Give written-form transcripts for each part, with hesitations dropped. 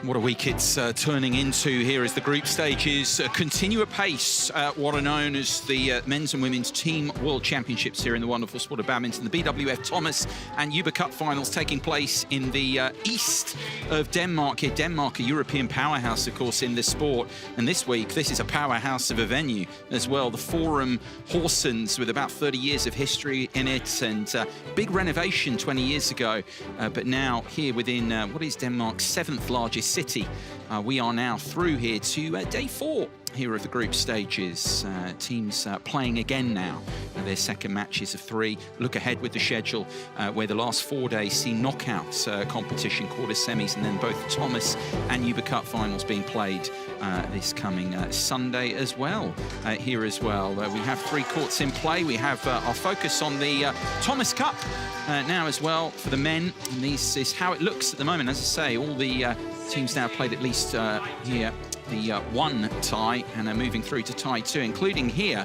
What a week it's turning into here as the group stages continue apace at what are known as the men's and women's team world championships here in the wonderful sport of badminton. The BWF Thomas and UBA Cup finals taking place in the east of Denmark here. Denmark, a European powerhouse, of course, in this sport. And this week, this is a powerhouse of a venue as well. The Forum Horsens, with about 30 years of history in it, and big renovation 20 years ago. But now here within what is Denmark's 7th largest city. We are now through here to day 4 here of the group stages. Teams playing again now. Their second matches of 3. Look ahead with the schedule where the last 4 days see knockout competition, quarter semis, and then both Thomas and UBA Cup finals being played this coming Sunday as well. Here as well, we have 3 courts in play. We have our focus on the Thomas Cup now as well for the men. And this is how it looks at the moment. As I say, all the teams now played at least here the 1 tie and are moving through to tie 2, including here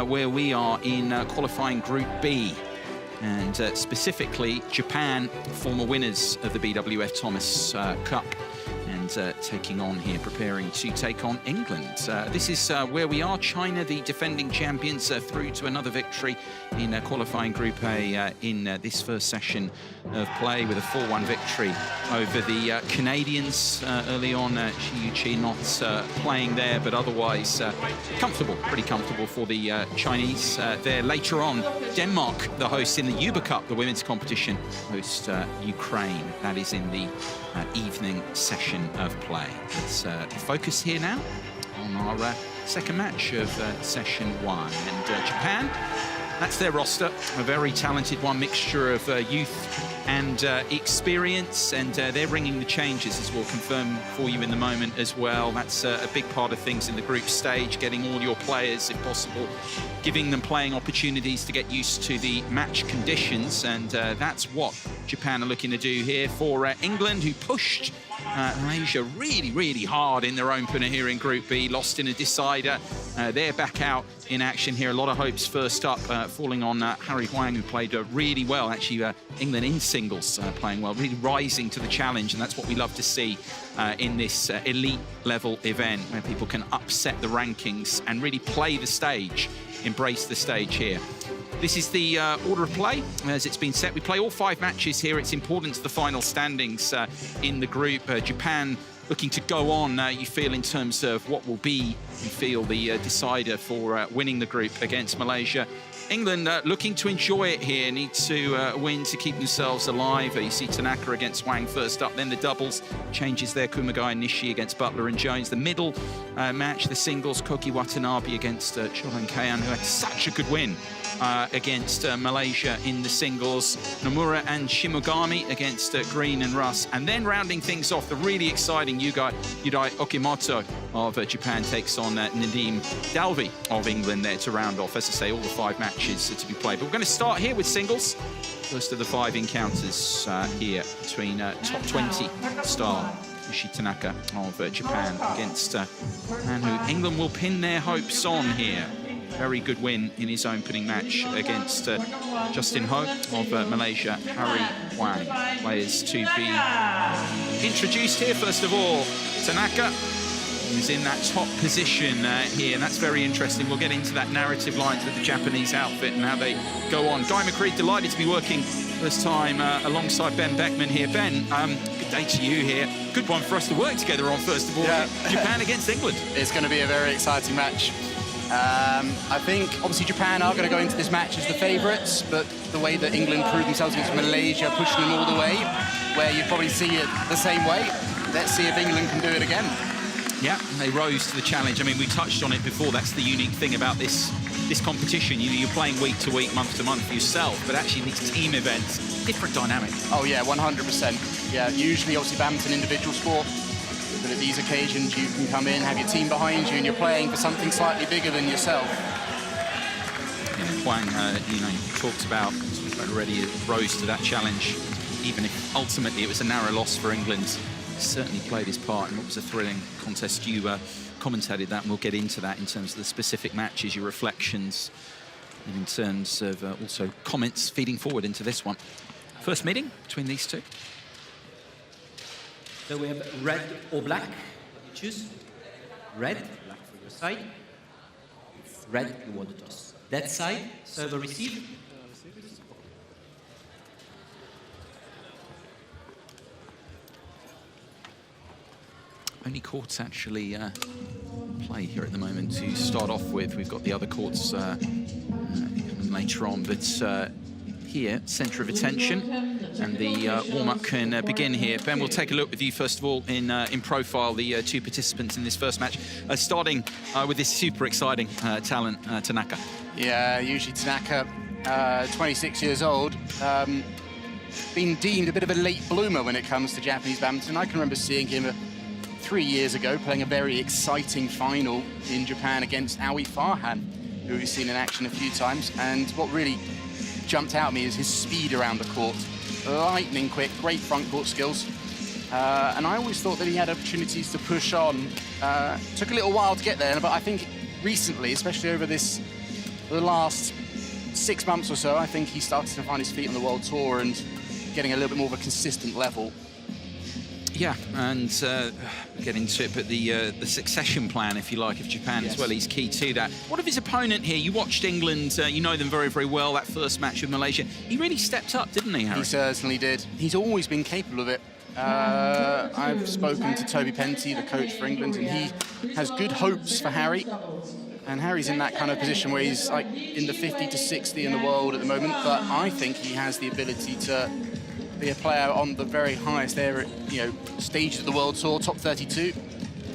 where we are in qualifying Group B. And specifically, Japan, former winners of the BWF Thomas Cup, and taking on here, preparing to take on England. This is where we are. China, the defending champions, through to another victory in qualifying Group A in this first session of play, with a 4-1 victory over the Canadians early on. Chi not playing there, but otherwise comfortable, pretty comfortable for the Chinese there. Later on, Denmark, the host in the UBA Cup, the women's competition, host Ukraine. That is in the evening session of play. Let's focus here now on our second match of session 1. And Japan, that's their roster, a very talented one, mixture of youth and experience, and they're bringing the changes, as we'll confirm for you in the moment as well. That's a big part of things in the group stage, getting all your players, if possible, giving them playing opportunities to get used to the match conditions, and that's what Japan are looking to do here. For England, who pushed Malaysia really hard in their opener here in Group B, lost in a decider. They're back out in action here. A lot of hopes first up, falling on Harry Huang, who played really well. Actually, England in singles playing well, really rising to the challenge, and that's what we love to see in this elite level event, where people can upset the rankings and really play the stage, embrace the stage here. This is the order of play as it's been set. We play all 5 matches here. It's important to the final standings in the group. Japan looking to go on, you feel, in terms of what will be, you feel, the decider for winning the group against Malaysia. England looking to enjoy it here, need to win to keep themselves alive. You see Tanaka against Wang first up, then the doubles changes there, Kumagai and Nishi against Butler and Jones. The middle match, the singles, Koki Watanabe against Cholan Kayan, who had such a good win against Malaysia in the singles. Nomura and Shimogami against Green and Russ. And then rounding things off, the really exciting Yudai Okimoto of Japan takes on Nadim Dalvi of England there to round off, as I say, all the 5 matches to be played. But we're going to start here with singles. First of the 5 encounters here between top 20 star Yushi Tanaka of Japan against and who England will pin their hopes on here. Very good win in his opening match against Justin Ho of Malaysia. Harry Huang, players to be introduced here. First of all, Tanaka, who's in that top position here, and that's very interesting. We'll get into that narrative lines with the Japanese outfit and how they go on. Guy McCreed, delighted to be working first time alongside Ben Beckman here. Ben, good day to you here. Good one for us to work together on, first of all. Yeah. Japan against England. It's going to be a very exciting match. I think, obviously, Japan are going to go into this match as the favourites, but the way that England proved themselves against Malaysia, pushing them all the way, where you probably see it the same way. Let's see if England can do it again. Yeah, they rose to the challenge. I mean, we touched on it before. That's the unique thing about this competition. You're playing week to week, month to month for yourself, but actually these team events, different dynamic. Oh, yeah, 100%. Yeah, usually, obviously, badminton individual sport. But at these occasions, you can come in, have your team behind you, and you're playing for something slightly bigger than yourself. Yeah, Huang, talked about already, rose to that challenge, even if ultimately it was a narrow loss for England. He certainly played his part, and it was a thrilling contest. You commentated that, and we'll get into that in terms of the specific matches, your reflections, and in terms of also comments feeding forward into this one. First meeting between these two. So we have red or black. You choose. Red, black for your side. Red, you want to toss. That side, serve or receive. Only courts actually play here at the moment to start off with. We've got the other courts later on, but here, centre of attention, and the warm-up can begin here. Ben, we'll take a look with you first of all in profile, the two participants in this first match, starting with this super exciting talent, Tanaka. Yeah, usually Tanaka, 26 years old, been deemed a bit of a late bloomer when it comes to Japanese badminton. I can remember seeing him 3 years ago playing a very exciting final in Japan against Aoi Farhan, who we've seen in action a few times. And what really jumped out at me is his speed around the court. Lightning quick, great front court skills. And I always thought that he had opportunities to push on. Took a little while to get there, but I think recently, especially over the last 6 months or so, I think he started to find his feet on the World Tour and getting a little bit more of a consistent level. Yeah, and get into it, but the succession plan, if you like, of Japan as well, is key to that. What of his opponent here? You watched England, you know them very, very well, that first match with Malaysia. He really stepped up, didn't he, Harry? He certainly did. He's always been capable of it. I've spoken to Toby Penty, the coach for England, and he has good hopes for Harry. And Harry's in that kind of position where he's like in the 50 to 60 in the world at the moment, but I think he has the ability to be a player on the very highest stages of the World Tour, top 32.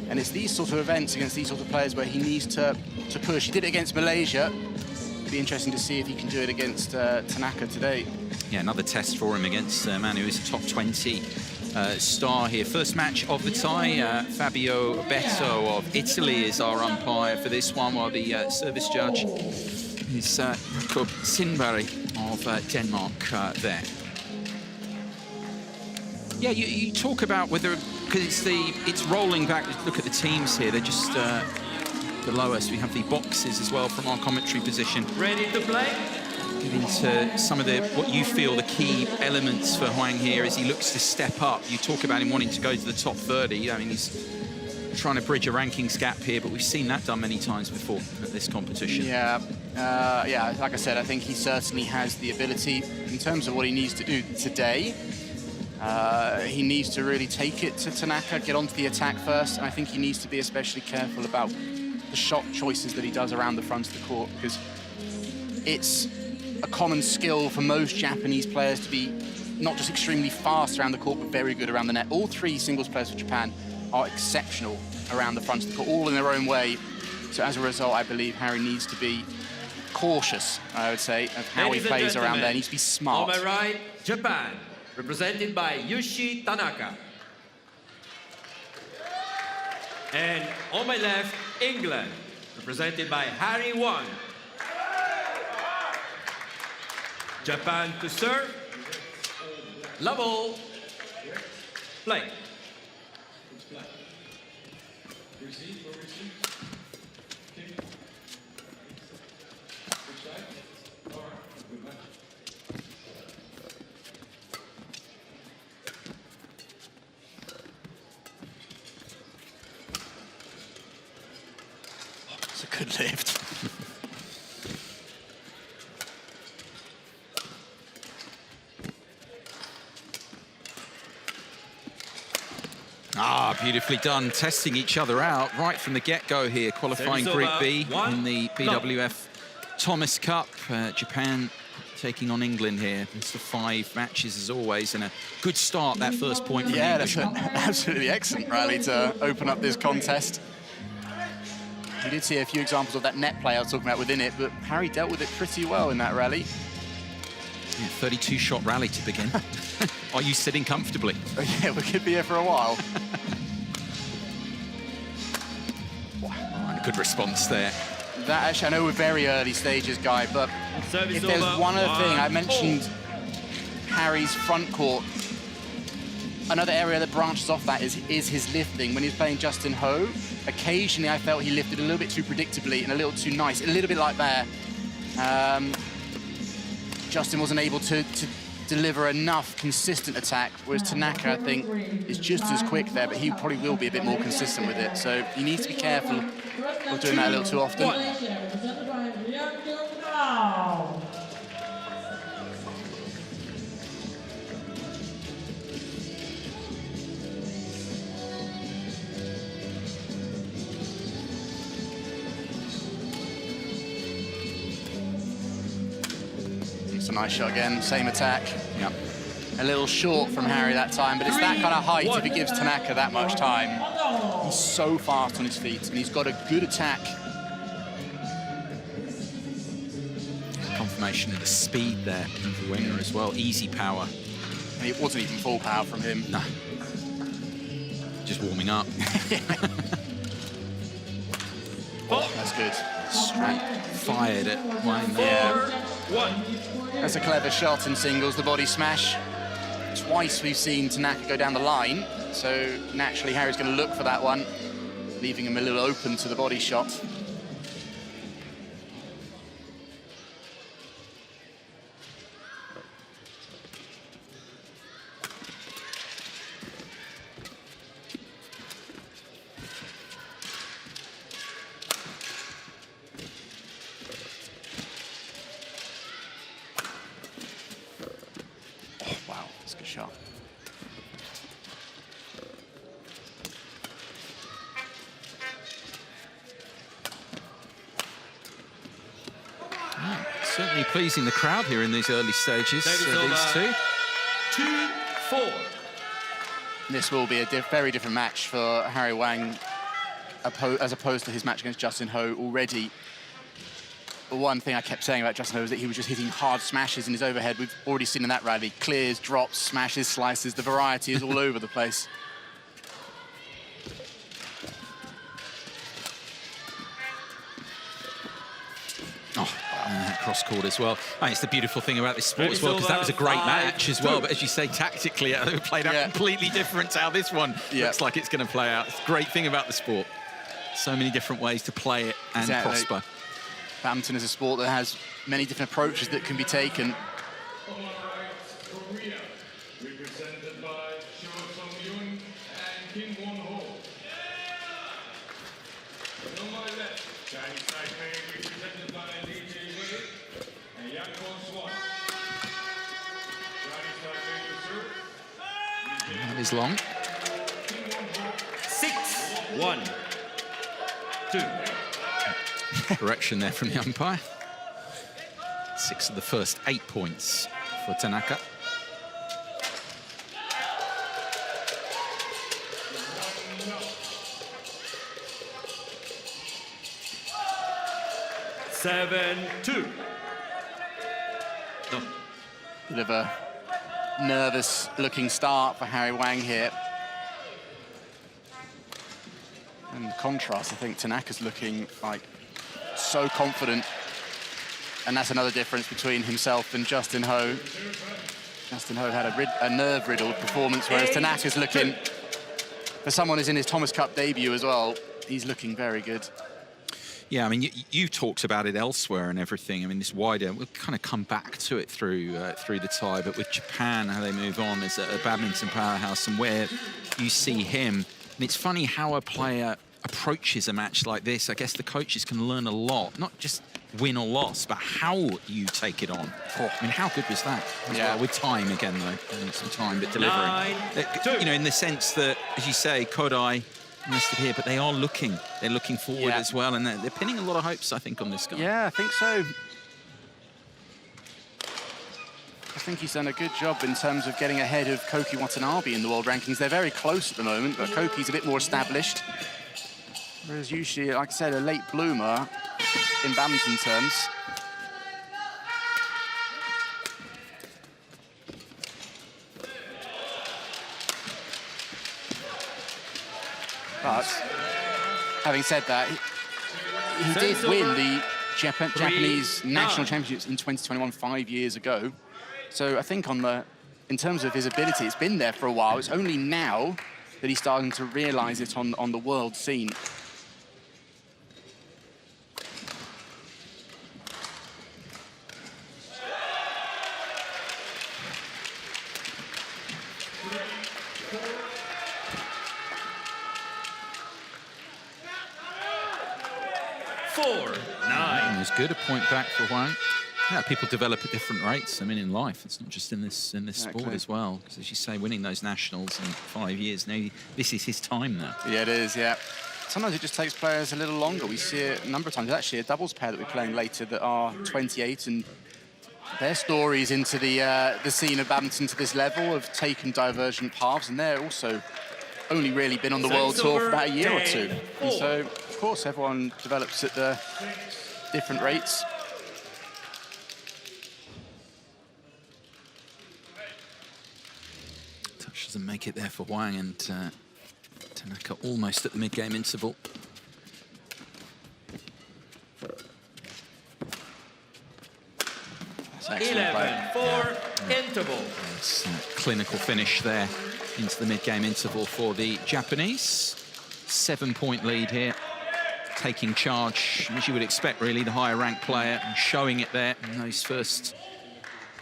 And it's these sort of events against these sort of players where he needs to push. He did it against Malaysia. It'd be interesting to see if he can do it against Tanaka today. Yeah, another test for him against a man who is a top 20 star here. First match of the tie, Fabio Beto of Italy is our umpire for this one, while the service judge is Jakob Sindberg of Denmark there. Yeah, you talk about whether, because it's rolling back. Look at the teams here; they're just below us. We have the boxes as well from our commentary position. Ready to play? Get into some of what you feel the key elements for Huang here as he looks to step up. You talk about him wanting to go to the top 30. I mean, he's trying to bridge a rankings gap here, but we've seen that done many times before at this competition. Yeah, like I said, I think he certainly has the ability. In terms of what he needs to do today, he needs to really take it to Tanaka, get onto the attack first, and I think he needs to be especially careful about the shot choices that he does around the front of the court, because it's a common skill for most Japanese players to be not just extremely fast around the court, but very good around the net. All three singles players for Japan are exceptional around the front of the court, all in their own way. So as a result, I believe Harry needs to be cautious, I would say, of how he plays around there. He needs to be smart. On my right, Japan, represented by Yushi Tanaka. And on my left, England, represented by Harry Wang. Japan to serve. Level. Play. It's a good lift. Beautifully done, testing each other out right from the get-go here, qualifying Group B in the BWF Thomas Cup. Japan taking on England here. It's the 5 matches as always, and a good start, that first point from Yeah, that's an absolutely excellent rally to open up this contest. We did see a few examples of that net play I was talking about within it, but Harry dealt with it pretty well in that rally. Yeah, 32-shot rally to begin. Are you sitting comfortably? Oh, yeah, we could be here for a while. Good response there. That actually, I know we're very early stages, Guy, but if there's one other thing, I mentioned Harry's front court. Another area that branches off that is his lifting. When he was playing Justin Ho, occasionally I felt he lifted a little bit too predictably and a little too nice, a little bit like there. Justin wasn't able to deliver enough consistent attack, whereas Tanaka, I think, is just as quick there, but he probably will be a bit more consistent with it. So he needs to be careful of doing that a little too often. It's a nice shot again, same attack. Yep. A little short from Harry that time, but it's that kind of height if he gives Tanaka that much time. He's so fast on his feet, and he's got a good attack. Confirmation of the speed there of the winger as well. Easy power. And it wasn't even full power from him. No. Just warming up. That's good. Fired at Wang. Yeah. That's a clever shot in singles, the body smash. Twice we've seen Tanaka go down the line, so naturally Harry's going to look for that one, leaving him a little open to the body shot. Shot. Certainly pleasing the crowd here in these early stages. These two. 2-4. This will be a very different match for Harry Wang as opposed to his match against Justin Ho already. The one thing I kept saying about Justin Ho is that he was just hitting hard smashes in his overhead. We've already seen in that rally, clears, drops, smashes, slices. The variety is all over the place. Cross-court as well. I mean, it's the beautiful thing about this sport as well, because that was a great match as well. But as you say, tactically, it played out completely different to how this one looks like it's going to play out. It's the great thing about the sport. So many different ways to play it and prosper. Badminton is a sport that has many different approaches that can be taken. That is long. 6-1. 2. Correction there from the umpire. 6 of the first 8 points for Tanaka. Seven, 2. No. Bit of a nervous-looking start for Harry Wang here. And the contrast, I think Tanaka's looking like so confident. And that's another difference between himself and Justin Ho. Justin Ho had a nerve-riddled performance, whereas Tanaka's looking, for someone who's in his Thomas Cup debut as well, he's looking very good. Yeah, I mean, you talked about it elsewhere and everything. I mean, this wider, we'll kind of come back to it through the tie, but with Japan, how they move on as a badminton powerhouse and where you see him. And it's funny how a player approaches a match like this. I guess the coaches can learn a lot, not just win or loss, but how you take it on. I mean, how good was that? Well, with time again, though, some time, but delivering. 9-2. You know, in the sense that, as you say, Kodai listed here, but they are looking. They're looking forward as well, and they're pinning a lot of hopes, I think, on this guy. Yeah, I think so. I think he's done a good job in terms of getting ahead of Koki Watanabe in the world rankings. They're very close at the moment, but Koki's a bit more established. Whereas usually, like I said, a late bloomer in badminton terms. But having said that, he did win the Japanese National Championships in 2021, 5 years ago. So I think in terms of his ability, it's been there for a while. It's only now that he's starting to realise it on the world scene. Four, nine. It was good, a point back for Huang. Yeah, people develop at different rates. I mean, in life, it's not just in this sport as well. Because as you say, winning those nationals in 5 years, now this is his time now. Yeah, it is, yeah. Sometimes it just takes players a little longer. We see it a number of times. There's actually a doubles pair that we're playing later that are 28, and their stories into the scene of badminton to this level have taken divergent paths, and they're also only really been on the World Tour for about a year or two. And so, of course, everyone develops at the different rates. Touch doesn't make it there for Huang, and Tanaka almost at the mid-game interval. That's 11-4, interval. It's a clinical finish there into the mid-game interval for the Japanese. 7-point lead here, taking charge, as you would expect, really, the higher-ranked player, and showing it there in those first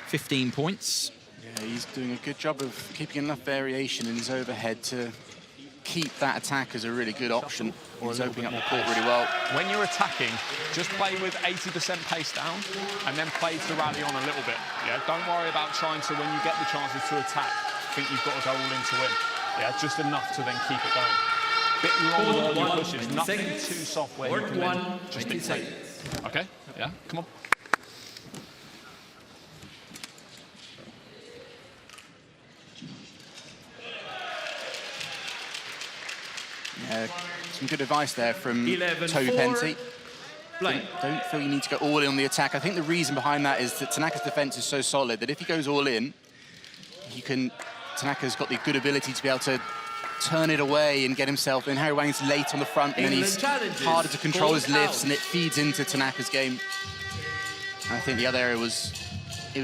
15 points. Yeah, he's doing a good job of keeping enough variation in his overhead to keep that attack as a really good option. He's opening up the court really well. When you're attacking, just play with 80% pace down and then play to rally on a little bit. Yeah, don't worry about trying to, when you get the chances to attack, think you've got to go all in to win. Yeah, just enough to then keep it going. Bit longer than your pushes, nothing too soft where you can just dictate. Okay, yeah, come on. Yeah, some good advice there from Toby Penty. Don't feel you need to go all in on the attack. I think the reason behind that is that Tanaka's defense is so solid that if he goes all in, Tanaka's got the good ability to be able to turn it away and get himself in. Harry Wang's late on the front, and then he's harder to control his lifts, and it feeds into Tanaka's game. And I think the other area was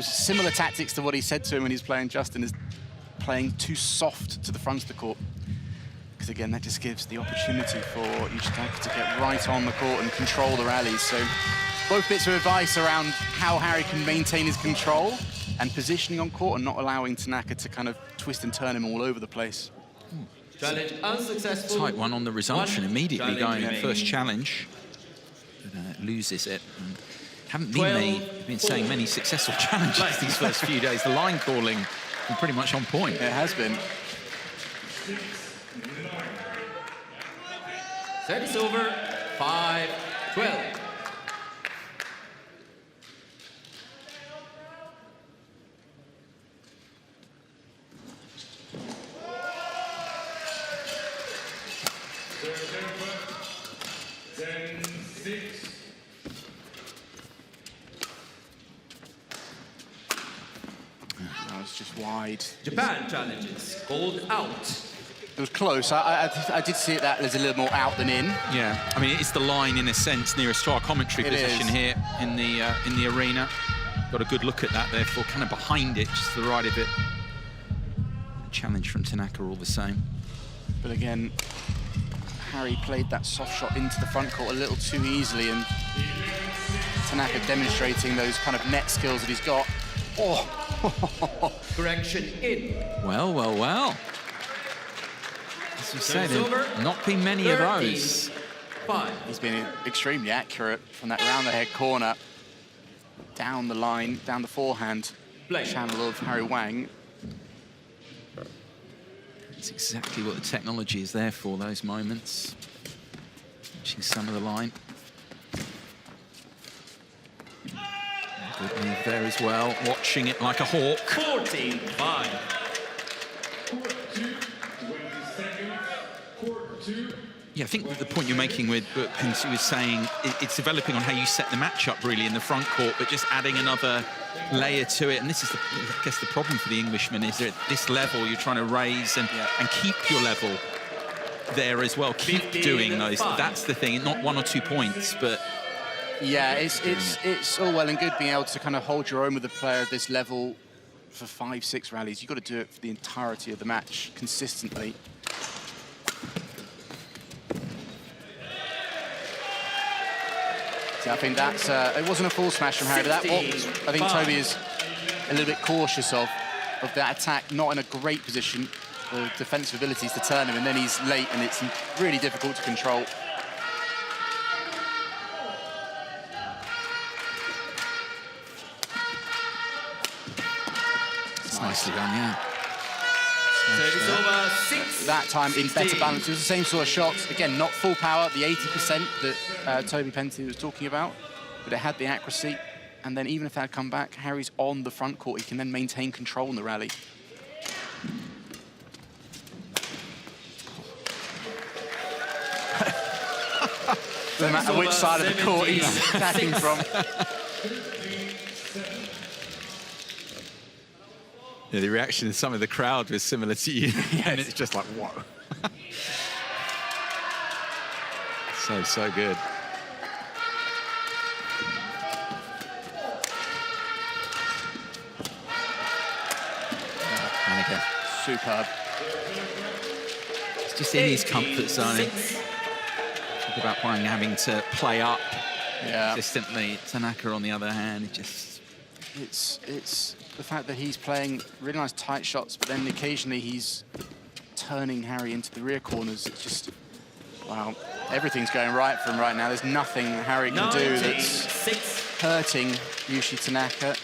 similar tactics to what he said to him when he was playing Justin, is playing too soft to the front of the court. Because again, that just gives the opportunity for each attacker to get right on the court and control the rallies. So both bits of advice around how Harry can maintain his control and positioning on court and not allowing Tanaka to kind of twist and turn him all over the place. Challenge unsuccessful. Tight one on the resumption, immediately going first challenge. But, loses it. And haven't been saying many successful challenges these first few days. The line calling been pretty much on point. It has been. Service over, 5-12. That was just wide. Japan challenges, called out. It was close. I did see it that there's a little more out than in. Yeah, I mean, it's the line, in a sense, nearest to our commentary position here in the arena. Got a good look at that, therefore, kind of behind it, just to the right of it. Challenge from Tanaka all the same. But again, Harry played that soft shot into the front court a little too easily, and Tanaka demonstrating those kind of net skills that he's got. Oh! Correction in. Well, well, well. As you said, not been many of those. 5. He's been extremely accurate from that round-the-head corner, down the line, down the forehand channel of Harry Wang. It's exactly what the technology is there for, those moments. Reaching some of the line. Good move there as well, watching it like a hawk. 14-5. Yeah, I think the point you're making with Pinsu is saying it's developing on how you set the match up really in the front court, but just adding another layer to it. And this is, I guess, the problem for the Englishman is that at this level you're trying to raise and keep your level there as well. Keep doing those. That's the thing, not 1 or 2 points, but yeah, it's all well and good being able to kind of hold your own with a player at this level for 5-6 rallies. You've got to do it for the entirety of the match consistently. So I think that's it wasn't a full smash from Harry, but that was, I think Toby is a little bit cautious of that attack, not in a great position. the defensive abilities to turn him, and then he's late, and it's really difficult to control. It's nicely done, yeah. Service over 6. That time in 16. better balance. It was the same sort of shots. Again, not full power, the 80% that Toby Penty was talking about, but it had the accuracy. And then even if that had come back, Harry's on the front court. He can then maintain control in the rally. No matter which side of the court he's attacking from. Yeah, the reaction of some of the crowd was similar to you. And it's just like, whoa. So good. And again, Superb. it's just in his comfort zone. Talk about Huang having to play up consistently. Tanaka, on the other hand, it just... It's the fact that he's playing really nice tight shots, but then occasionally he's turning Harry into the rear corners. It's just, wow, everything's going right for him right now. There's nothing Harry can do that's hurting Yushi Tanaka.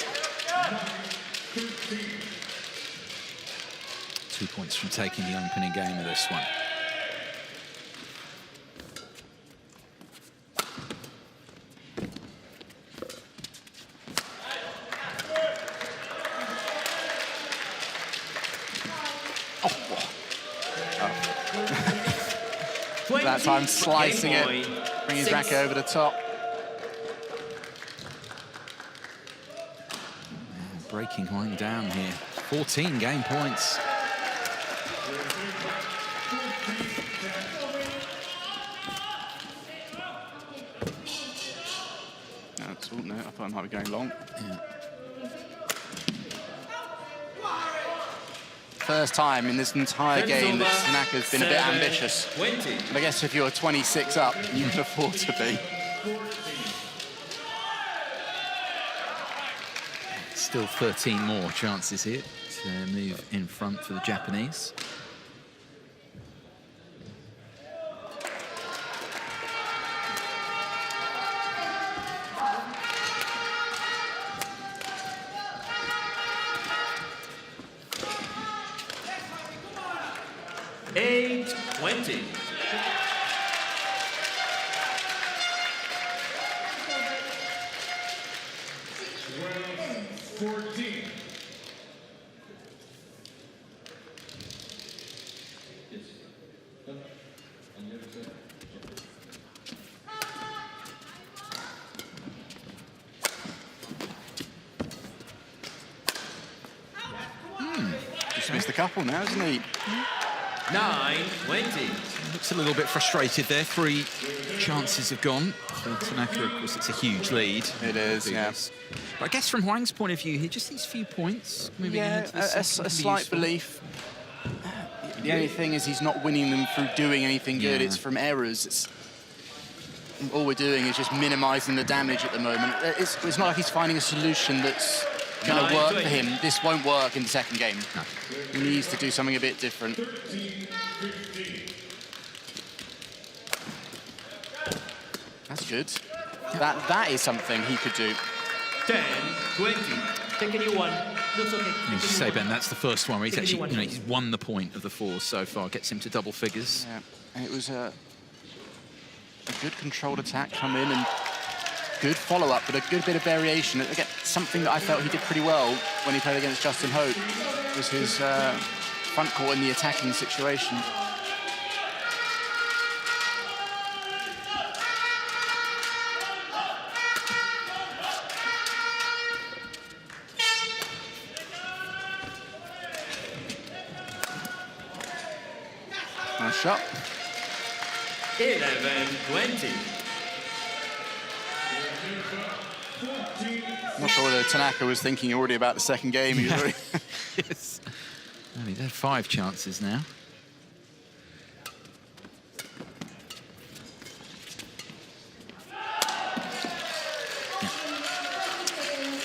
2 points from taking the opening game of this one. That time slicing it, bringing his racket over the top. Breaking Huang down here. 14 game points. No, I thought I might be going long. Yeah. First time in this entire game that Tanaka's been a bit ambitious. 20. And I guess if you're 26 up, you can afford to be. Still 13 more chances here to move in front for the Japanese. Just missed a couple now, isn't he? 9-20. Looks a little bit frustrated there. 3 chances have gone. For Tanaka, of course, it's a huge lead. It is, yeah. But I guess from Huang's point of view here, just these few points moving into the a second slight useful. belief. The only thing is he's not winning them through doing anything good. Yeah. It's from errors. All we're doing is just minimizing the damage at the moment. It's not like he's finding a solution that's going to work for him. This won't work in the second game. No. He needs to do something a bit different. That's good. That is something he could do. 10-20. Take a new one. Looks okay. You just say, Ben, that's the first one where he's actually, he's won the point of the 4 so far, gets him to double figures. Yeah, and it was a good controlled attack come in and good follow-up, but a good bit of variation. Again, something that I felt he did pretty well when he played against Justin Hope was his front court in the attacking situation. Nice shot. 11-20. Not sure whether Tanaka was thinking already about the second game. He was already Yes. Well, he's had 5 chances now.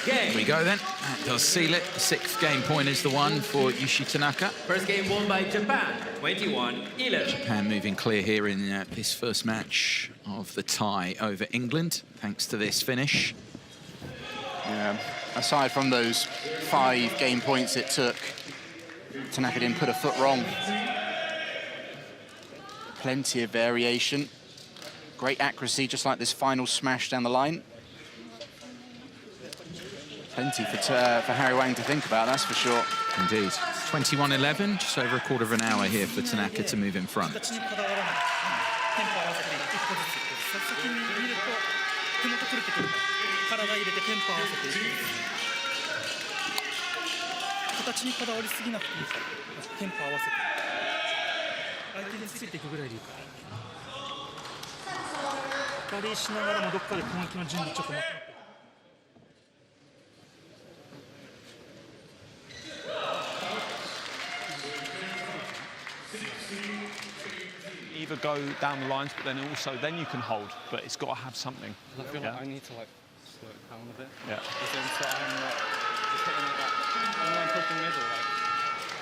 We Game. we go then. That does seal it. The 6th game point is the one for Yushi Tanaka. First game won by Japan, 21-11. Japan moving clear here in this first match of the tie over England, thanks to this finish. Yeah, aside from those 5 game points it took, Tanaka didn't put a foot wrong. Plenty of variation. Great accuracy, just like this final smash down the line. Plenty for Harry Wang to think about, that's for sure. Indeed. 21-11, just over a quarter of an hour here for Tanaka to move in front. Either go down the lines, but then you can hold, but it's got to have something. I feel like I need to like slow it down a bit. Yeah. Because then so I'm not just hitting like that. When I'm pushing middle, like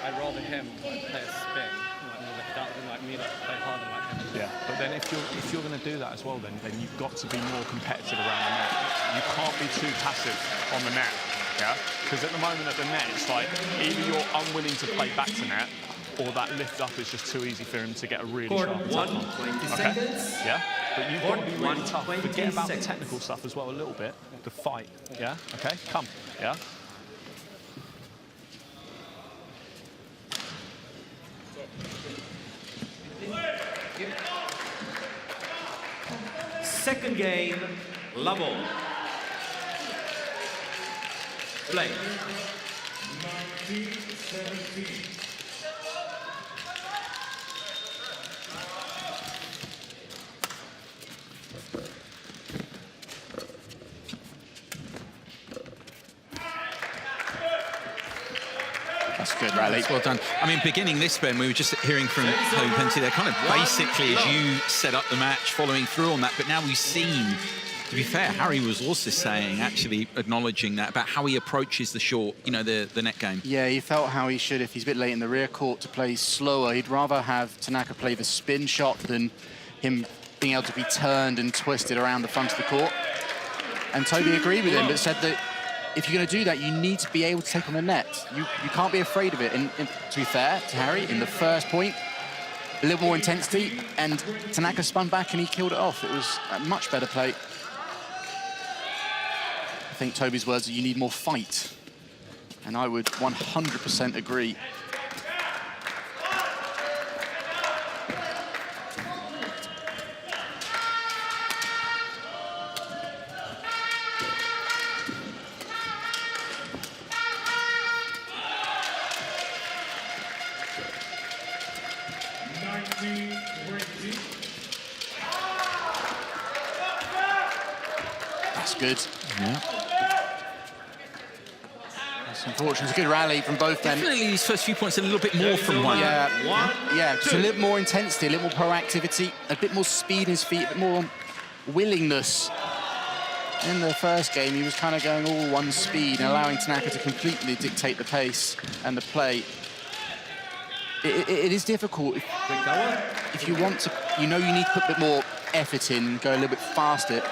I'd rather him like play a spin, like more like that, than like me like play harder like him. Yeah, but then if you're going to do that as well, then you've got to be more competitive around the net. You can't be too passive on the net, yeah? Because at the moment at the net, it's like either you're unwilling to play back to net, or that lift up is just too easy for him to get a really Court sharp 1, attack on. 20 Okay? seconds. Yeah, but you've got to be Court really 1, tough. 20 Forget about seconds. the technical stuff as well a little bit. The fight, yeah? Okay, come, yeah? Second game, level. Play. That's good rally. Well done. I mean, beginning this, Ben, we were just hearing from Toby Penty, they're kind of basically, as you set up the match, following through on that, but now we've seen, to be fair, Harry was also saying, actually acknowledging that, about how he approaches the short, you know, the net game. Yeah, he felt how he should if he's a bit late in the rear court to play slower. He'd rather have Tanaka play the spin shot than him being able to be turned and twisted around the front of the court. And Toby agreed with him, but said that if you're going to do that, you need to be able to take on the net. You can't be afraid of it. And to be fair to Harry, in the first point, a little more intensity, and Tanaka spun back and he killed it off. It was a much better play. I think Toby's words are, you need more fight. And I would 100% agree. That's good. Yeah. That's unfortunate. It's a good rally from both men. Definitely these first few points a little bit more from one. Yeah, just a little more intensity, a little more proactivity, a bit more speed in his feet, a bit more willingness. In the first game, he was kind of going all one speed and allowing Tanaka to completely dictate the pace and the play. It is difficult if you want to, you know you need to put a bit more effort in, go a little bit faster.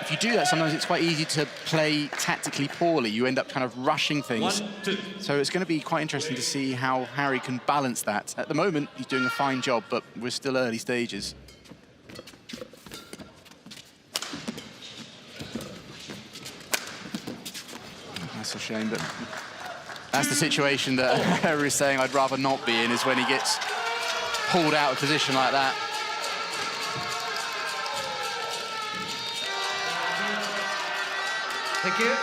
If you do that, sometimes it's quite easy to play tactically poorly. You end up kind of rushing things. 1, 2. So it's going to be quite interesting to see how Harry can balance that. At the moment, he's doing a fine job, but we're still early stages. That's a shame, but that's the situation that Harry is saying I'd rather not be in, is when he gets pulled out of position like that. Thank you.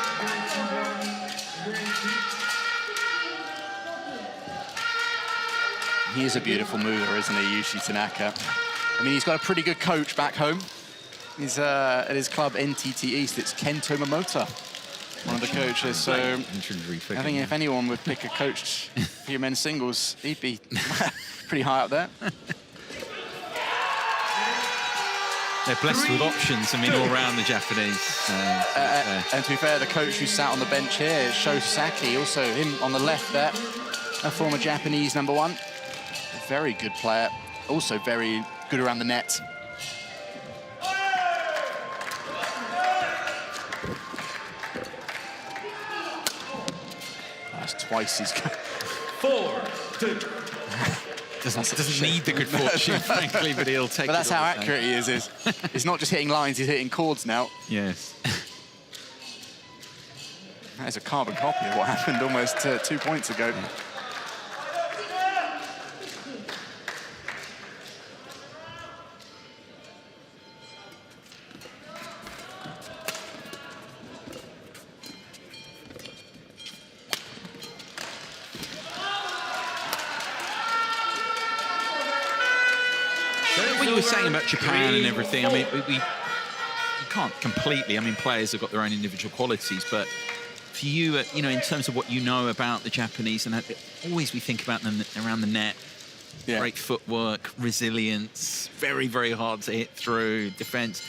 He is a beautiful mover, isn't he, Yushi Tanaka? I mean, he's got a pretty good coach back home. He's at his club NTT East. It's Ken Tomomoto, one of the coaches. So I think if anyone would pick a coach for your men's singles, he'd be pretty high up there. They're blessed with options, I mean, all around the Japanese. And to be fair, the coach who sat on the bench here, Sho Sasaki, also him on the left there, a former Japanese #1. A very good player, also very good around the net. That's twice he's got. 4-2. Doesn't need the good fortune, frankly, but he'll take it. But that's how all the same. accurate he is. He's not just hitting lines, he's hitting chords now. Yes. That is a carbon copy of what happened almost 2 points ago. What you were saying about Japan and everything, I mean, you can't completely, I mean, players have got their own individual qualities, but for you, you know, in terms of what you know about the Japanese, and always we think about them around the net, great footwork, resilience, very, very hard to hit through, defense.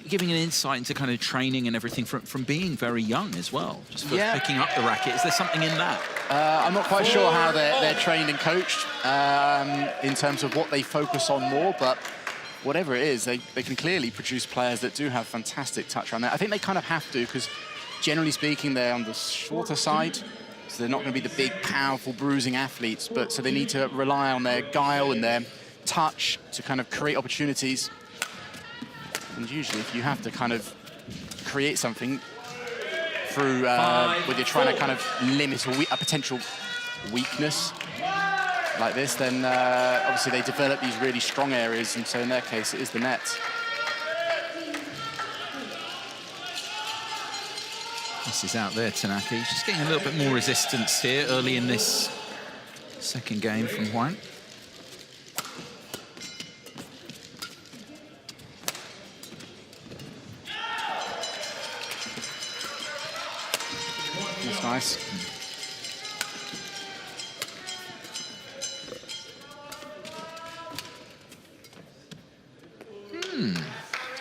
Giving an insight into kind of training and everything from being very young as well, just for picking up the racket. Is there something in that? I'm not quite sure how they're trained and coached in terms of what they focus on more, but whatever it is, they can clearly produce players that do have fantastic touch around there. I think they kind of have to, because generally speaking, they're on the shorter side, so they're not going to be the big, powerful, bruising athletes, but so they need to rely on their guile and their touch to kind of create opportunities. And usually, if you have to kind of create something through where you're trying to kind of limit a potential weakness like this, then obviously they develop these really strong areas, and so in their case, it is the net. This is out there, Tanaka. He's just getting a little bit more resistance here early in this second game from Huang. That's nice.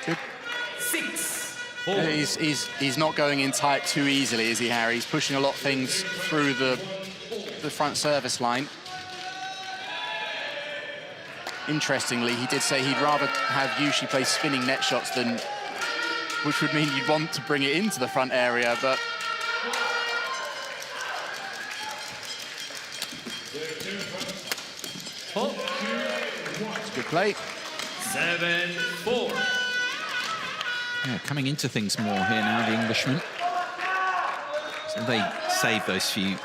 Good. 6-4. He's not going in tight too easily, is he, Harry? He's pushing a lot of things through the front service line. Interestingly, he did say he'd rather have Yushi play spinning net shots than, which would mean you'd want to bring it into the front area, but it's a good play. 7-4. Yeah, coming into things more here now, the Englishmen. So they saved those few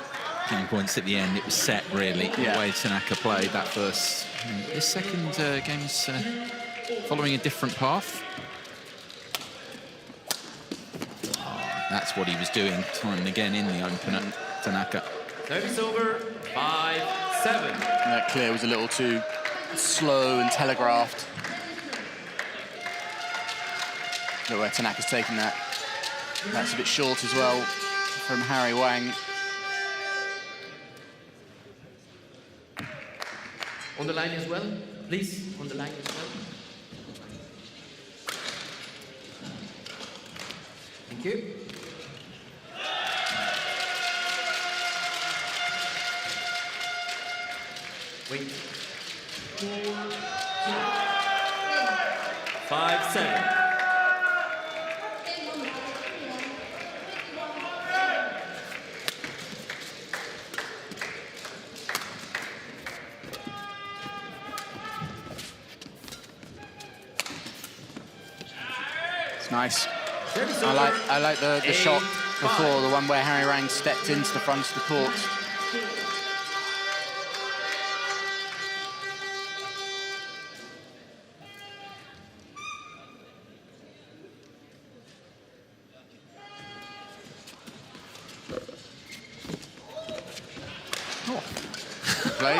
game points at the end. It was set, really, the way Tanaka played that first. This second game is following a different path. Oh, that's what he was doing time and again in the opener, Tanaka. Service over. 5-7. That clear was a little too slow and telegraphed. Look where Tanaka's taken that. That's a bit short as well from Harry Wang. On the line as well, please, on the line as well. Thank you. Wait. 5-7. Nice. I like the shot before, the one where Harry Wang stepped into the front of the court. Play.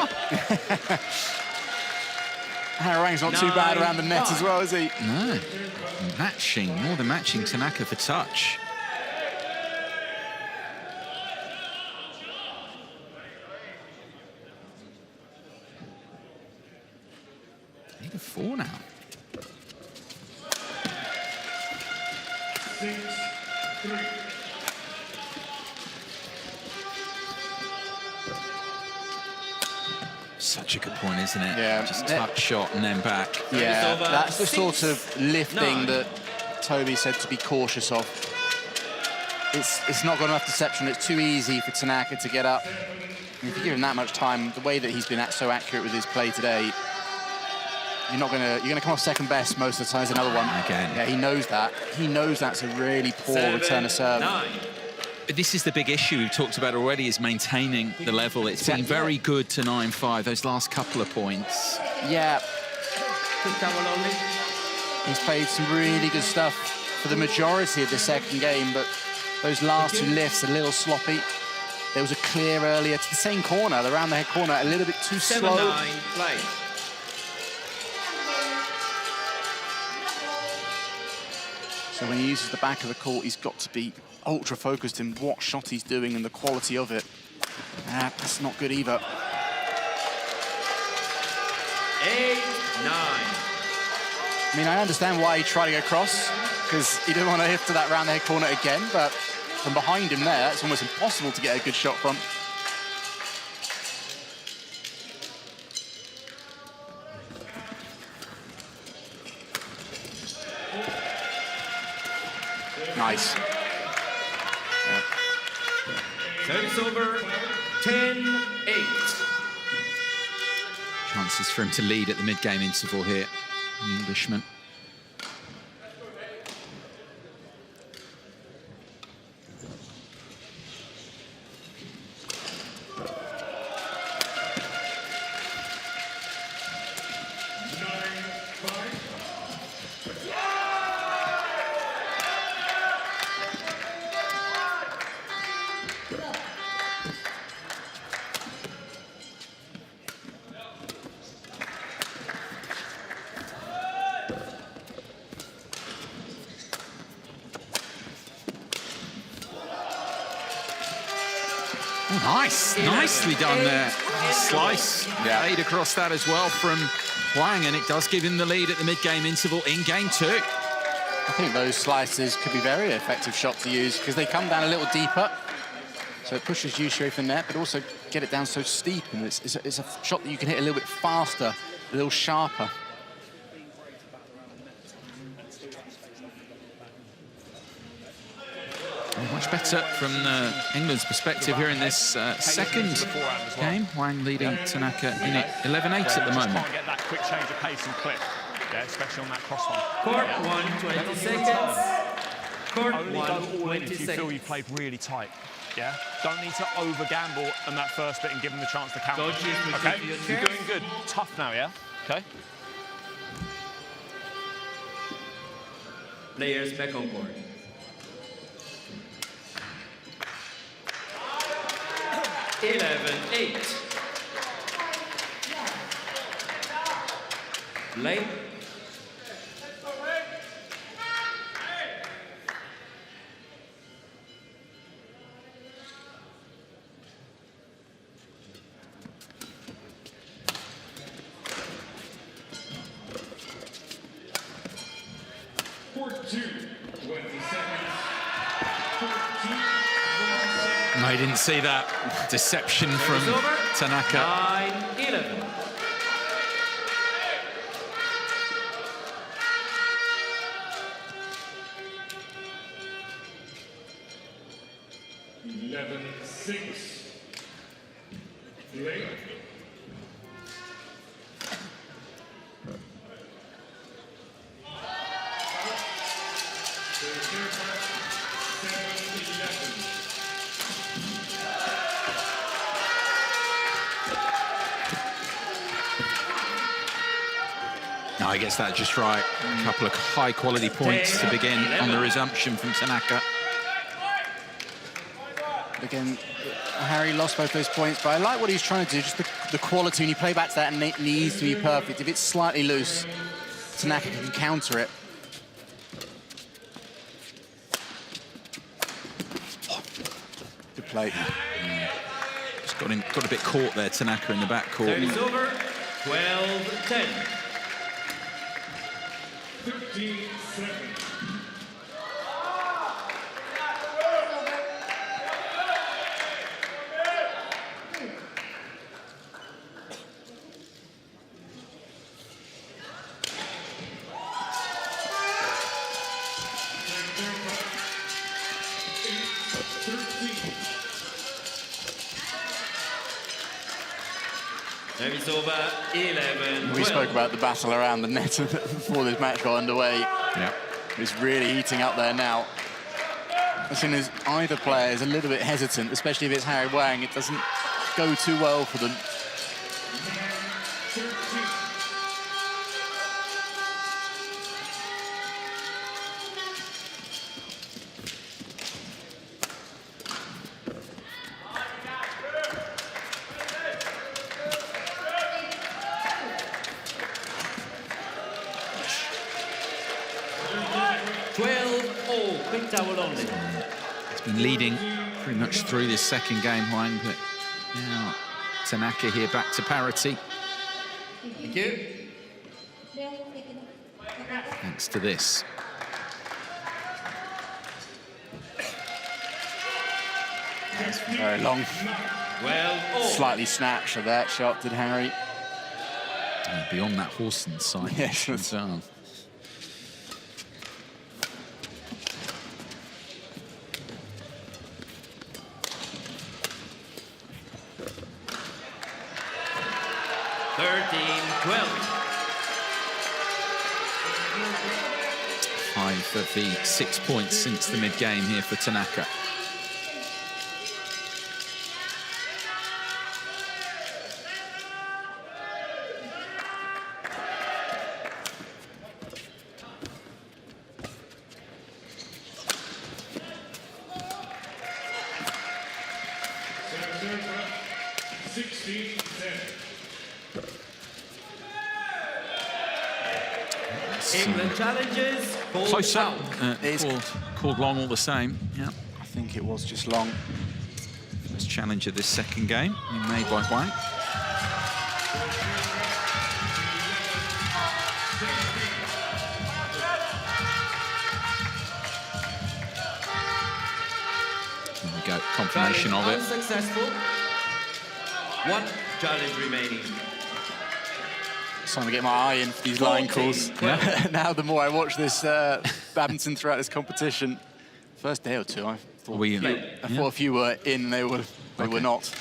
Harry Wang's not too bad around the net as well, is he? No. More than matching Tanaka for touch. Eight of 4 now. 6-3. Such a good point, isn't it? Yeah. Just touch shot and then back. Yeah, over. that's the sort of lifting 9. that Toby said to be cautious of. It's not got enough deception. It's too easy for Tanaka to get up. And if you give him that much time, the way that he's been so accurate with his play today, you're gonna come off second best most of the time. There's another one. Again. Yeah, he knows that. He knows that's a really poor return of serve. 7-9. This is the big issue we've talked about already, is maintaining the level. It's been very good to 9-5, those last couple of points. Yeah, Quick towel only. he's played some really good stuff for the majority of the second game, but those last two lifts a little sloppy. There was a clear earlier to the same corner, the round the head corner, a little bit too slow. 7-9, play. So when he uses the back of the court, he's got to be ultra focused in what shot he's doing and the quality of it. That's not good either. 8-9. I mean, I understand why he tried to go cross, because he didn't want to hit to that round the head corner again, but from behind him there, it's almost impossible to get a good shot from. Nice. Yeah. Service over. 10-8. Chances for him to lead at the mid-game interval here, the Englishman. Nice, nicely done there. Slice laid across that as well from Wang, and it does give him the lead at the mid-game interval in game 2. I think those slices could be very effective shot to use because they come down a little deeper. So it pushes you straight from the net, but also get it down so steep. And it's a shot that you can hit a little bit faster, a little sharper. Much better from England's perspective here in this second game. Wang leading Tanaka in it 11-8 at the moment. Can't get that quick change of pace and clip, yeah, especially on that cross one. Court 1, 20 seconds. Court Only 1, go all in 20 if you feel seconds. you played really tight. Yeah, don't need to over gamble on that first bit and give them the chance to counter. Coaches, please Okay, take your you're chairs. doing good. Tough now, yeah. Okay. Players back on court. (11-8). Play. Court 2, 20 seconds. No, I didn't see that deception from Service over. Tanaka. 9-11. Late. No, he gets that just right. A couple of high-quality points to begin on the resumption from Tanaka. Again, Harry lost both those points, but I like what he's trying to do, just the quality. When you play back to that, and it needs to be perfect. If it's slightly loose, Tanaka can counter it. Good play. Just got a bit caught there, Tanaka, in the back court. Service over. 12-10. 13-7. Service over 11. We spoke about the battle around the net before this match got underway. Yeah. It's really heating up there now. As soon as either player is a little bit hesitant, especially if it's Harry Wang, it doesn't go too well for them. He's been leading pretty much through this second game, Huang, but now Tanaka here back to parity. Thank you. Thanks to this. Very long. Slightly snatched of that shot, did Harry. Beyond that Horsens side. Yes. As well. Five of the 6 points since the mid-game here for Tanaka. England challenges. Closer, called long all the same. Yeah, I think it was just long. First challenge of this second game, made by Huang. There we go, confirmation of it. Unsuccessful. One challenge remaining. Trying to get my eye in for these line calls. Yeah. Now, the more I watch this badminton throughout this competition, first day or two, I thought, thought a few were in, they were not.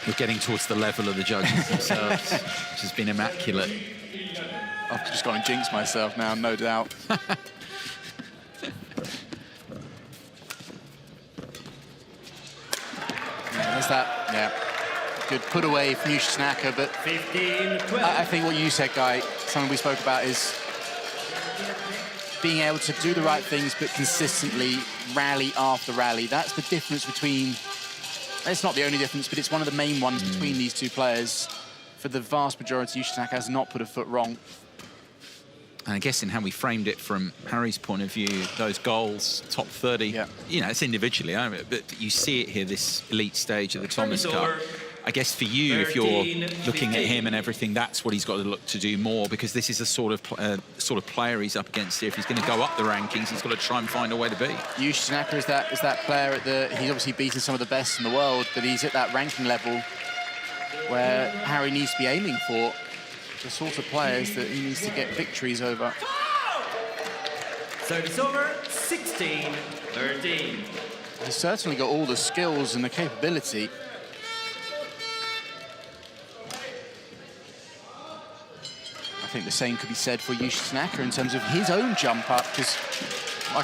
We're getting towards the level of the judges themselves, which has been immaculate. I've just gone and jinxed myself now, no doubt. There's that, good put away from Yusha Tanaka, but 15-12. I think what you said, Guy, something we spoke about is being able to do the right things but consistently rally after rally. That's the difference between, it's not the only difference, but it's one of the main ones between these two players. For the vast majority, Yusha Tanaka has not put a foot wrong. And I guess in how we framed it from Harry's point of view, those goals, top 30, you know, it's individually, but you see it here, this elite stage of the Thomas Cup. I guess for you, if you're looking at him and everything, that's what he's got to look to do more, because this is the sort of player he's up against here. If he's going to go up the rankings, he's got to try and find a way to be. Yusha Tanaka is that player at the, he's obviously beaten some of the best in the world, but he's at that ranking level where Harry needs to be aiming for the sort of players that he needs to get victories over. Service over, 16-13. He's certainly got all the skills and the capability. I think the same could be said for Yusha Tanaka in terms of his own jump up, because I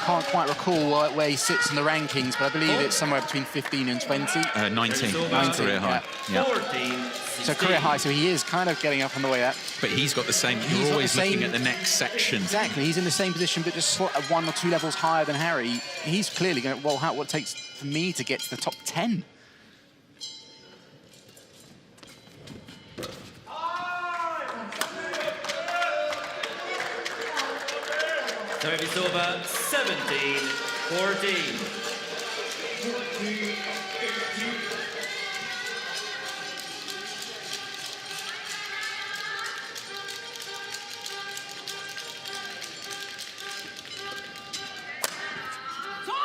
can't quite recall where he sits in the rankings, but I believe it's somewhere between 15 and 20. 19 career high. Yeah. 14, so career high, so he is kind of getting up on the way up. But he's got the same, you're always looking at the next section. Exactly, he's in the same position, but just 1 or 2 levels higher than Harry. He's clearly going, well, what it takes for me to get to the top 10. Service over, 17-14.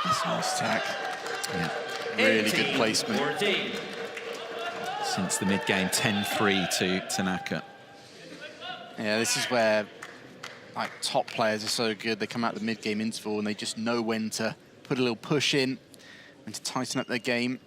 That's a nice attack. Yeah, really good placement. 14. Since the mid-game, 10-3 to Tanaka. Yeah, this is where like top players are so good. They come out the mid-game interval and they just know when to put a little push in and to tighten up their game.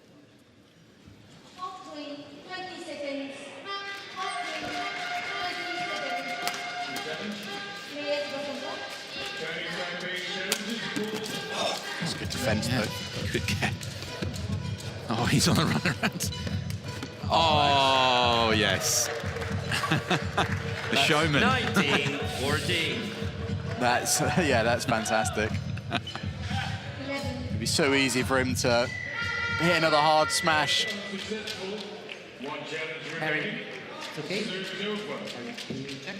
defense, though. Could get. Oh, he's on the run around. Oh, yes. The showman. 19-14. That's, yeah, that's fantastic. It'd be so easy for him to hit another hard smash. Harry, it's okay? Can you check?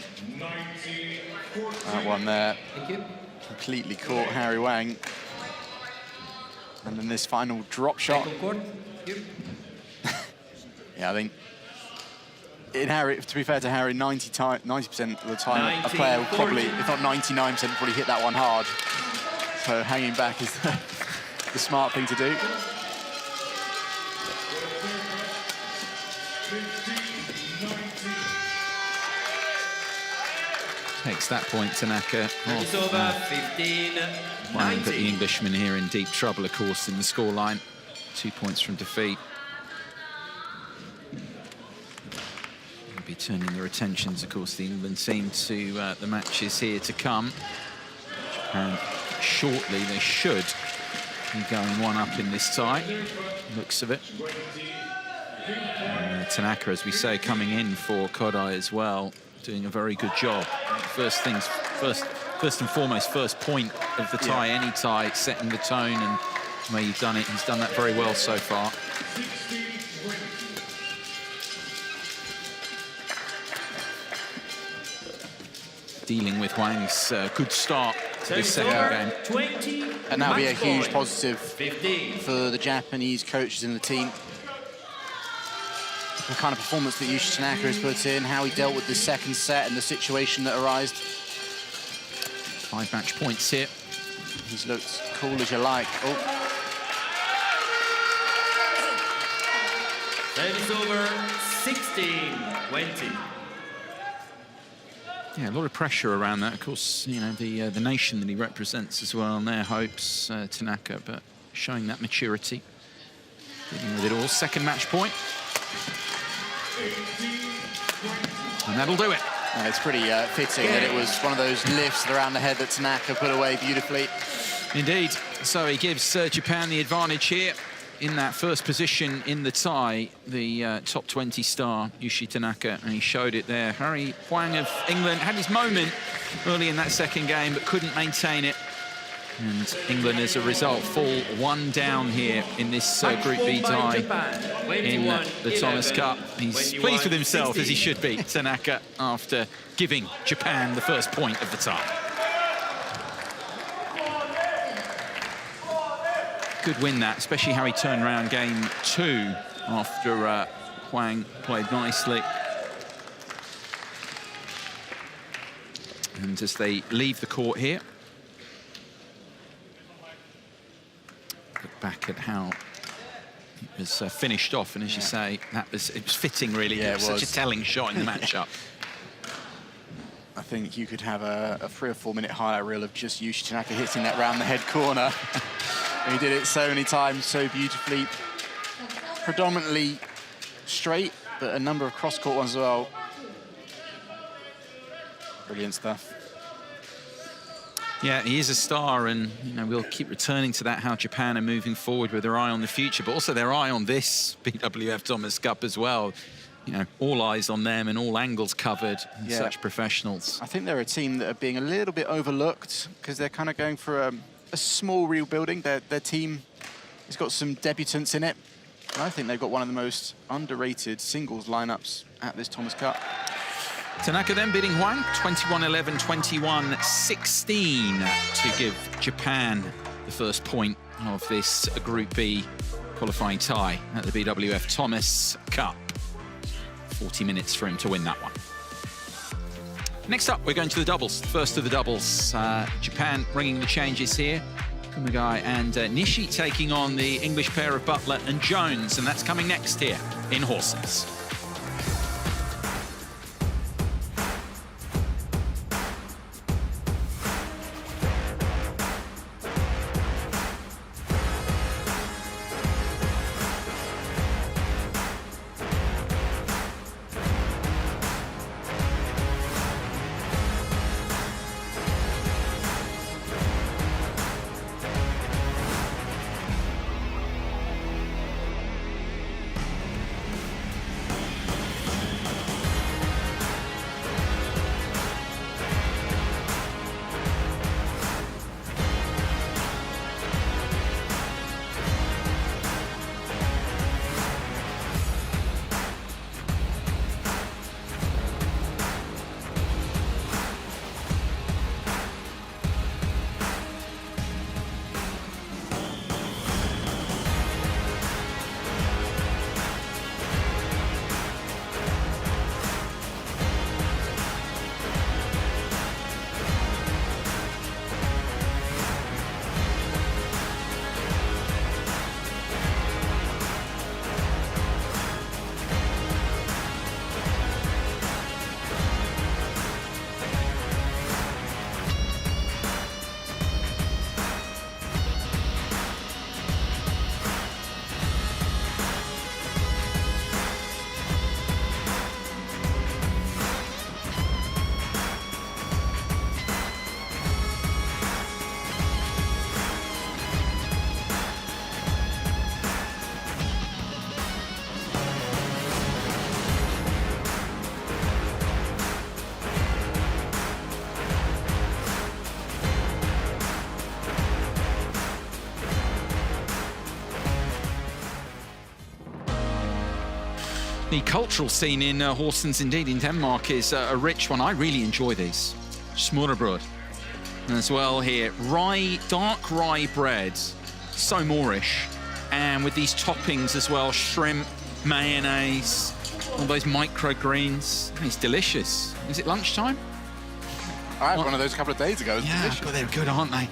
That one there Thank you. completely caught Harry Wang. And then this final drop shot. Back on court. Here. Yeah, I think in Harry, to be fair to Harry, 90% of the time a player will probably, if not 99%, probably hit that one hard. So hanging back is the smart thing to do. Takes that point, Tanaka. It's over, 15-19. But the Englishman here in deep trouble, of course, in the scoreline. 2 points from defeat. They'll be turning their attentions, of course, the England team to the matches here to come. And shortly, they should be going one up in this tie. Looks of it. Tanaka, as we say, coming in for Kodai as well, doing a very good job. First and foremost, first point of the tie, any tie, setting the tone, and the way you've done it, he's done that very well so far. Dealing with Huang's good start to this second game. 20. And that'll be a huge point. positive 15. for the Japanese coaches in the team. The kind of performance that Yushi Tanaka has put in, how he dealt with the second set and the situation that arose. 5 match points here. He's looked cool as you like. Oh. Service over, 16-20. Yeah, a lot of pressure around that. Of course, you know, the nation that he represents as well, and their hopes, Tanaka, but showing that maturity. Dealing with it all. Second match point. And that'll do it. It's pretty fitting that it was one of those lifts around the head that Tanaka put away beautifully. Indeed. So he gives Japan the advantage here in that first position in the tie, the top 20 star, Yushi Tanaka, and he showed it there. Harry Huang of England had his moment early in that second game, but couldn't maintain it. And England, as a result, fall one down here in this Group B tie in the Thomas Cup. He's pleased with himself, as he should be, Tanaka, after giving Japan the first point of the tie. Good win that, especially how he turned around game 2 after Huang played nicely. And as they leave the court here, look back at how it was finished off, and as you say, it was fitting, really. Yeah, it was such a telling shot in the matchup. I think you could have a 3 or 4 minute highlight reel of just Yushi Tanaka hitting that round the head corner. He did it so many times, so beautifully. Predominantly straight, but a number of cross-court ones as well. Brilliant stuff. Yeah, he is a star, and you know, we'll keep returning to that, how Japan are moving forward with their eye on the future, but also their eye on this BWF Thomas Cup as well. You know, all eyes on them and all angles covered, and such professionals. I think they're a team that are being a little bit overlooked because they're kind of going for a small rebuilding. Their team has got some debutants in it. And I think they've got one of the most underrated singles lineups at this Thomas Cup. Tanaka then beating Huang, 21-11, 21-16 to give Japan the first point of this Group B qualifying tie at the BWF Thomas Cup. 40 minutes for him to win that one. Next up, we're going to the doubles. First of the doubles, Japan bringing the changes here. Kumagai and Nishi taking on the English pair of Butler and Jones, and that's coming next here in Horsens. The cultural scene in Horsens, indeed, in Denmark is a rich one. I really enjoy these. Smørrebrød as well here. Rye, dark rye bread, so Moorish. And with these toppings as well, shrimp, mayonnaise, all those microgreens. It's delicious. Is it lunchtime? I had one of those a couple of days ago. It's delicious. But they're good, aren't they?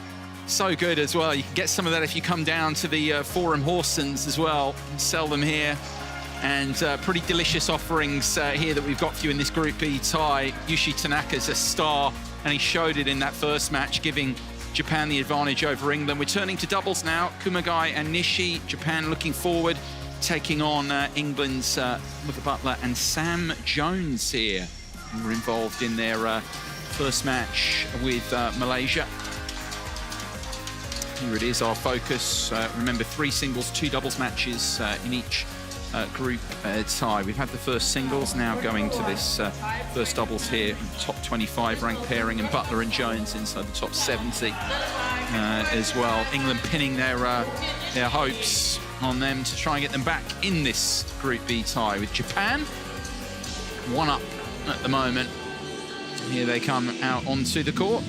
So good as well. You can get some of that if you come down to the Forum Horsens as well. Sell them here. And pretty delicious offerings here that we've got for you in this Group B tie. Yushi Tanaka's a star, and he showed it in that first match, giving Japan the advantage over England. We're turning to doubles now. Kumagai and Nishi. Japan looking forward, taking on England's Oliver Butler and Sam Jones here, who were involved in their first match with Malaysia. Here it is, our focus. Remember, 3 singles, 2 doubles matches in each group tie. We've had the first singles, now going to this first doubles here. Top 25 ranked pairing, and Butler and Jones inside the top 70 as well. England pinning their hopes on them to try and get them back in this Group B tie with Japan. 1 up at the moment. Here they come out onto the court.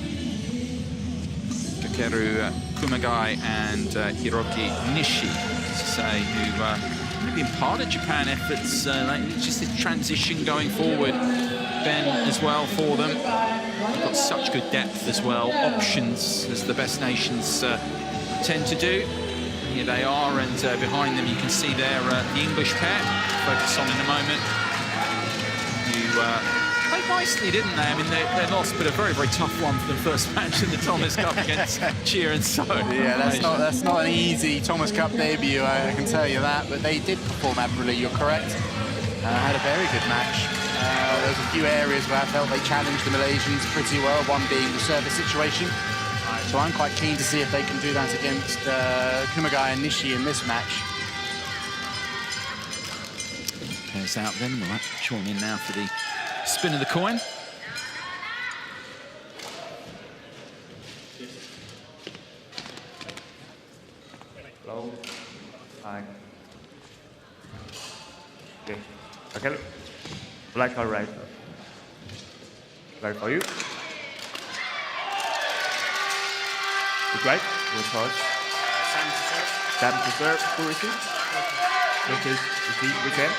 Takeru Kumagai and Hiroki Nishi, to say, who have been part of Japan efforts lately. Just the transition going forward, Ben, as well for them. They've got such good depth as well, options as the best nations tend to do. Here they are, and behind them you can see there the English pair. Focus on in a moment. Played nicely, didn't they? I mean, they lost, but a very, very tough one for the first match in the Thomas Cup against Cheer and So. Yeah, that's not an easy Thomas Cup debut, I can tell you that, but they did perform admirably, you're correct. Had a very good match. There was a few areas where I felt they challenged the Malaysians pretty well, one being the service situation. So I'm quite keen to see if they can do that against Kumagai and Nishi in this match. Pairs out then, we'll have to join in now for the spin of the coin. Hello. Hi. Okay. Okay. Black or right? Right for you. Good right. Good toss. Sam to serve. Who receive? Okay. Receive. Return.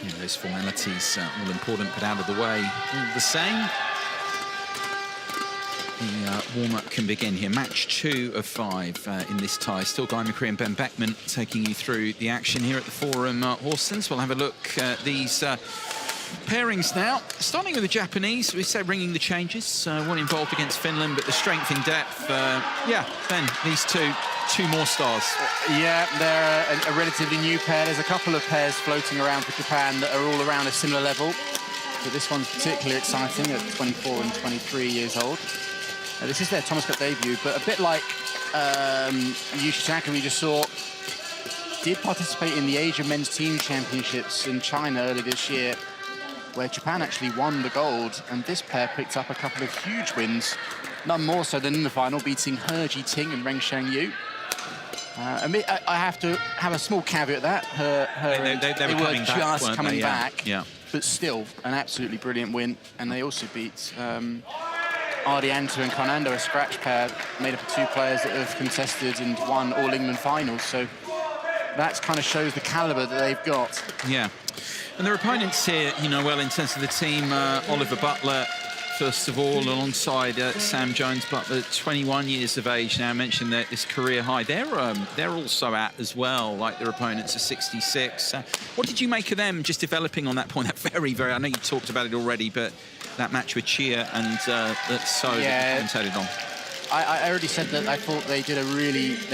Yeah, those formalities all important, but out of the way all the same. The warm-up can begin here. Match 2 of 5 in this tie. Still Guy McCree and Ben Beckman taking you through the action here at the Forum Horsens. We'll have a look at these pairings now. Starting with the Japanese, we said ringing the changes. One involved against Finland, but the strength in depth. Yeah, Ben, these two more stars. Yeah, they're a relatively new pair. There's a couple of pairs floating around for Japan that are all around a similar level. But this one's particularly exciting at 24 and 23 years old. This is their Thomas Cup debut, but a bit like Yushi Tanaka we just saw, did participate in the Asia Men's Team Championships in China earlier this year, where Japan actually won the gold, and this pair picked up a couple of huge wins, none more so than in the final, beating He Ji-ting and Reng Sheng-yu. I have to have a small caveat that they were just coming back, yeah. But still an absolutely brilliant win, and they also beat Ardianto and Karnando, a scratch pair made up of 2 players that have contested and won All England finals. So that kind of shows the caliber that they've got. Yeah, and their opponents here, you know, well, in terms of the team, Oliver Butler, first of all, alongside Sam Jones. Butler, 21 years of age now. I mentioned that this career high. They're also at as well, like their opponents are 66. What did you make of them just developing on that point? That very, I know you talked about it already, but that match with Chia and So that you commentated on. I already said that I thought they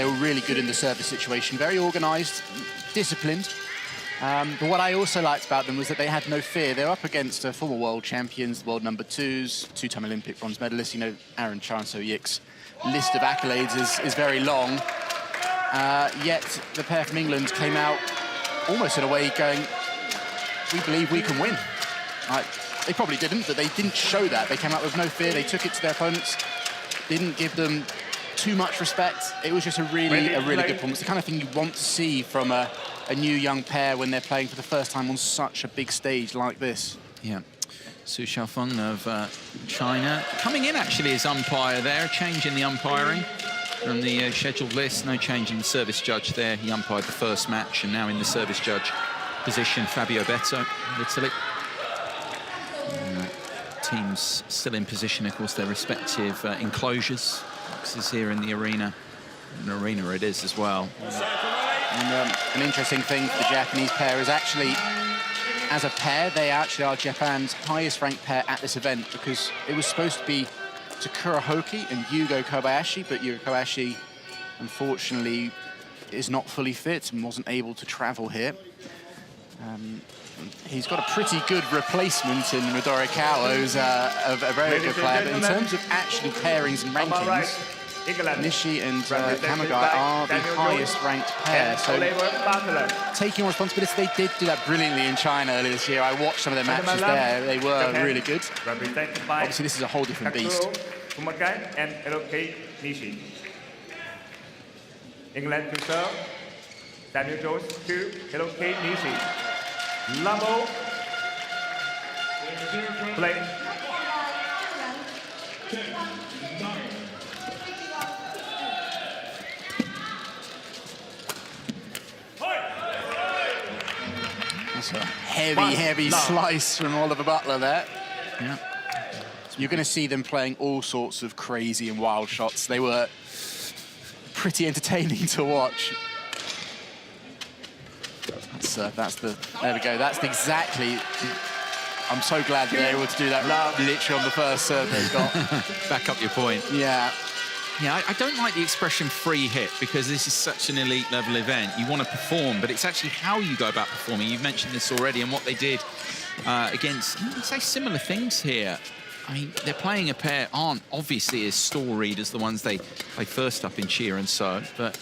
were really good in the service situation. Very organised, disciplined. But what I also liked about them was that they had no fear. They were up against former world champions, world number 2s, 2-time Olympic bronze medalists. You know, Aaron Chan-So-Yik's list of accolades is very long. Yet the pair from England came out almost in a way going, we believe we can win. They probably didn't, but they didn't show that. They came out with no fear. They took it to their opponents, didn't give them too much respect. It was just a really good performance. The kind of thing you want to see from a new young pair when they're playing for the first time on such a big stage like this. Yeah. Su Xiaofeng of China coming in actually as umpire there, a change in the umpiring from the scheduled list. No change in the service judge there. He umpired the first match, and now in the service judge position, Fabio Betto of Italy. Teams still in position, of course, their respective enclosures. Boxes here in the arena. An arena it is as well. And an interesting thing for the Japanese pair is actually, as a pair, they actually are Japan's highest ranked pair at this event, because it was supposed to be Takura Hoki and Yugo Kobayashi, but Yugo Kobayashi, unfortunately, is not fully fit and wasn't able to travel here. He's got a pretty good replacement in Midori Kao, who's a very good player, but in terms of actually pairings and rankings, Nishi and Hamagai are the highest ranked pair. So taking responsibility, they did do that brilliantly in China earlier this year. I watched some of their matches there. They were really good. Obviously, this is a whole different beast. And Nishi. England to serve. Daniel Jones to Hiroki Nishi. Lamo. Play. That's a heavy slice from Oliver Butler there. Yeah. You're going to see them playing all sorts of crazy and wild shots. They were pretty entertaining to watch. There we go. That's exactly. I'm so glad that they're able to do that literally on the first serve they've got. Back up your point. Yeah. Yeah, I don't like the expression free hit, because this is such an elite level event. You want to perform, but it's actually how you go about performing. You've mentioned this already, and what they did against, I'd say, similar things here. I mean, they're playing a pair aren't obviously as storied as the ones they played first up in cheer and so, but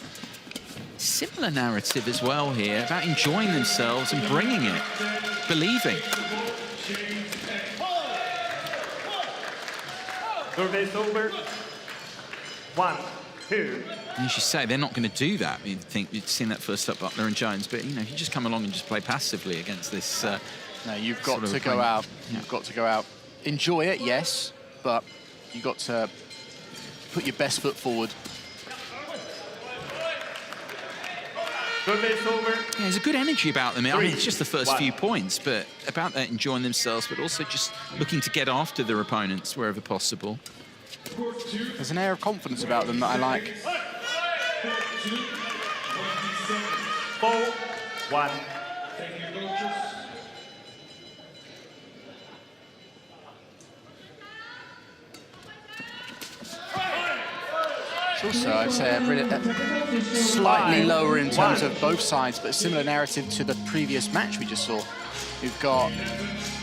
similar narrative as well here about enjoying themselves and bringing it, believing. Service over. 1, 2. And as you say, they're not going to do that. You think you've seen that first up, Butler and Jones, but you know, if you just come along and just play passively against this. No, you've got to go out. You've got to go out. Enjoy it, yes, but you've got to put your best foot forward. Service over. Yeah, there's a good energy about them. I mean, it's just the first few points, but about that enjoying themselves, but also just looking to get after their opponents wherever possible. There's an air of confidence about them that I like. 4, 1. Also, I'd say slightly lower in terms of both sides, but a similar narrative to the previous match we just saw. We've got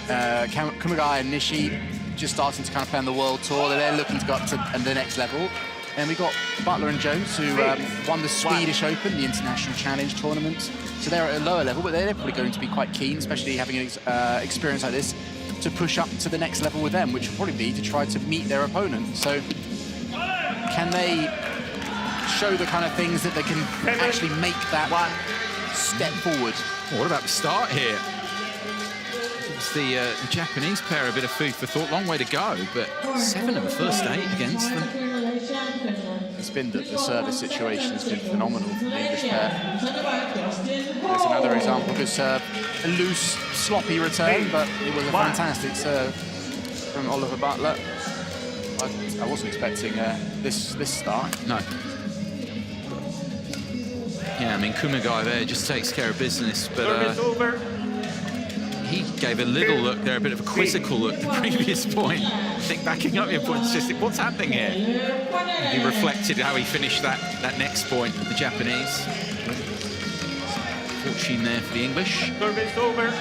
Kumagai and Nishi just starting to kind of play on the World Tour. They're looking to go up to the next level. And we've got Butler and Jones, who won the Swedish Open, the International Challenge tournament. So they're at a lower level, but they're probably going to be quite keen, especially having an experience like this, to push up to the next level with them, which will probably be to try to meet their opponent. So can they show the kind of things that they can actually make that step forward? Well, what about the start here? Gives the Japanese pair a bit of food for thought. Long way to go, but 7 of the first 8 against them. It's been the service situation has been phenomenal for the English pair. There's another example, good serve. A loose, sloppy return, but it was a fantastic serve from Oliver Butler. I wasn't expecting this start. No. Yeah, I mean, Kumagai there just takes care of business, but he gave a little look there, a bit of a quizzical look at the previous point. I think backing up your point, it's just, what's happening here? He reflected how he finished that next point, the Japanese. Fortune there for the English. Service over.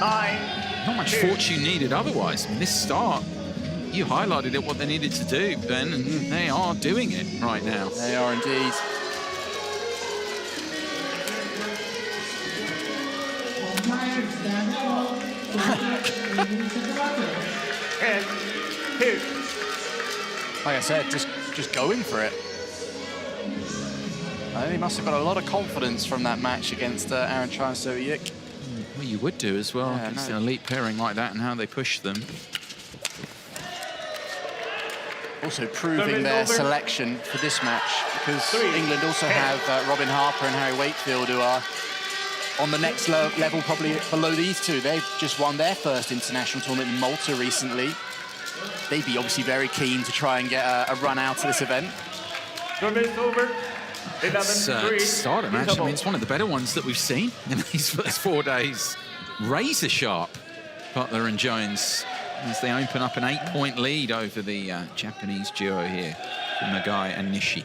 9. Not much fortune needed otherwise. I mean, this start, you highlighted it, what they needed to do, Ben, and they are doing it right now. They are indeed. And 2. Like I said, just just going for it. I think he must have got a lot of confidence from that match against Aaron Chine-Souyik. Well, you would do as well, against an elite pairing like that and how they push them. Also proving their selection for this match, because England also have Robin Harper and Harry Wakefield, who are on the next level, probably below these two. They've just won their first international tournament in Malta recently. They'd be obviously very keen to try and get a run out of this event. Start a match, I mean, it's one of the better ones that we've seen in these first 4 days. Razor sharp, Butler and Jones, as they open up an 8-point lead over the Japanese duo here, Nagai and Nishi.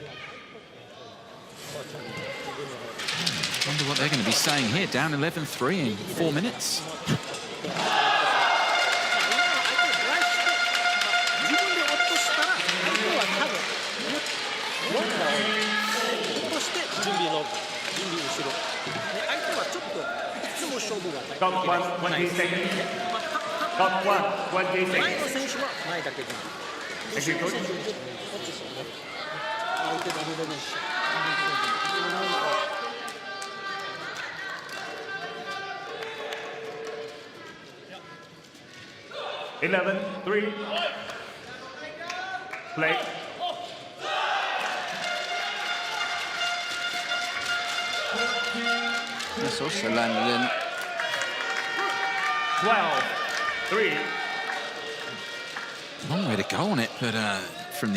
I wonder what they're going to be saying here, down 11-3 in 4 minutes. Got 20 seconds. Got 20 seconds. Thank you, coach. Eleven, 3. Play. That's also landed in. 12-3. Long way to go on it, but from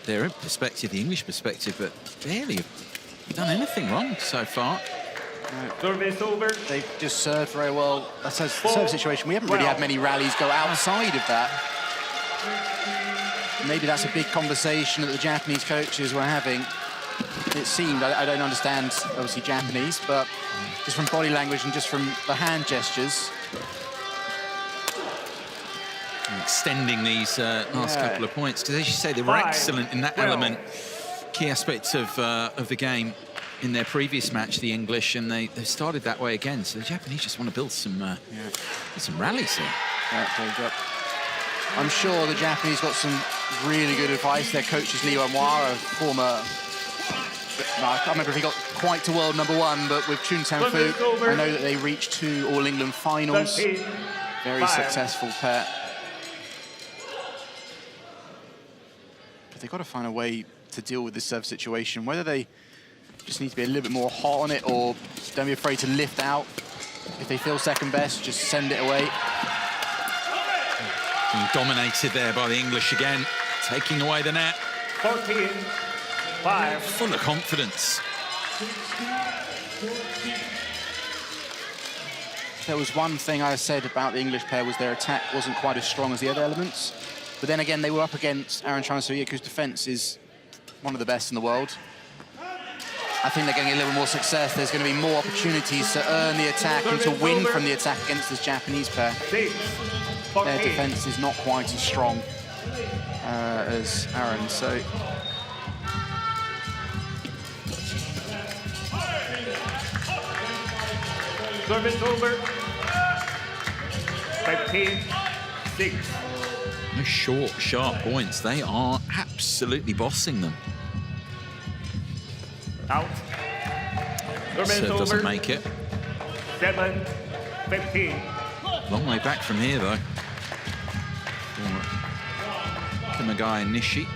their perspective, the English perspective, but barely have done anything wrong so far. Service over. They've just served very well. That's a serve situation. We haven't really had many rallies go outside of that. Maybe that's a big conversation that the Japanese coaches were having. It seemed, I don't understand, obviously, Japanese, but just from body language and just from the hand gestures. Extending these last couple of points, because as you say, they were excellent in that element, key aspects of the game in their previous match, the English, and they started that way again. So the Japanese just want to build some rallies here. Yeah, I'm sure the Japanese got some really good advice. Their coach is Liu Anwar, a former, I can't remember if he got quite to world #1, but with Chun Sang-fu, I know that they reached 2 All-England finals. Very successful pair. But they've got to find a way to deal with this serve situation, whether they just need to be a little bit more hot on it, or don't be afraid to lift out. If they feel second best, just send it away. Being dominated there by the English again, taking away the net. 14-5. Full of confidence. There was one thing I said about the English pair, was their attack wasn't quite as strong as the other elements. But then again, they were up against Aaron Chine-Souyik, whose defense is one of the best in the world. I think they're getting a little more success. There's going to be more opportunities to earn the attack and to win from the attack against this Japanese pair. Their defense is not quite as strong as Aaron, so... Service over. 15-6. No short, sharp points. They are absolutely bossing them. Out. Serve doesn't make it. 7-15. Long way back from here, though. Kumagai and Nishi.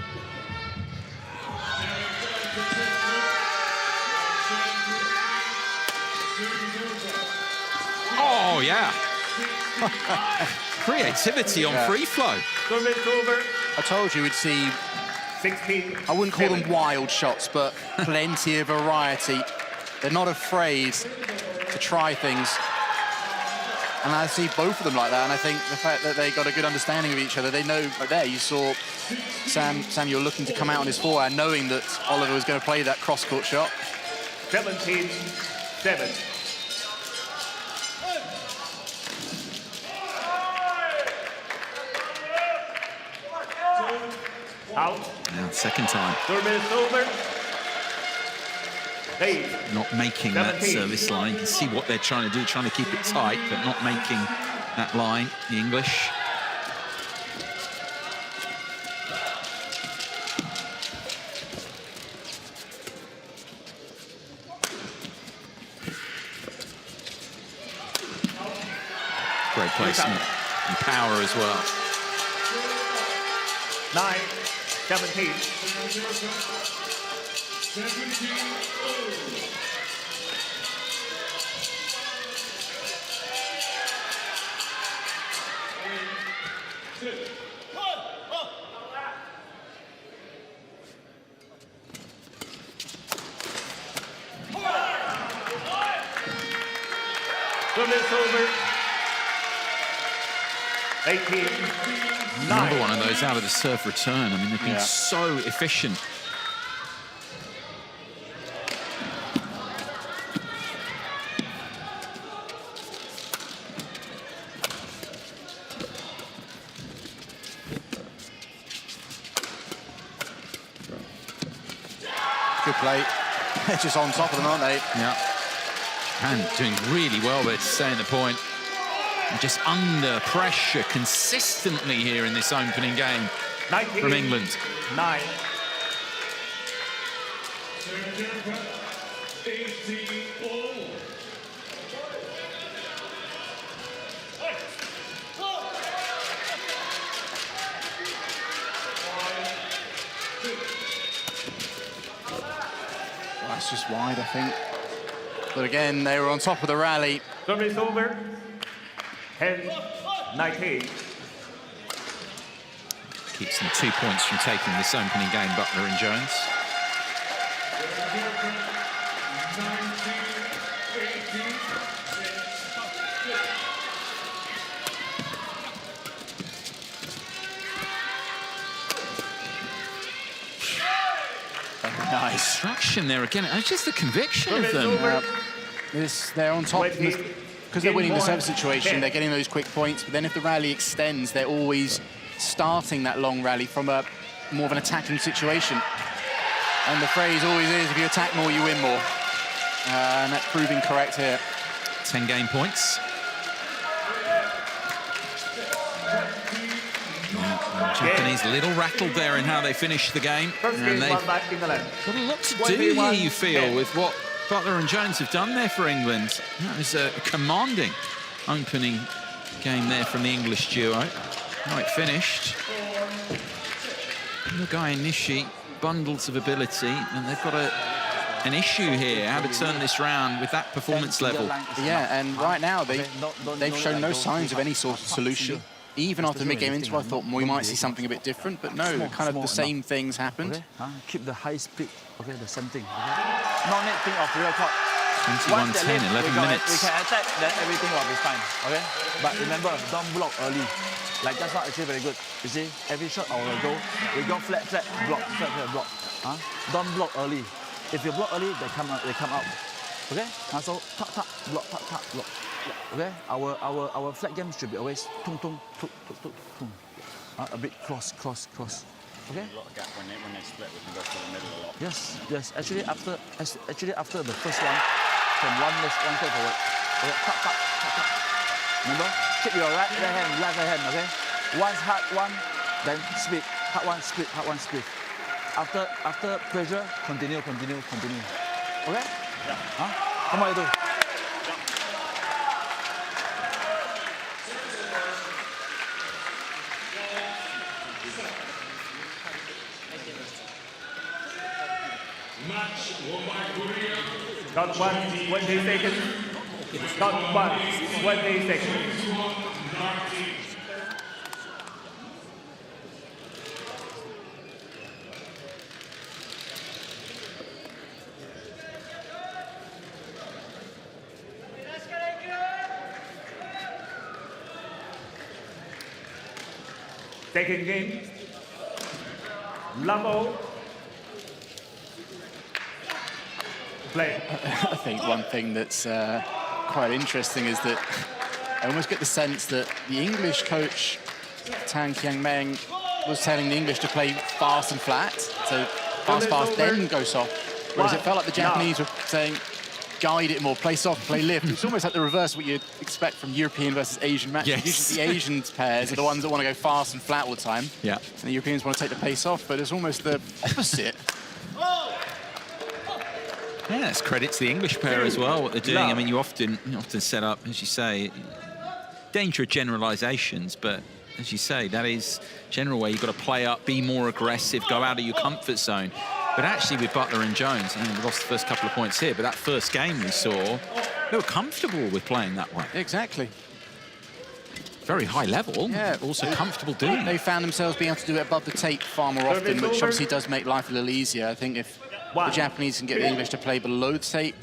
Oh, yeah. Creativity on free flow. Service over. I told you we'd see, 16. I wouldn't call them wild shots, but plenty of variety. They're not afraid to try things. And I see both of them like that, and I think the fact that they got a good understanding of each other, they know, right there, you saw Samuel looking to come out on his forehand, knowing that Oliver was going to play that cross-court shot. 17-7. Out. Now, second time. Service over. 8. Not making that service line. You can see what they're trying to do, trying to keep it tight, but not making that line, the English. Great placement and power as well. 9-17. Service over. 18. Another one of those out of the serve return. I mean, they've been Yeah. so efficient. Good play. They're just on top of them, aren't they? Yeah. Japan doing really well there to stay in the point. And just under pressure consistently here in this opening game 19. from England. 9. Well, that's just wide, I think. But again, they were on top of the rally. Service over. 10-19. Keeps them 2 points from taking this opening game, Butler and Jones. Very nice. Destruction there again. It's just the conviction of Service them. over. They're on top. 20. Because they're winning the Game service point. situation, 10. they're getting those quick points. But then if the rally extends, they're always starting that long rally from a more of an attacking situation. And the phrase always is, if you attack more, you win more. And that's proving correct here. 10 game points. Japanese a little rattled there in how they finished the game. First And game they've won by England. got a lot to do 21, here, you feel, 10. with what Butler and Jones have done there for England. That was a commanding opening game there from the English duo. How it finished. Nugai and Nishi, bundles of ability, and they've got an issue here, how to turn this round with that performance level. Yeah, and right now they've shown no signs of any sort of solution. Even after the mid-game interval, I thought we might see something a bit different, but no, kind of the same things happened. Okay? Keep the high speed. Okay, the same thing. Okay? No need think of real talk. 21-10, 11 minutes. We can attack, then everything will be fine. Okay? But remember, don't block early. Like just now, actually very good. You see, every shot I will go. We go flat, block, flat, block. Huh? Don't block early. If you block early, they come out. Okay? So tap, block, tap, block. Okay? Our flat game should be always tung, tung, tung, tung, tung, tung. A bit cross. Okay? A lot of gap when they split, we can go through the middle a lot. Yes. Actually, after the first one, from one step forward. Okay, tap. Remember? Keep your right hand, left hand. Okay. Once hard one, then speed. Hard one, speed. After pressure, continue. Okay? Yeah. Huh? Come on, you do. Got 20 seconds. Got 20 seconds. Second game. Level. Play. I think one thing that's quite interesting is that I almost get the sense that the English coach, Tan Kiang Meng, was telling the English to play fast and flat, so fast, then go soft. Whereas it felt like the Japanese were saying, guide it more, play soft, play lift. It's almost like the reverse of what you'd expect from European versus Asian matches. Yes. Usually the Asian pairs are the ones that want to go fast and flat all the time. Yeah. And the Europeans want to take the pace off, but it's almost the opposite. Yeah, it's credit to the English pair as well, what they're doing. I mean, you often set up, as you say, danger of generalisations, but as you say, that is general way you've got to play up, be more aggressive, go out of your comfort zone. But actually with Butler and Jones, and we lost the first couple of points here, but that first game we saw, they were comfortable with playing that way. Exactly. Very high level, yeah. Also comfortable doing it. They found themselves being able to do it above the tape far more often, which obviously does make life a little easier. I think if the Japanese can get the English to play below the tape,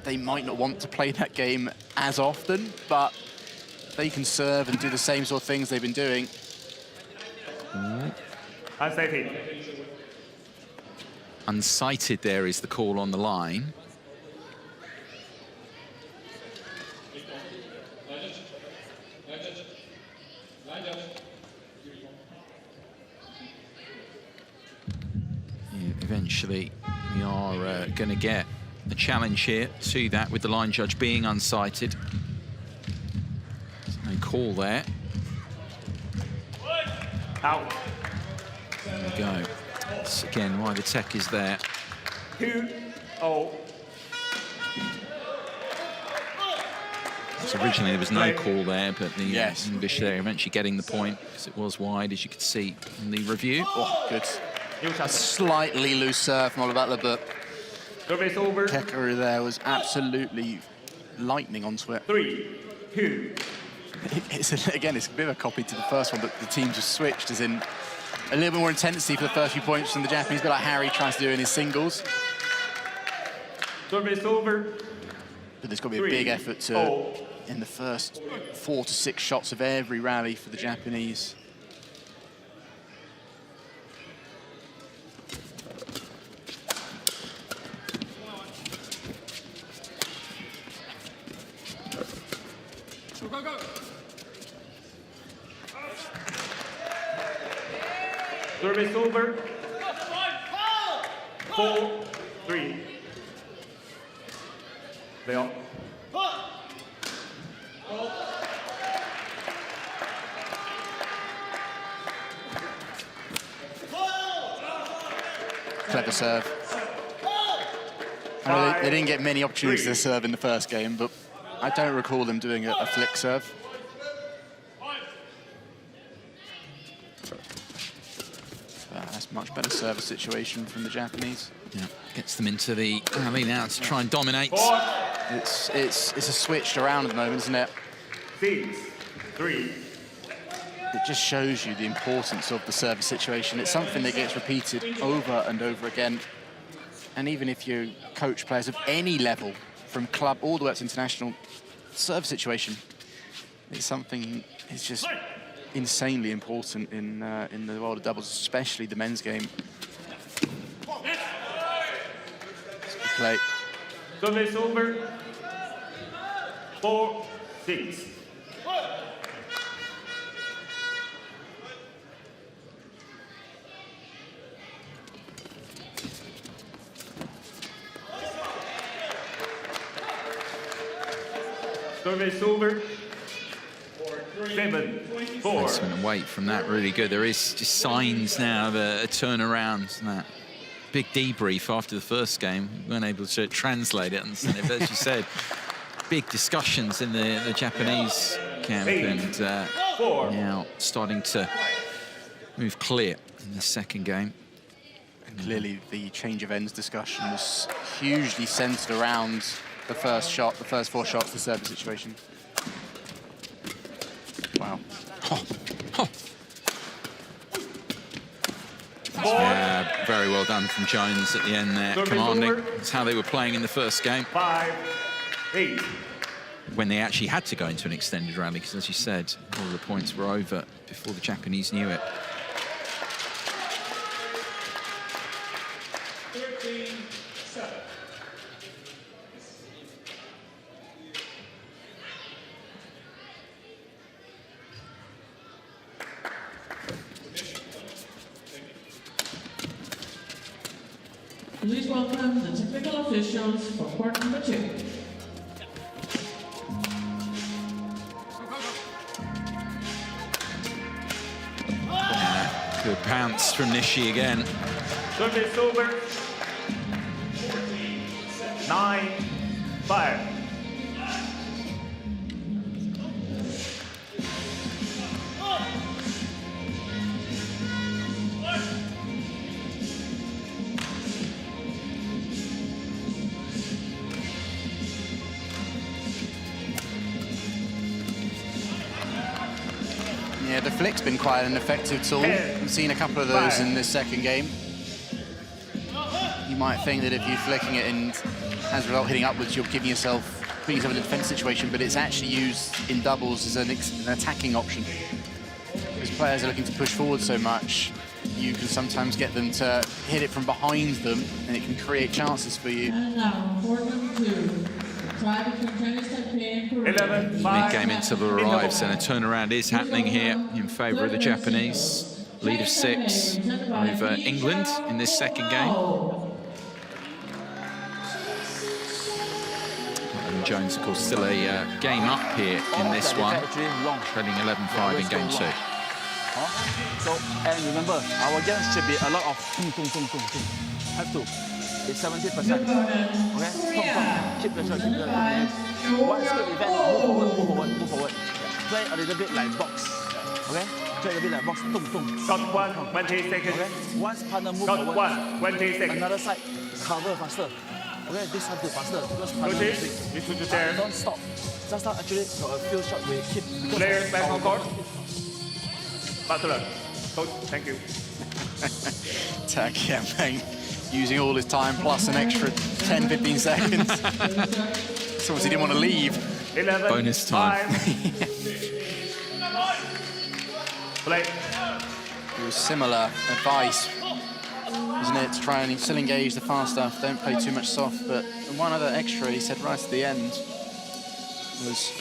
they might not want to play that game as often, but they can serve and do the same sort of things they've been doing. Unsighted there is the call on the line. Yeah, eventually we are going to get a challenge here to that with the line judge being unsighted. No call there. Out. There we go. That's again why the tech is there. 2-0. So originally there was no call there, but the yes. English there eventually getting the point because it was wide, as you could see in the review. Oh, good. A slightly loose serve from Oliver Butler, but Kekkeru there was absolutely lightning onto it. 3-2. Again, it's a bit of a copy to the first one, but the team just switched, as in a little bit more intensity for the first few points from the Japanese, a bit like Harry tries to do in his singles. Service over. But there's got to be a big effort to, in the first 4 to 6 shots of every rally for the Japanese. Go, go. Service over. 4-3. They are. Clever serve. I know they didn't get many opportunities to serve in the first game, but I don't recall them doing a flick serve. That's much better service situation from the Japanese. Yeah, gets them into the rally now to try and dominate. It's a switched around at the moment, isn't it? 6-3. It just shows you the importance of the service situation. It's something that gets repeated over and over again. And even if you coach players of any level, from club all the way up to international, service situation, it's something, it's just insanely important in the world of doubles, especially the men's game. Good play. Service over. 4-6. Service over. 7-4. Placement and weight from that really good. There is just signs now of a turnaround. And that big debrief after the first game, we weren't able to translate it, understand it, but as you said, big discussions in the Japanese camp, and now starting to move clear in the second game. And clearly the change of ends discussion was hugely centered around the first shot, the first 4 shots, the service situation. Wow. Yeah, very well done from Jones at the end there, commanding. That's how they were playing in the first game. 5-8. When they actually had to go into an extended rally, because as you said, all the points were over before the Japanese knew it. 13-7. Please welcome the technical officials for court number 2. Yeah, good pounce from Nishi again. Service over. 9-5. Yeah, the flick's been quite an effective tool. I've seen a couple of those in this second game. You might think that if you're flicking it and as a result hitting upwards, you're putting yourself in a defense situation, but it's actually used in doubles as an attacking option. Because players are looking to push forward so much, you can sometimes get them to hit it from behind them, and it can create chances for you. And now, court number 2. Tie between Chinese Taipei and Korea. Mid-game interval arrives, and a turnaround is happening here in favour of the Japanese. Lead of 6 over England in this second game. And Jones, of course, still a game up here in this one, trailing 11-5 in game 2. So, and remember, our game should be a lot of have to. It's 70%. Okay? Keep the shot, keep the shot. One skill event, move forward. Play a little bit like box. Okay? Play a little bit like box. Got 1, 20 seconds. Okay? Once partner move Got forward. 1, 20 seconds. Another side, cover faster. Okay, this time do faster because partner Notice, you to there. don't stop. Just now actually got a few shots we keep. Player back on court. Butler. Coach, thank you. Tak Yan-Meng using all his time plus an extra 10-15 seconds. It's obviously didn't want to leave. 11, Bonus time. 5. Play. It was similar advice, isn't it, to try and still engage the fast stuff, don't play too much soft, but one other extra he said right at the end was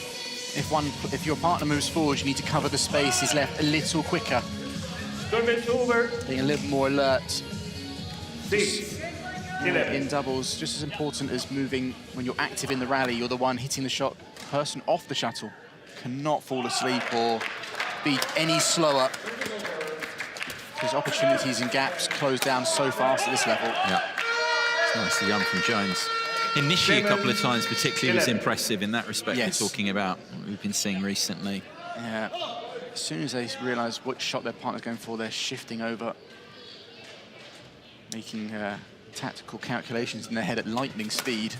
if your partner moves forward, you need to cover the space he's left a little quicker. Service over. Being a little more alert 6, 11. in doubles, just as important as moving when you're active in the rally, you're the one hitting the shot. Person off the shuttle cannot fall asleep or be any slower, because opportunities and gaps close down so fast at this level. Yeah, it's nicely done from Jones. Initially, a couple of times particularly was impressive in that respect. Yes. We're talking about what we've been seeing recently. Yeah. As soon as they realise what shot their partner's going for, they're shifting over, making tactical calculations in their head at lightning speed.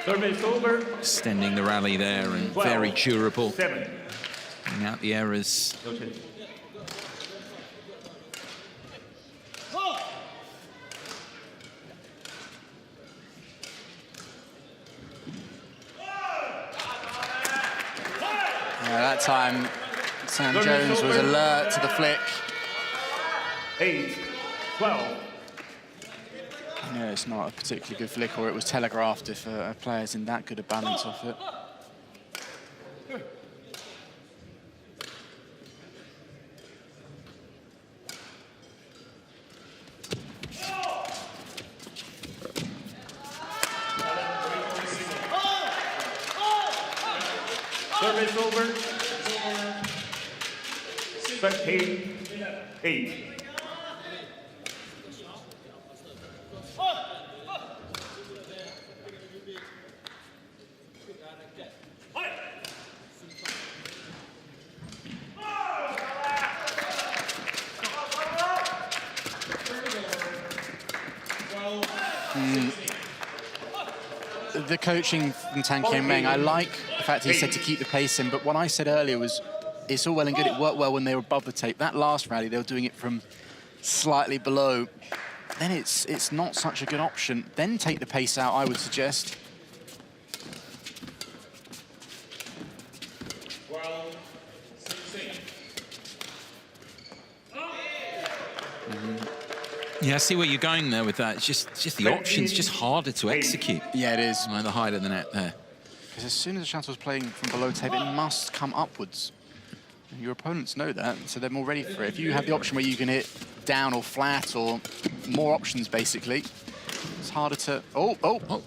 Service over. Extending the rally there and very durable. 7. Bring out the errors. Notice. That time, Sam Jones was alert to the flick. 8, 12. No, it's not a particularly good flick, or it was telegraphed if a player's in that good a balance off it. Service over. 13, 8. The coaching from Tak Yan-Meng, I like the fact he said to keep the pace in, but what I said earlier was it's all well and good, it worked well when they were above the tape. That last rally, they were doing it from slightly below. Then it's not such a good option. Then take the pace out, I would suggest. Yeah, I see where you're going there with that. It's just the options, just harder to execute. Yeah, it is. By the height of the net there. Because as soon as the shuttle's playing from below tape, it must come upwards. Your opponents know that, so they're more ready for it. If you have the option where you can hit down or flat or more options, basically, it's harder to... Oh. Both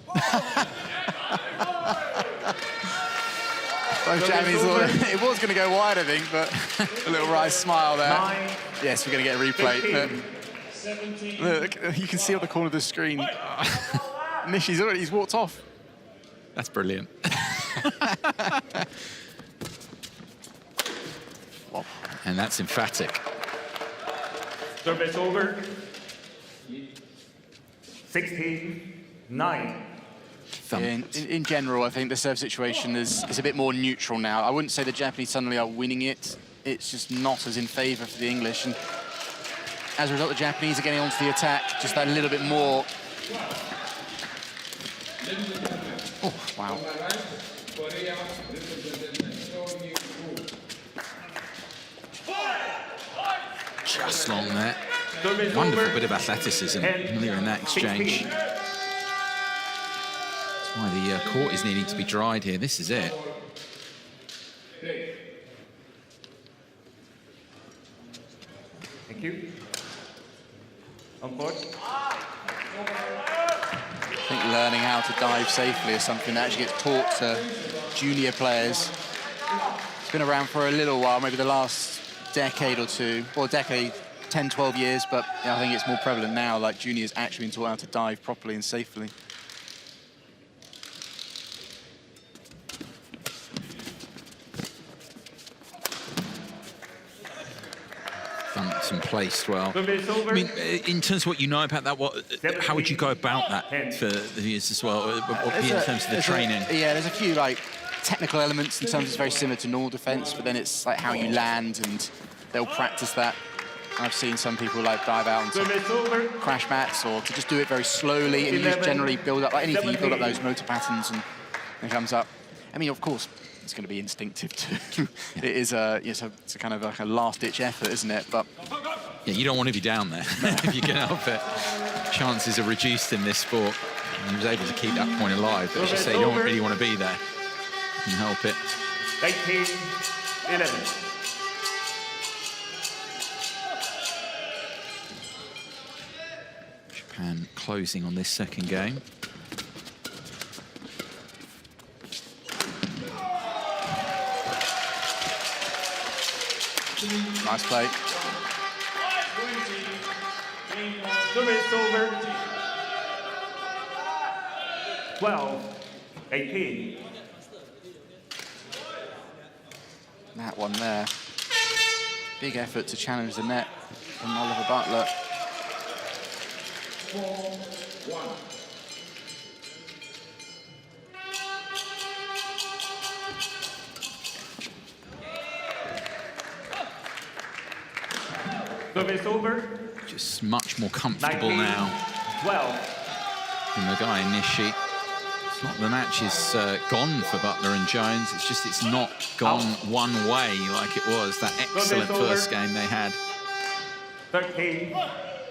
jammies thought it was going to go wide, I think, but a little wry smile there. 9. Yes, we're going to get a replay. Look, you can see on the corner of the screen. Nishi's already, he's walked off. That's brilliant. And that's emphatic. Service over. 16-9. In general, I think the serve situation is a bit more neutral now. I wouldn't say the Japanese suddenly are winning it. It's just not as in favour for the English. And as a result, the Japanese are getting onto the attack just that little bit more. Oh, wow. Just long there. Wonderful bit of athleticism here in that exchange. That's why the court is needing to be dried here. This is it. Thank you. On board. I think learning how to dive safely is something that actually gets taught to junior players. It's been around for a little while, maybe the last decade or two, or decade, 10, 12 years, but yeah, I think it's more prevalent now, like juniors actually being taught how to dive properly and safely. Thumped and placed well. I mean, in terms of what you know about that, how would you go about that for the years as well, in terms of the training? There's a few like technical elements in terms it's very similar to normal defense, but then it's like how you land, and they'll practice that. I've seen some people like dive out onto crash mats, or to just do it very slowly, and you just generally build up, like anything, you build up those motor patterns and it comes up. I mean, of course, it's going to be instinctive too. It is it's a kind of like a last-ditch effort, isn't it? But yeah, you don't want to be down there if you can help it. Chances are reduced in this sport. And he was able to keep that point alive. But as you say, you don't really want to be there. You can help it. 19-11. Japan closing on this second game. Nice play. Service over. 12-18. That one there. Big effort to challenge the net from Oliver Butler. 4-1. Service over. Just much more comfortable now. 12. And the guy Nishi. It's not the match is gone for Butler and Jones. It's just it's not gone one way like it was that excellent first game they had. 13.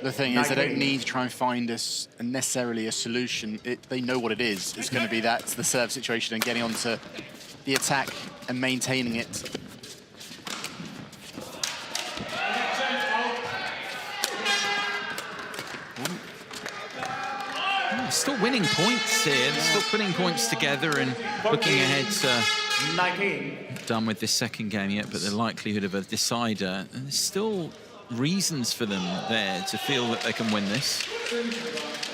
The thing is, they don't need to try and find necessarily a solution. They know what it is. It's going to be that's the serve situation and getting onto the attack and maintaining it. Still winning points here. They're still putting points together and looking ahead to 19. done with this second game yet, but the likelihood of a decider, and there's still reasons for them there to feel that they can win this.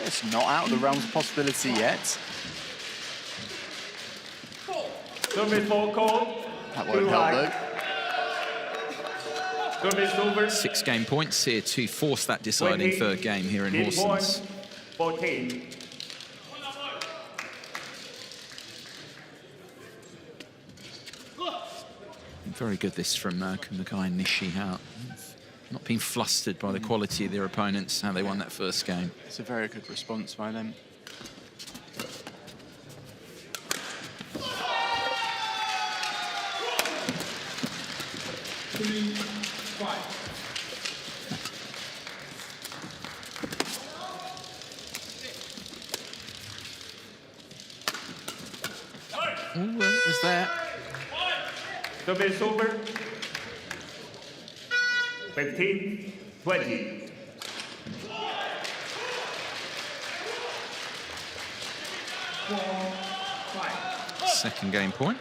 It's not out of the realms of possibility yet. Service ball call. That won't help though. Service over. 6 game points here to force that deciding third game here in Horsens. 14. Very good this from the guy Nishi out. Not being flustered by the quality of their opponents, how they won that first game. It's a very good response by them. Oh, well, it was there. Service over. 15-20. Second game point.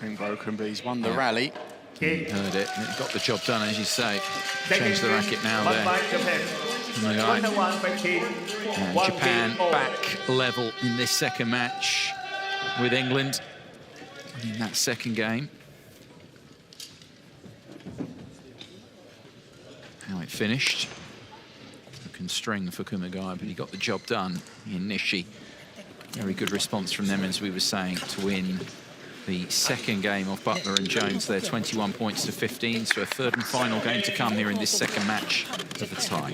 Screen broken, but he's won the rally. Heard it. He got the job done, as you say. Change the racket now there. And Japan back level in this second match with England in that second game. How it finished. Looking string for Kumagai, but he got the job done in Nishi. Very good response from them, as we were saying, to win the second game of Butler and Jones there, 21 points to 15. So a third and final game to come here in this second match of the tie.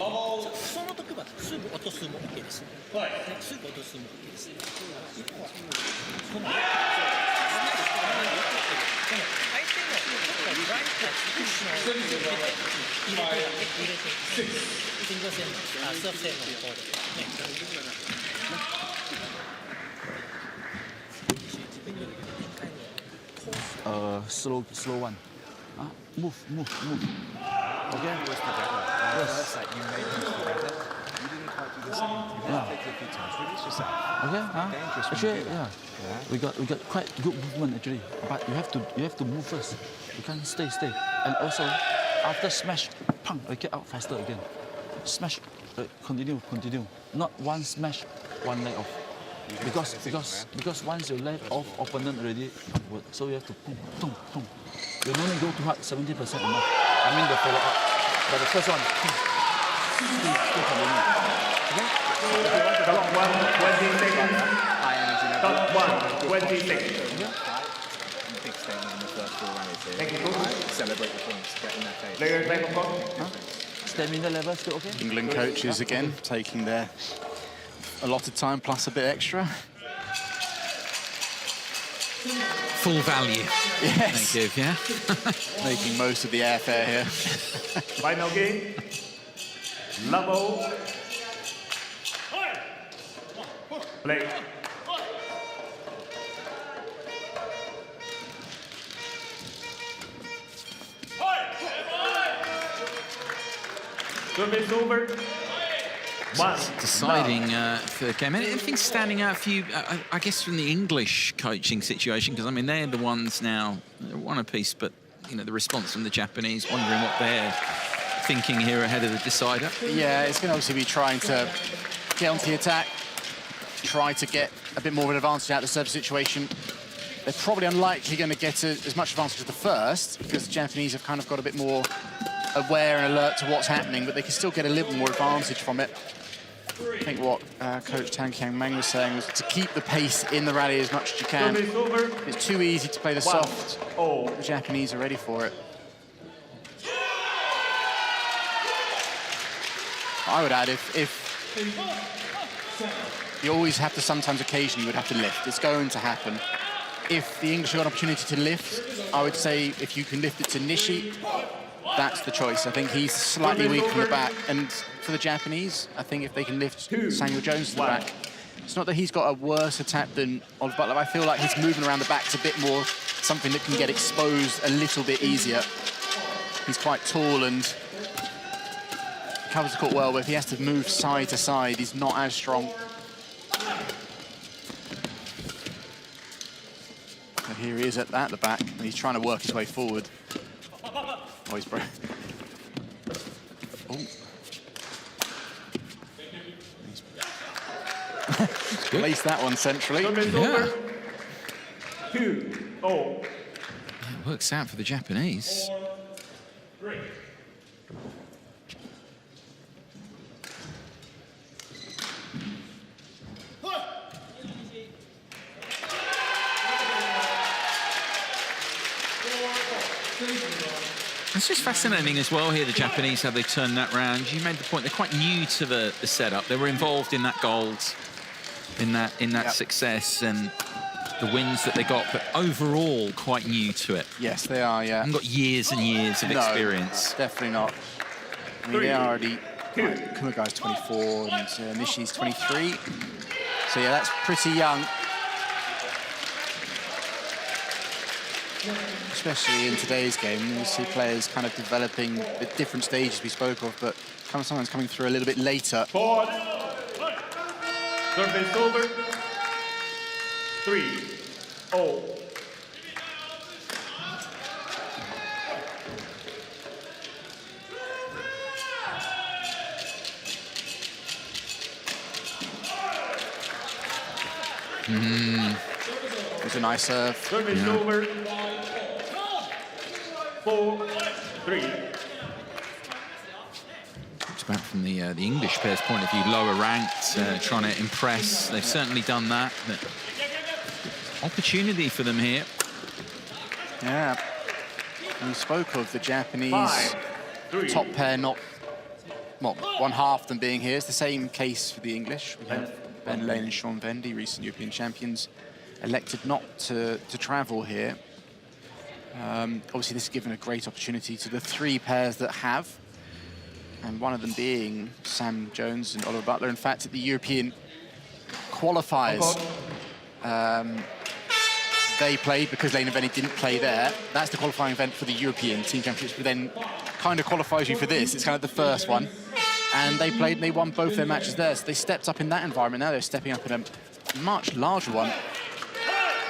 Slow one. Move. Okay? Yes. Okay? Actually, yeah. We got quite good movement actually. But you have to move first. You can't stay. And also after smash, pang, get out faster again. Smash, continue. Not one smash, one leg off. Because once you leg off, opponent already upward. So you have to boom. You don't need to go too hard, 70% enough. I mean the follow up. But the first one, still continue. Okay? Top 1, 20 seconds. Top 1, 20 seconds. Big statement in the first 4 rallies here. Thank you. Celebrate the points, get in that phase. Players back on court. Stamina level still okay? England coaches again taking their allotted time plus a bit extra. Full value. Yes. They give, yeah? Making most of the airfare here. Final game. Level. Play. Service over. Deciding for the game. Anything standing out for you, I guess, from the English coaching situation? Because, I mean, they're the ones now, they're one apiece, but, you know, the response from the Japanese, wondering what they're thinking here ahead of the decider. Yeah, it's going to obviously be trying to get onto the attack, try to get a bit more of an advantage out of the service situation. They're probably unlikely going to get as much advantage as the first, because the Japanese have kind of got a bit more aware and alert to what's happening, but they can still get a little more advantage from it. I think what Coach Tan Kiang Meng was saying was to keep the pace in the rally as much as you can. It's too easy to play the soft. The Japanese are ready for it. I would add, if you always have to, sometimes occasionally you would have to lift. It's going to happen. If the English have got an opportunity to lift, I would say if you can lift it to Nishi, that's the choice. I think he's slightly weak from the back. And for the Japanese, I think if they can lift Samuel Jones to the back, it's not that he's got a worse attack than Oliver Butler. I feel like his movement around the back's a bit more something that can get exposed a little bit easier. He's quite tall and covers the court well, but if he has to move side to side, he's not as strong. So here he is at the back, and he's trying to work his way forward. Oh, he's broke. Oh. Placed that one centrally. Yeah. 2-0. It works out for the Japanese. 4-3. It's just fascinating as well here, the Japanese, how they turned that round. You made the point, they're quite new to the setup. They were involved in that gold, in that success and the wins that they got, but overall quite new to it. Yes, they are, yeah. Haven't got years and years of experience. Definitely not. I mean, they are already... Kumagai's 24 and Nishi's 23. So, yeah, that's pretty young. Especially in today's game, you see players kind of developing at different stages we spoke of, but sometimes coming through a little bit later. Pause. Service over. 3-0. It was a nice serve. Service over. 4-3. It's back from the English pair's point of view, lower ranked, trying to impress. They've certainly done that. But opportunity for them here. Yeah. We spoke of the Japanese 5-3. top pair not, well, one half of them being here. It's the same case for the English. We have Ben Lane and Sean Vendy, recent European champions, elected not to travel here. Obviously, this has given a great opportunity to the 3 pairs that have, and one of them being Sam Jones and Oliver Butler. In fact, at the European qualifiers, they played because Lane and Vendy didn't play there. That's the qualifying event for the European Team Championships, but then kind of qualifies you for this. It's kind of the first one. And they played and they won both their matches there. So they stepped up in that environment. Now they're stepping up in a much larger one.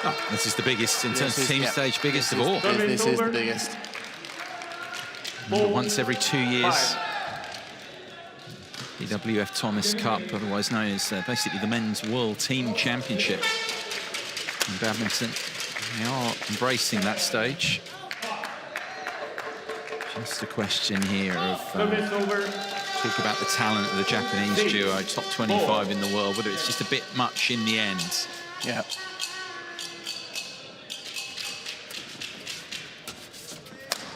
Oh, this is the biggest in terms of team stage, biggest of all. This is the biggest. Once every 2 years. BWF Thomas Cup, otherwise known as basically the Men's World Team Championship in badminton. They are embracing that stage. Just a question here of talk about the talent of the Japanese duo, top 25 in the world, whether it's just a bit much in the end. Yeah.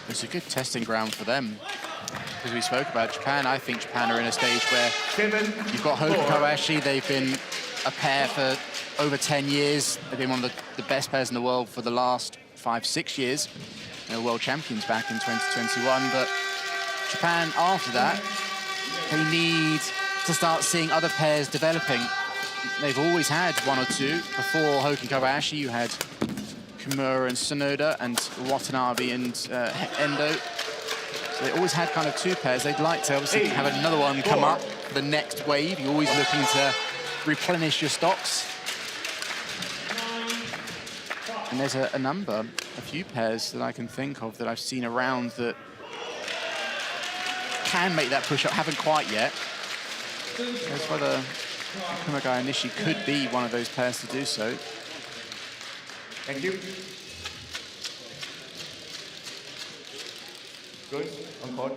It's a good testing ground for them. As we spoke about Japan, I think Japan are in a stage where you've got Hoki Kobayashi. They've been a pair for over 10 years. They've been one of the best pairs in the world for the last 5-6 years. They were world champions back in 2021. But Japan, after that, they need to start seeing other pairs developing. They've always had 1 or 2. Before Hoki Kobayashi, you had Kimura and Sonoda and Watanabe and Endo. So they always had kind of 2 pairs. They'd like to obviously have another one come up for the next wave. You're always looking to replenish your stocks. And there's a few pairs that I can think of that I've seen around that can make that push up, haven't quite yet. There's whether Kumagai and Nishi could be one of those pairs to do so. Thank you. Good. On court.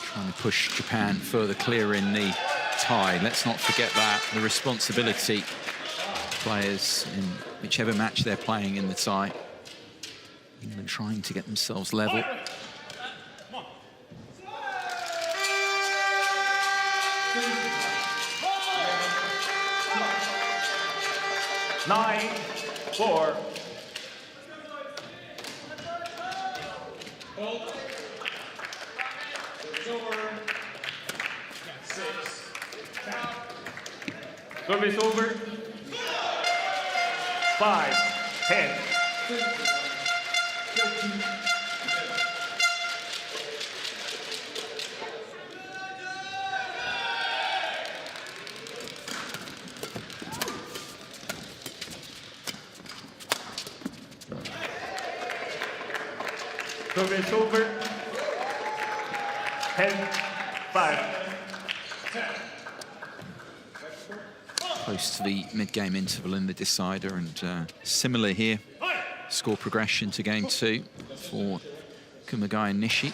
Trying to push Japan further clear in the tie. Let's not forget that, the responsibility players in whichever match they're playing in the tie. England trying to get themselves level. Nine, 4. Service over. 5-10. Service over. 10-5. Close to the mid-game interval in the decider, and similar here. Score progression to game 2 for Kumagai and Nishi.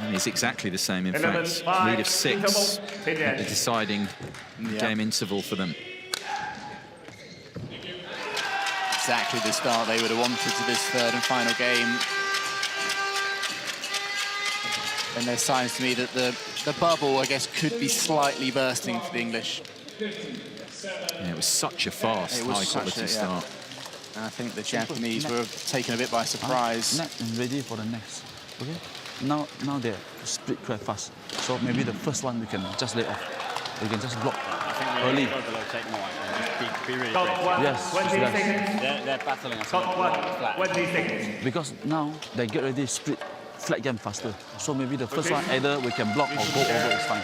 And it's exactly the same, in fact. Lead of 6 at the deciding game interval for them. Exactly the start they would have wanted to this 3rd and final game. And there's signs to me that the bubble, I guess, could be slightly bursting for the English. Yeah, it was such a fast, high-quality start. And I think the Japanese were taken a bit by surprise. Ready for the next. Okay. Now they're split quite fast. So maybe the first one we can just lay off. We can just block early. Be really Yes. They're battling us flat. 20 seconds. Because now they get ready split flat game faster. So maybe the first one either we can block or go over is fine.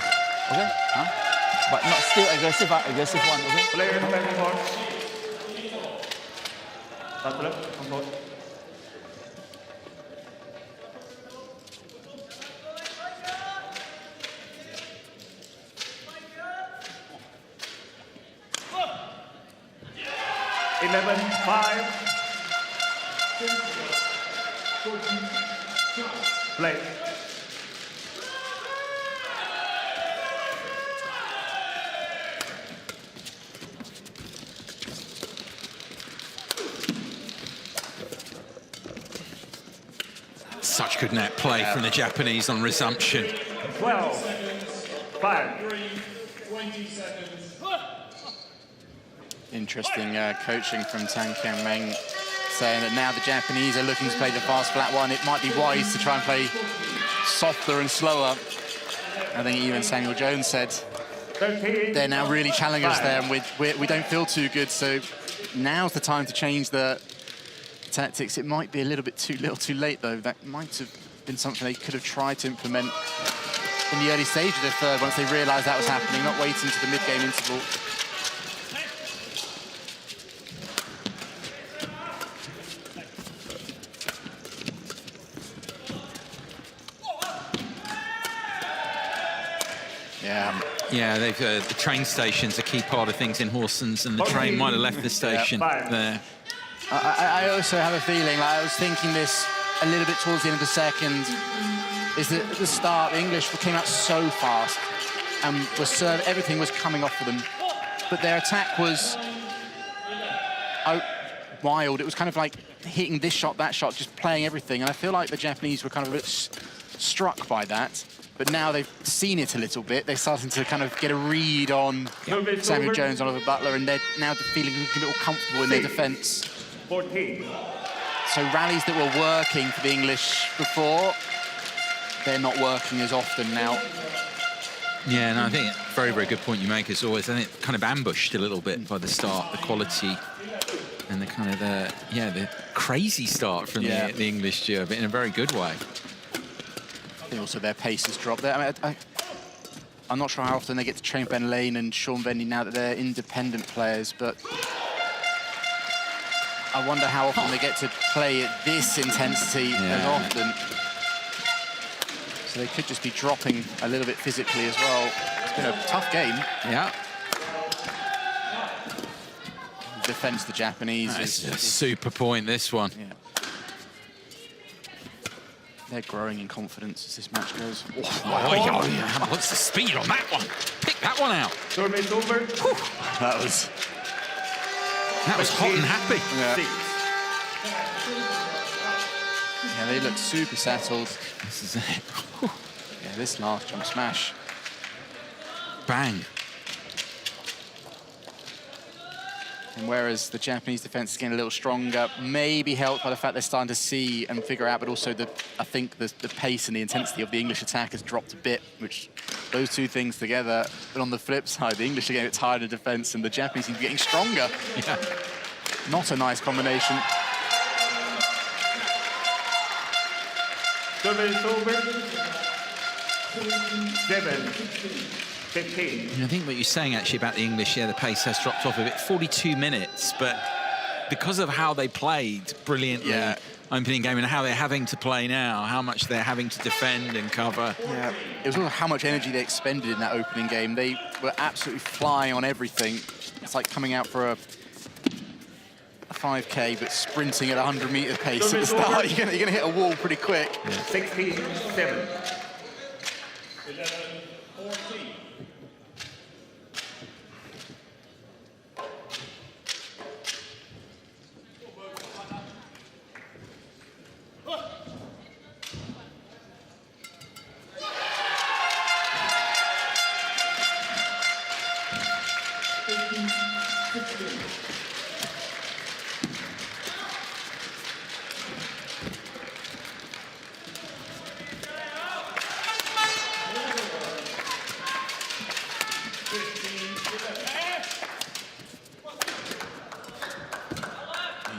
Okay? Huh? But not still aggressive, aggressive one, okay? Players back on court. Butler on court. 11-5. Play. Such good net play from the Japanese on resumption. 12-5. Interesting coaching from Tan Kian-meng, saying that now the Japanese are looking to play the fast flat one. It might be wise to try and play softer and slower. I think even Samuel Jones said they're now really challenging us there, and we don't feel too good. So now's the time to change the tactics. It might be a little bit too late, though. That might have been something they could have tried to implement in the early stage of the third once they realised that was happening, not waiting to the mid-game interval. Yeah, they've, the train station's a key part of things in Horsens, and the train might have left the station there. I also have a feeling, like I was thinking this a little bit towards the end of the second, is that at the start, the English came out so fast and everything was coming off for them. But their attack was wild. It was kind of like hitting this shot, that shot, just playing everything. And I feel like the Japanese were kind of a bit struck by that. But now they've seen it a little bit. They're starting to kind of get a read on Samuel Jones, Oliver Butler, and they're now feeling a little bit comfortable in their defence. 14. So rallies that were working for the English before, they're not working as often now. Yeah, no, I think very, very good point you make as always. I think it kind of ambushed a little bit by the start, the quality and the kind of the crazy start from the English duo, but in a very good way. I think also their pace has dropped there. I mean, I'm not sure how often they get to train Ben Lane and Sean Vendy now that they're independent players, but I wonder how often they get to play at this intensity as often. So they could just be dropping a little bit physically as well. It's been a tough game. Yeah. Defends the Japanese. It's a super point, this one. Yeah. They're growing in confidence as this match goes. What's the speed on that one? Pick that one out. Service over. That was hot and happy. Yeah, they look super settled. This is it. Yeah, this last jump smash. Bang. And whereas the Japanese defense is getting a little stronger, maybe helped by the fact they're starting to see and figure out, but also I think the pace and the intensity of the English attack has dropped a bit, which those two things together. But on the flip side, the English are getting a bit tired of defense and the Japanese seem to be getting stronger. Yeah. Not a nice combination. Service over. 7-15. I think what you're saying actually about the English, the pace has dropped off a bit. 42 minutes, but because of how they played brilliantly opening game and how they're having to play now, how much they're having to defend and cover. Yeah, it was also how much energy they expended in that opening game. They were absolutely flying on everything. It's like coming out for a 5K, but sprinting at 100-meter pace at the start. You're going to hit a wall pretty quick. 16-7.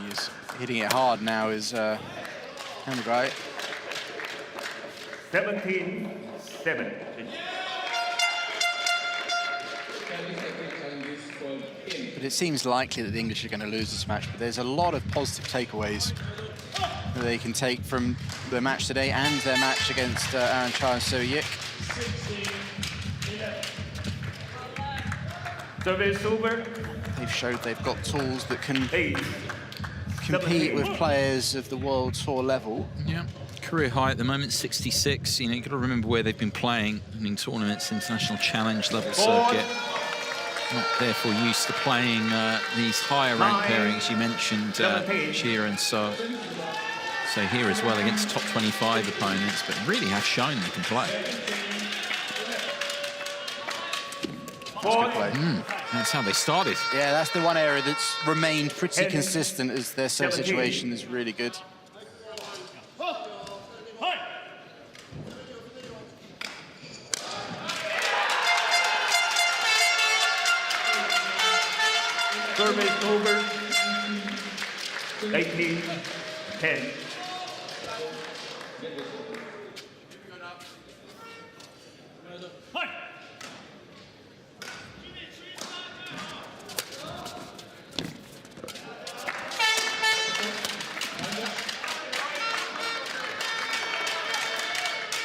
He's hitting it hard now, is Hambright. 17-7. But it seems likely that the English are going to lose this match, but there's a lot of positive takeaways that they can take from their match today and their match against Aaron Chai and So Yik. Service over. they've showed they've got tools that can compete with players of the World Tour level. Yeah, career high at the moment, 66. You know, you've got to remember where they've been playing in tournaments, international challenge level circuit. Not therefore used to playing these higher rank pairings. You mentioned Sheeran, so here as well against top 25 opponents, but really have shown they can play. That's how they started. Yeah, that's the one area that's remained pretty consistent, as their serve situation is really good. Service over. 18-10.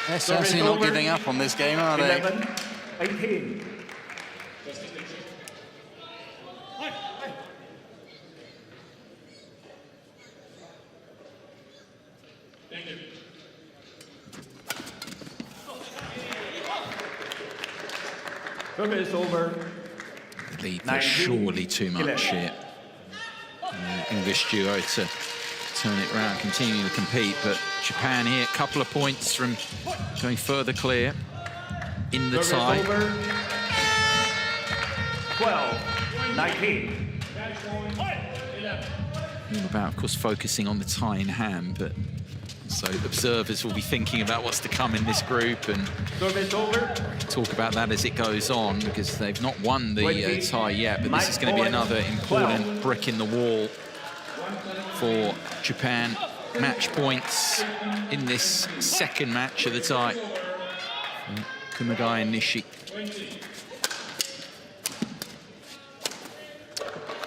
They're certainly not giving up on this game, are they? 11-18. Service over. The lead was surely too much here. English duo to turn it around, continuing to compete, but Japan here, a couple of points from going further clear in the tie. 12-19. All about, of course, focusing on the tie in hand, but so observers will be thinking about what's to come in this group and talk about that as it goes on, because they've not won the tie yet, but this is going to be another important brick in the wall for Japan. Match points in this second match of the tie. Kumagai and Nishi.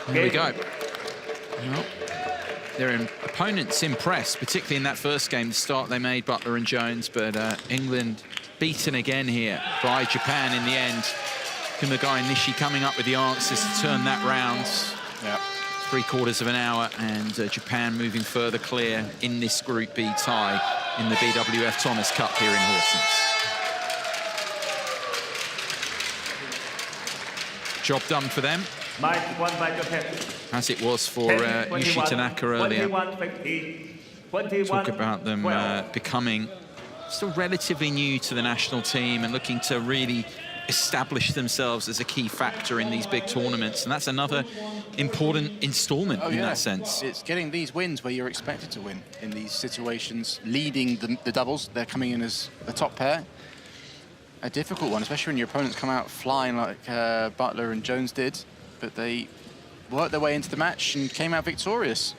There we go. Well, their opponents impressed, particularly in that first game, the start they made, Butler and Jones, but England beaten again here by Japan in the end. Kumagai and Nishi coming up with the answers to turn that round. Yeah. 3/4 of an hour, and Japan moving further clear in this Group B tie in the BWF Thomas Cup here in Horsens. Job done for them, as it was for Yushi Tanaka earlier. Talk about them becoming still relatively new to the national team and looking to really establish themselves as a key factor in these big tournaments, and that's another important installment in that sense. It's getting these wins where you're expected to win in these situations, leading the doubles. They're coming in as the top pair. A difficult one, especially when your opponents come out flying like Butler and Jones did, but they worked their way into the match and came out victorious.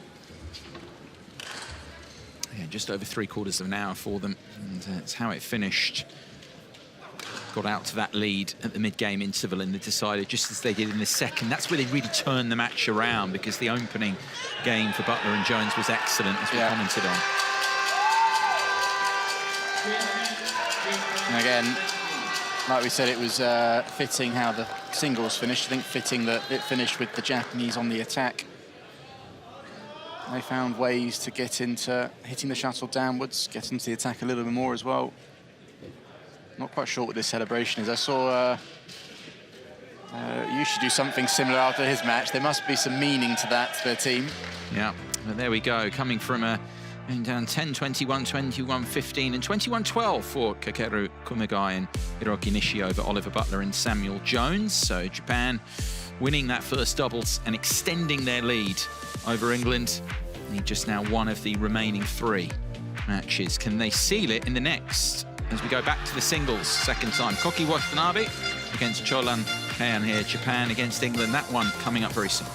Yeah, just over 3/4 of an hour for them, and that's how it finished. Got out to that lead at the mid-game interval, and they decided, just as they did in the second, that's where they really turned the match around, because the opening game for Butler and Jones was excellent, as we commented on. And again, like we said, it was fitting how the singles finished. I think fitting that it finished with the Japanese on the attack. They found ways to get into hitting the shuttle downwards, get into the attack a little bit more as well. Not quite sure what this celebration is. I saw Yushi do something similar after his match. There must be some meaning to that, to their team. Yeah, but there we go. Coming from going down 10-21, 21-15, and 21-12 for Kakeru Kumagai and Hiroki Nishi over Oliver Butler and Samuel Jones. So Japan winning that first doubles and extending their lead over England. Need just now one of the remaining 3 matches. Can they seal it in the next? As we go back to the singles, second time. Koki Watanabe against Cholan Heian here. Japan against England. That one coming up very soon.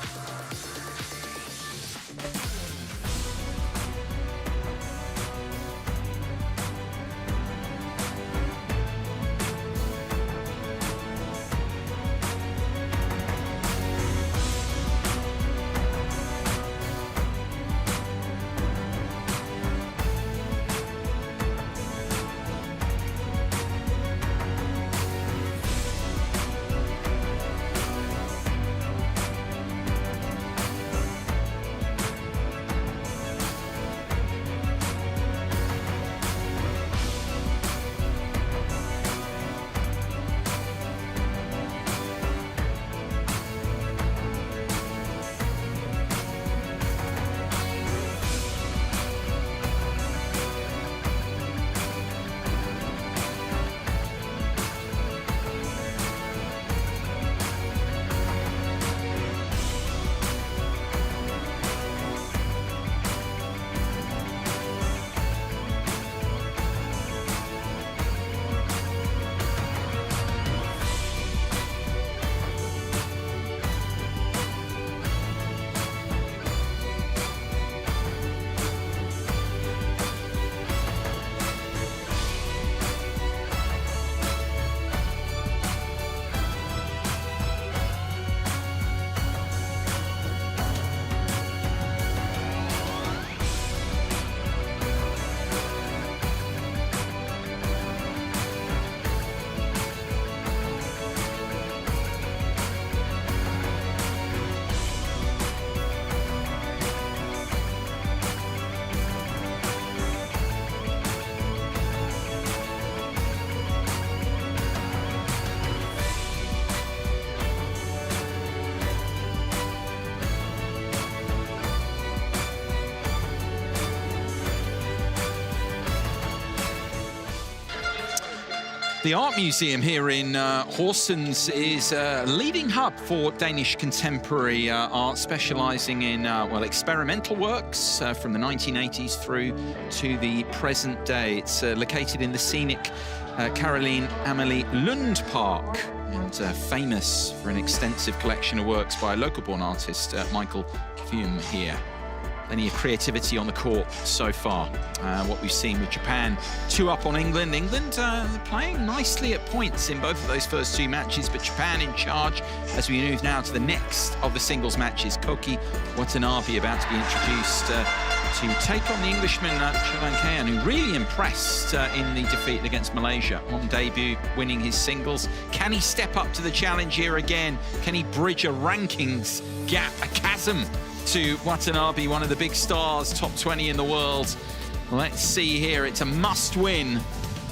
The art museum here in Horsens is a leading hub for Danish contemporary art, specialising in, well, experimental works from the 1980s through to the present day. It's located in the scenic Caroline Amelie Lund Park, and famous for an extensive collection of works by local-born artist Michael Fume here. Plenty of creativity on the court so far. What we've seen with Japan, 2 up on England. England playing nicely at points in both of those first 2 matches, but Japan in charge as we move now to the next of the singles matches. Koki Watanabe about to be introduced to take on the Englishman Cholan Kayan, who really impressed in the defeat against Malaysia on debut, winning his singles. Can he step up to the challenge here again? Can he bridge a rankings gap, a chasm to Watanabe, one of the big stars, top 20 in the world? Let's see here. It's a must-win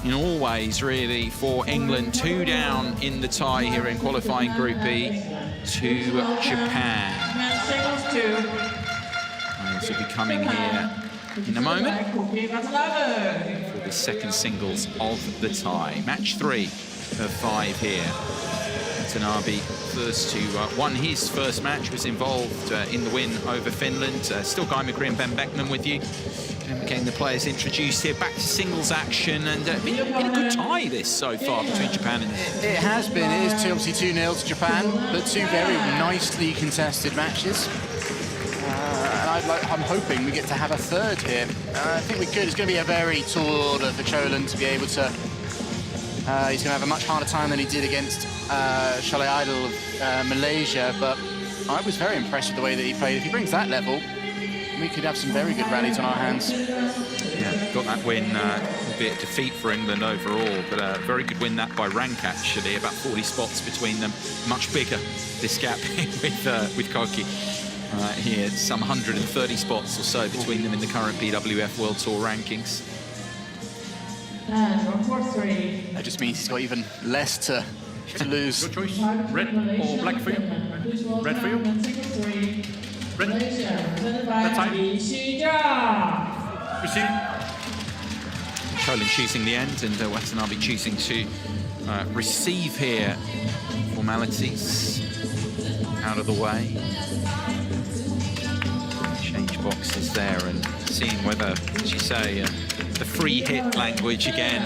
in all ways, really, for England. 2 down in the tie here in qualifying Group B to Japan. This will be coming here in a moment for the second singles of the tie. Match 3 of 5 here. Watanabe, first to won his first match, was involved in the win over Finland. Still Guy McGree and Ben Beckman with you. And getting the players introduced here, back to singles action, and been a good tie this so far between Japan and... It has been. It is obviously 2-0 to Japan, but 2 very nicely contested matches. I'm hoping we get to have a third here. I think we could. It's going to be a very tall order for Cholan to be able to... he's going to have a much harder time than he did against Shalay Idol of Malaysia, but I was very impressed with the way that he played. If he brings that level, we could have some very good rallies on our hands. Yeah, got that win, albeit defeat for England overall, but a very good win that by rank, actually. About 40 spots between them. Much bigger, this gap with Koki. Here, some 130 spots or so between them in the current BWF World Tour rankings. That just means he's got even less to lose. Your choice, red or black for you? Red for you? Red. That time. Receive. Cholan choosing the end, and Watanabe choosing to receive here. Formalities out of the way. Change boxes there, and seeing whether, as you say, the free hit language again,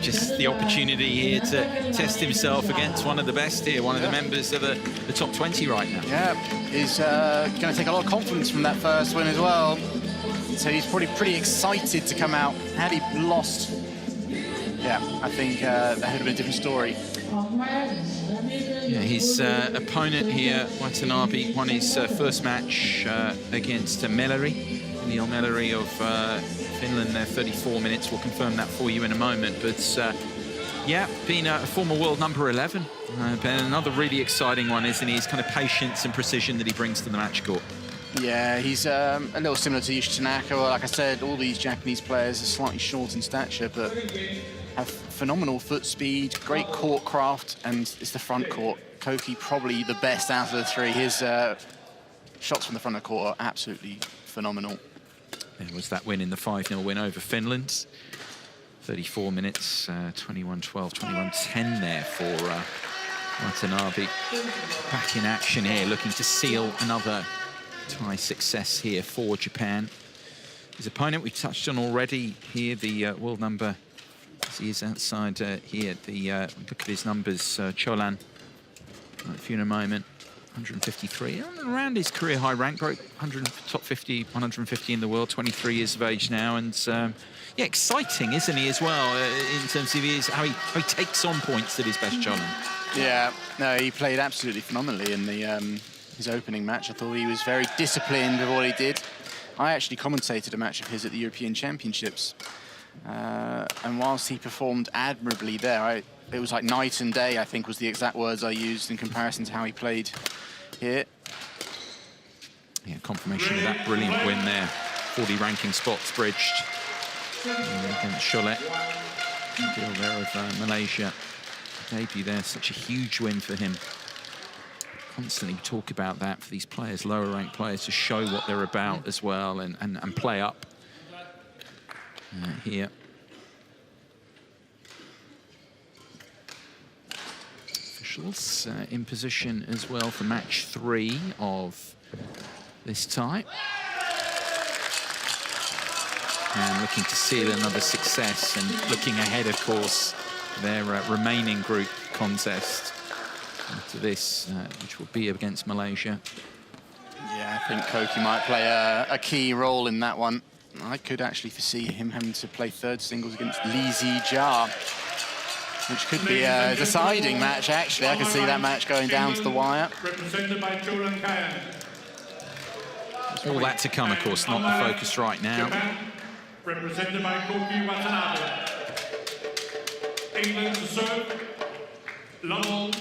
just the opportunity here to test himself against one of the best here, one of the members of the top 20 right now. Yeah, he's going to take a lot of confidence from that first win as well. So he's probably pretty excited to come out. Had he lost, yeah, I think that would have been a different story. Yeah, his opponent here, Watanabe, won his first match against Meleri, Neil Meleri of Finland. There, 34 minutes. We'll confirm that for you in a moment. But yeah, being a former world number 11, been another really exciting one, isn't he? His kind of patience and precision that he brings to the match court. Yeah, he's a little similar to Yushi Tanaka. Like I said, all these Japanese players are slightly short in stature, but have phenomenal foot speed, great court craft, and it's the front court. Koki probably the best out of the 3. His shots from the front of the court are absolutely phenomenal. There was that win in the 5-0 win over Finland. 34 minutes, 21-12, 21-10 there for Watanabe. Back in action here, looking to seal another tie success here for Japan. His opponent we've touched on already here, the world number, as he is outside here, look at his numbers, Cholan, for you in a moment. 153, around his career high rank, broke top 50, 150 in the world, 23 years of age now, and yeah, exciting, isn't he, as well, in terms of how he takes on points at his best, Cholan. Yeah, no, he played absolutely phenomenally in the his opening match. I thought he was very disciplined with what he did. I actually commentated a match of his at the European Championships, and whilst he performed admirably there, it was like night and day, I think, was the exact words I used in comparison to how he played here. Yeah, confirmation of that brilliant win there. 40 ranking spots bridged against Cholet. Deal there of Malaysia. Debut there, such a huge win for him. Constantly talk about that for these players, lower ranked players, to show what they're about as well and play up here. officials in position as well for match 3 of this tie. And looking to seal another success, and looking ahead, of course, their remaining group contest after this, which will be against Malaysia. Yeah, I think Koki might play a key role in that one. I could actually foresee him having to play third singles against Lee Zijia, which could be a deciding match, actually. I could see that match going down to the wire. Represented by Cholan Kayan. All that to come, of course, not the focus right now. Japan, represented by Koki Watanabe. England to serve. Level.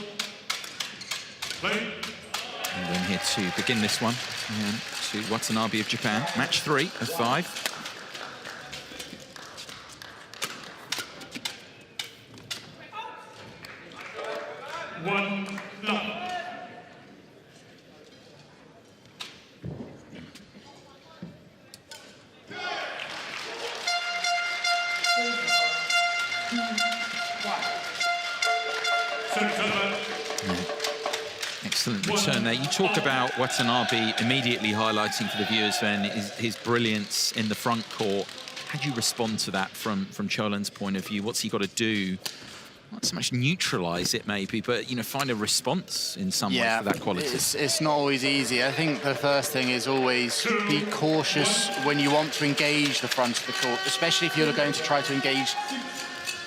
Play. England here to begin this one, and to Watanabe of Japan. Match 3 of 5. One love. Excellent return there. You talk about Watanabe immediately highlighting for the viewers then his brilliance in the front court. How do you respond to that from Cholan's point of view? What's he got to do? Not so much neutralise it maybe, but find a response in some way for that quality. It's not always easy. I think the first thing is always be cautious when you want to engage the front of the court, especially if you're going to try to engage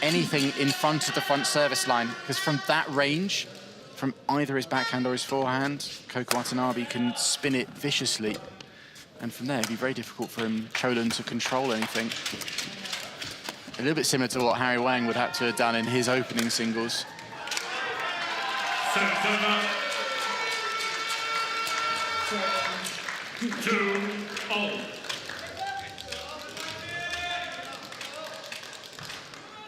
anything in front of the front service line, because from that range, from either his backhand or his forehand, Koki Watanabe can spin it viciously. And from there, it'd be very difficult for Cholan to control anything. A little bit similar to what Harry Wang would have to have done in his opening singles. Serve 2-0.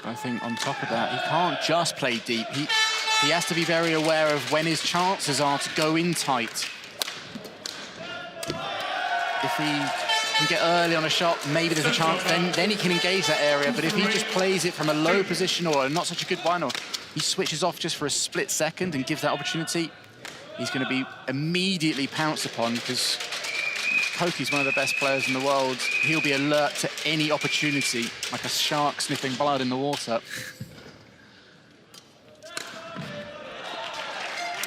I think on top of that, he can't just play deep. He has to be very aware of when his chances are to go in tight. If he can get early on a shot, maybe there's a chance, then he can engage that area. But if he just plays it from a low position or not such a good one, or he switches off just for a split second and gives that opportunity, he's going to be immediately pounced upon, because Koki's one of the best players in the world. He'll be alert to any opportunity, like a shark sniffing blood in the water.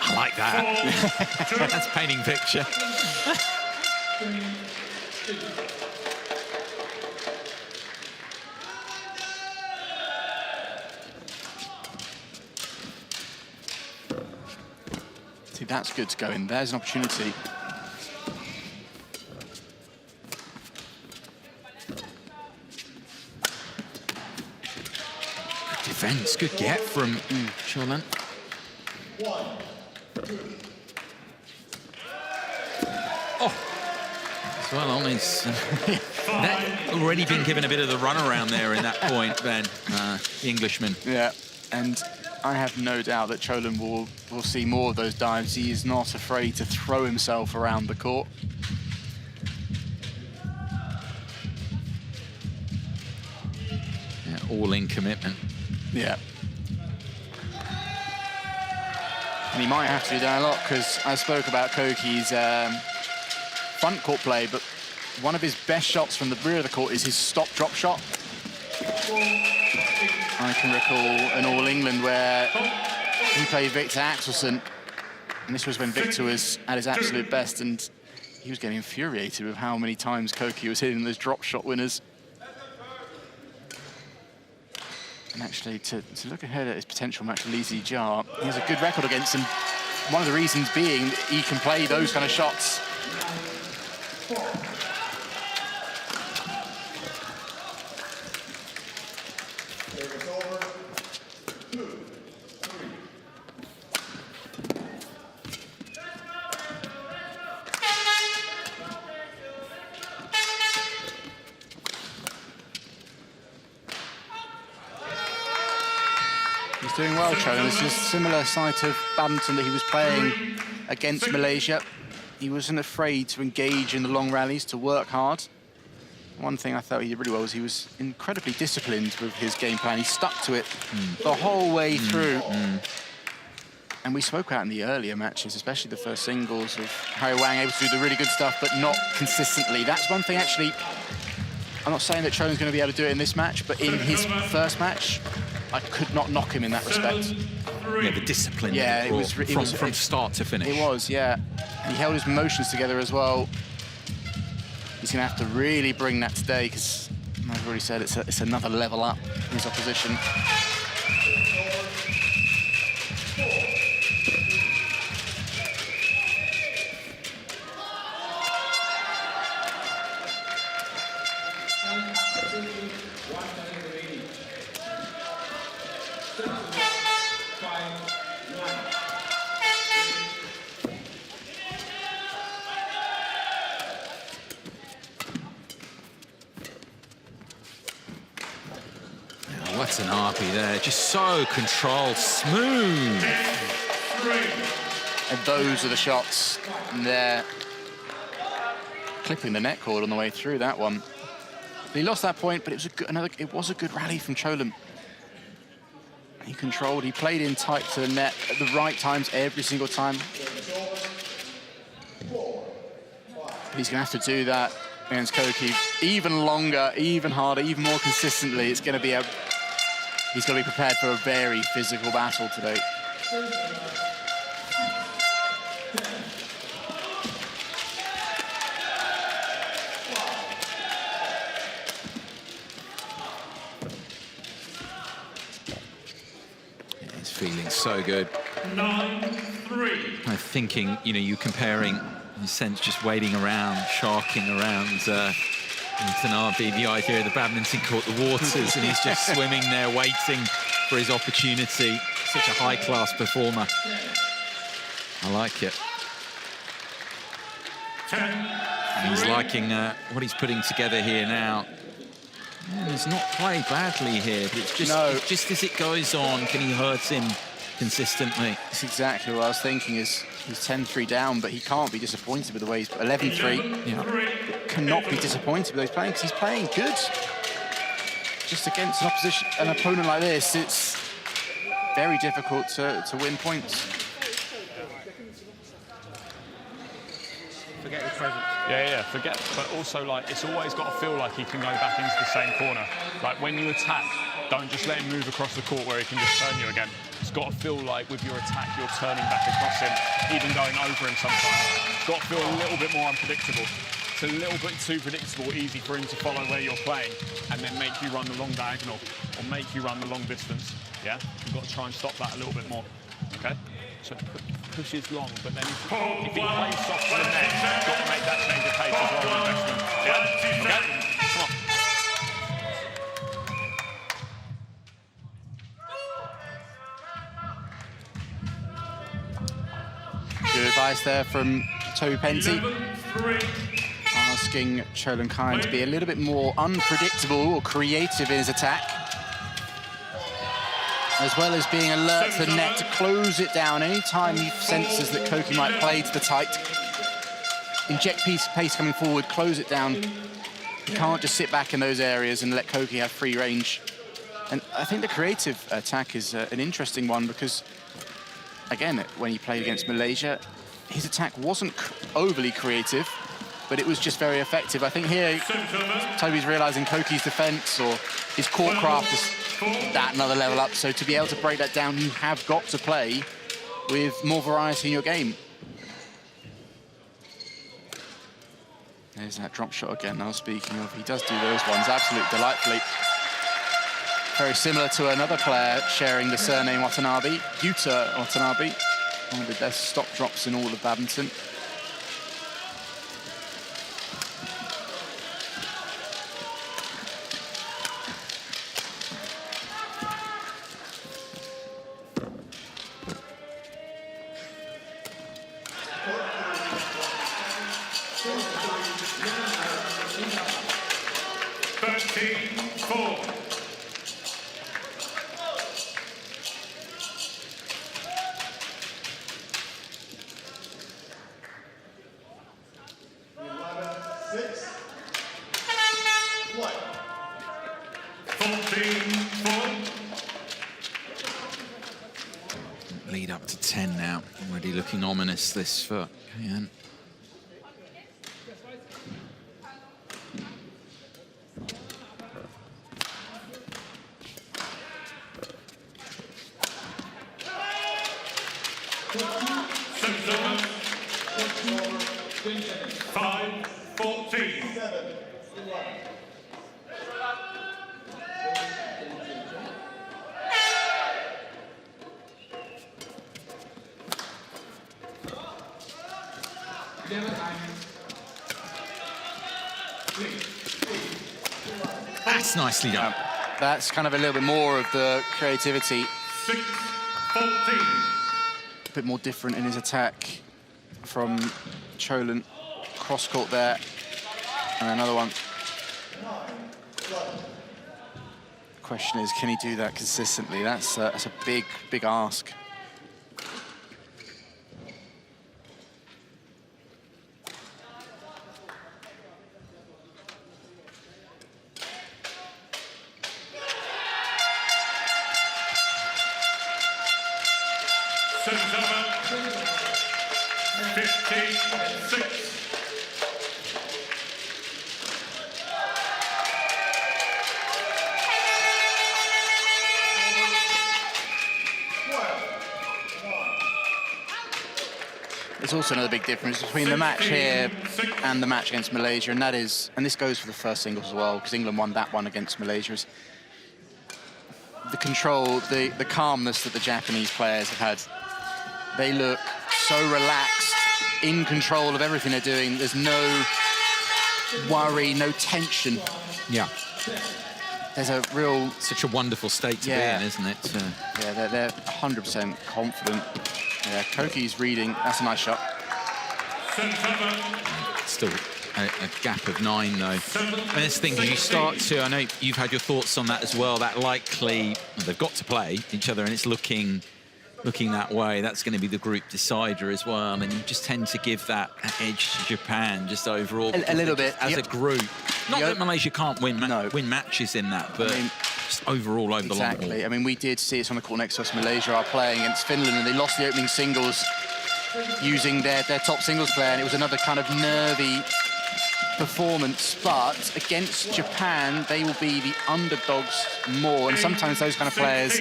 I like that. That's painting picture. See, that's good to go in. There's an opportunity. Good defense, good get from Cholan. Oh, as well on his... that already been given a bit of the runaround there in that point, Ben, the Englishman. Yeah, and I have no doubt that Cholan will see more of those dives. He is not afraid to throw himself around the court. Yeah, all-in commitment. Yeah. And he might have to do that a lot, because I spoke about Koki's front court play, but one of his best shots from the rear of the court is his stop-drop shot. I can recall an All England where he played Victor Axelsen, and this was when Victor was at his absolute best, and he was getting infuriated with how many times Koki was hitting those drop shot winners. And actually, to look ahead at his potential match with Lee Zijia, he has a good record against him. One of the reasons being that he can play those kind of shots. He's doing well, Cholan. This is a similar side of badminton that he was playing against Malaysia. He wasn't afraid to engage in the long rallies, to work hard. One thing I thought he did really well was he was incredibly disciplined with his game plan. He stuck to it the whole way through. And we spoke out in the earlier matches, especially the first singles, of Harry Wang able to do the really good stuff, but not consistently. That's one thing, actually. I'm not saying that Cholan's going to be able to do it in this match, but in his first match, I could not knock him in that respect. Yeah, the discipline. Yeah, it was from start to finish. It was, yeah. And he held his motions together as well. He's going to have to really bring that today, because I've already said it's another level up in his opposition. Watanabe there, just so controlled, smooth. And those are the shots. And they're clipping the net cord on the way through that one. He lost that point, but it was a good rally from Cholan. He controlled, he played in tight to the net at the right times every single time. But he's going to have to do that against Koki even longer, even harder, even more consistently. It's going to be he's going to be prepared for a very physical battle today. He's feeling so good. 9-3. I'm thinking, you know, you comparing, in a sense, just waiting around, sharking around Watanabe, the idea of the badminton court, the waters, and he's just swimming there, waiting for his opportunity. Such a high-class performer. I like it. And he's liking what he's putting together here now. Yeah, he's not played badly here, but it's just as it goes on, can he hurt him consistently? That's exactly what I was thinking. Is he's 10-3 down, but he can't be disappointed with the way he's 11-3. Yeah. Cannot be disappointed with the way he's playing, because he's playing good. Just against an opponent like this, it's very difficult to win points. Forget his presence. Yeah, forget. But also, like, it's always got to feel like he can go back into the same corner. Like, when you attack, don't just let him move across the court where he can just turn you again. It's got to feel like with your attack, you're turning back across him, even going over him sometimes. It's got to feel a little bit more unpredictable. It's a little bit too predictable, easy for him to follow where you're playing and then make you run the long diagonal or make you run the long distance. Yeah? You've got to try and stop that a little bit more. Okay? So pushes long, but then if he plays soft to the net, you've got to make that change of pace as well. Investment. Yeah? Okay? Come on. Good advice there from Toby Penty, asking Cholan Kai to be a little bit more unpredictable or creative in his attack, as well as being alert to the net to close it down anytime he senses that Koki might play to the tight. Inject pace coming forward, close it down. You can't just sit back in those areas and let Koki have free range. And I think the creative attack is an interesting one, because again, when he played against Malaysia, his attack wasn't overly creative, but it was just very effective. I think here, Toby's realizing Koki's defense or his court craft is that another level up. So to be able to break that down, you have got to play with more variety in your game. There's that drop shot again I was speaking of. He does do those ones absolutely delightfully. Very similar to another player sharing the surname Watanabe, Yuta Watanabe, one of the best stop drops in all of badminton. Lead up to 10 now. Already looking ominous, this for Kayan. Sudirman 5-14. That's nicely done. That's kind of a little bit more of the creativity. 6-14. A bit more different in his attack from Cholan. Cross court there. And another one. The question is, can he do that consistently? That's a big, big ask. Sudirman 15-6. There's also another big difference between the match here and the match against Malaysia, and that is, and this goes for the first singles as well, because England won that one against Malaysia, is the control, the calmness that the Japanese players have had. They look so relaxed, in control of everything they're doing. There's no worry, no tension. Yeah. There's a real... Such a wonderful state to be in, isn't it? Yeah, they're 100% confident. Yeah, Koki's reading. That's a nice shot. Still a gap of 9, though. And this thing, you start to... I know you've had your thoughts on that as well. That likely... Well, they've got to play each other, and it's looking that way. That's going to be the group decider as well. And you just tend to give that edge to Japan, just overall. A little bit. As a group. Not that Malaysia can't win matches in that, but... I mean, just overall over the long haul. Exactly. I mean, we did see it on the court next to us. Malaysia are playing against Finland, and they lost the opening singles using their top singles player, and it was another kind of nervy performance. But against Japan, they will be the underdogs more, and sometimes those kind of players,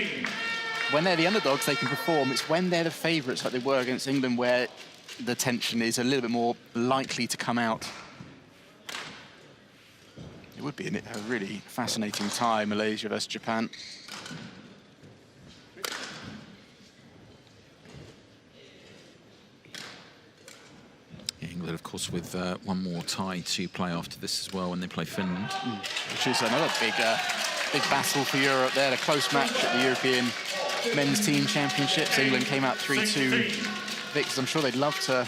when they're the underdogs, they can perform. It's when they're the favourites, like they were against England, where the tension is a little bit more likely to come out. It would be a really fascinating tie, Malaysia versus Japan. England, of course, with one more tie to play after this as well when they play Finland. Which is another big battle for Europe there. A close match at the European Men's Team Championships. England came out 3-2 victors. I'm sure they'd love to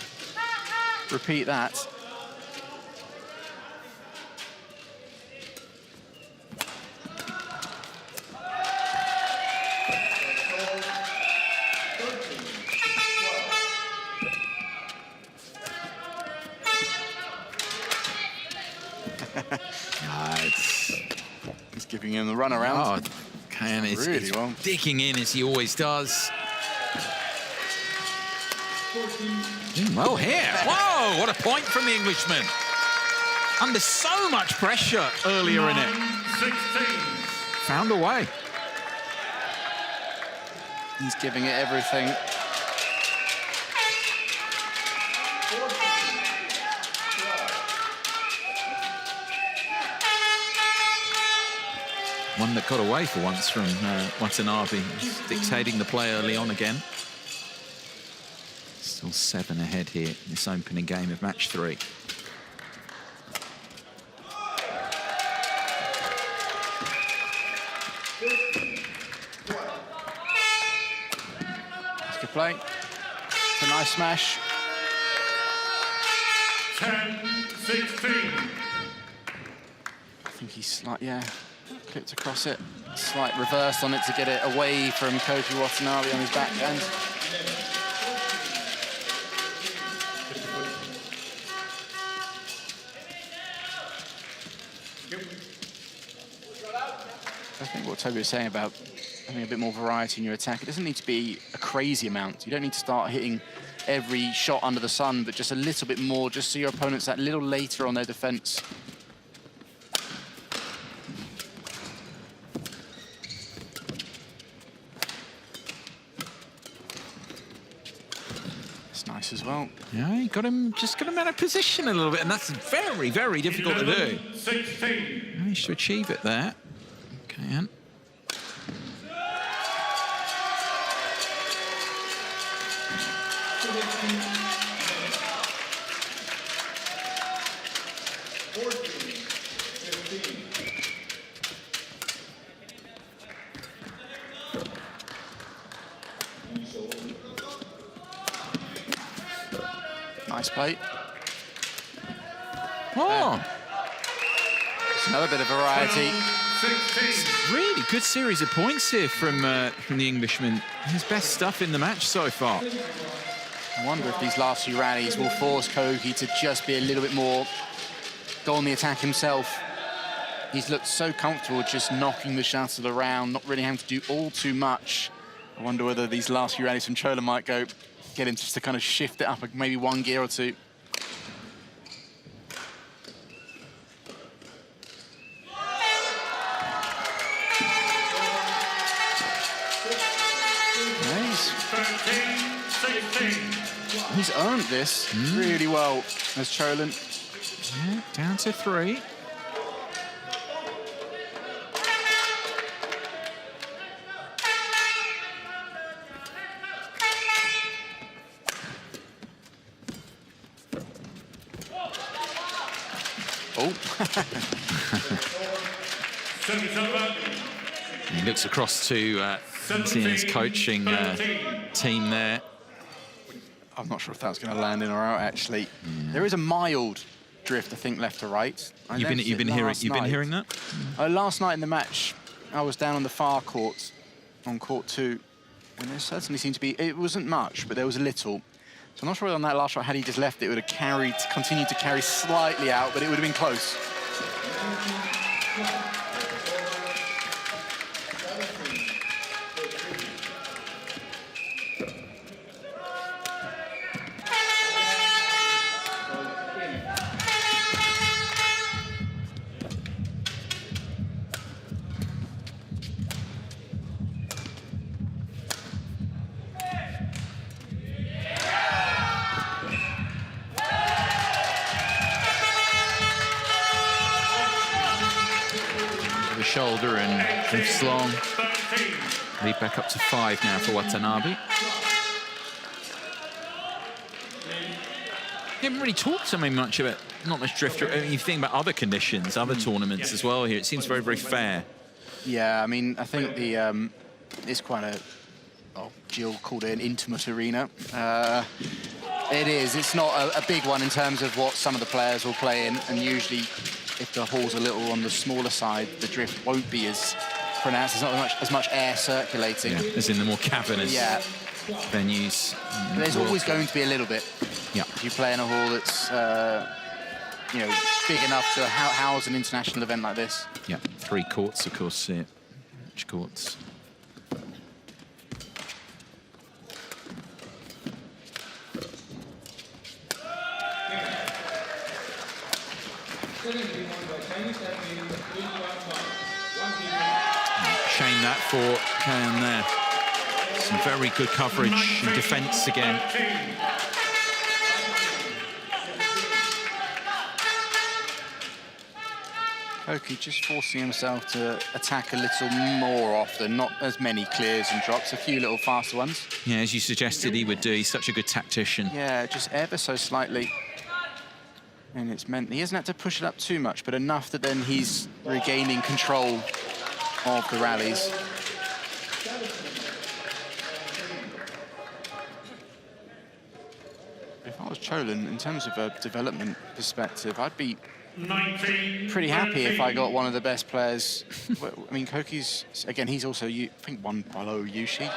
repeat that. He's giving him the run around. Kayan is really well. digging in as he always does. Doing well here. Whoa, what a point from the Englishman. Under so much pressure earlier in it. 16. Found a way. He's giving it everything. One that got away for once from Watanabe, dictating the play early on again. Still 7 ahead here in this opening game of match 3. That's good play. It's a nice smash. 10-16. I think he's like, clipped across it. Slight reverse on it to get it away from Koji Watanabe on his backhand. I think what Toby was saying about having a bit more variety in your attack. It doesn't need to be a crazy amount. You don't need to start hitting every shot under the sun, but just a little bit more, just so your opponent's that little later on their defense. It's nice as well. Yeah, you got him, just got him out of position a little bit, and that's very, very difficult to do. 16. Managed to achieve it there. Okay, and Nice play. oh, It's another bit of variety. 16. really good series of points here from the Englishman. His best stuff in the match so far. I wonder if these last few rallies will force Koki to just be a little bit more, go on the attack himself. He's looked so comfortable just knocking the shuttle around, not really having to do all too much. I wonder whether these last few rallies from Chola might get him just to kind of shift it up maybe one gear or two. He's earned this really well as Cholan. Yeah, down to 3. Oh. He looks across to seeing his coaching team there. I'm not sure if that's going to land in or out, actually. Yeah. There is a mild drift, I think, left to right. You've been hearing that? Last night in the match, I was down on the far court, on court 2, and there certainly seemed to be, it wasn't much, but there was a little. So I'm not sure whether on that last shot, had he just left it, would have continued to carry slightly out, but it would have been close. Shoulder and drifts long. Lead back up to 5 now for Watanabe. You haven't really talked to me much about, not much drift. I mean, you think about other conditions, other tournaments as well here. It seems very, very fair. Yeah, I mean, I think the it's quite a, Jill called it an intimate arena. It is. It's not a big one in terms of what some of the players will play in, and usually, if the hall's a little on the smaller side, the drift won't be as pronounced. There's not as much air circulating. Yeah, as in the more cavernous venues. There's always going to be a little bit. Yeah. If you play in a hall that's, you know, big enough to house an international event like this. Yeah, 3 courts, of course, here. Match courts. Shame that for Can there. Some very good coverage and defence again. Koki just forcing himself to attack a little more often, not as many clears and drops, a few little faster ones. Yeah, as you suggested he would do. He's such a good tactician. Yeah, just ever so slightly. And it's meant he hasn't had to push it up too much, but enough that then he's regaining control of the rallies. If I was Cholan, in terms of a development perspective, I'd be pretty happy if I got one of the best players. I mean, Koki's, again, he's also, I think, one below Yushi.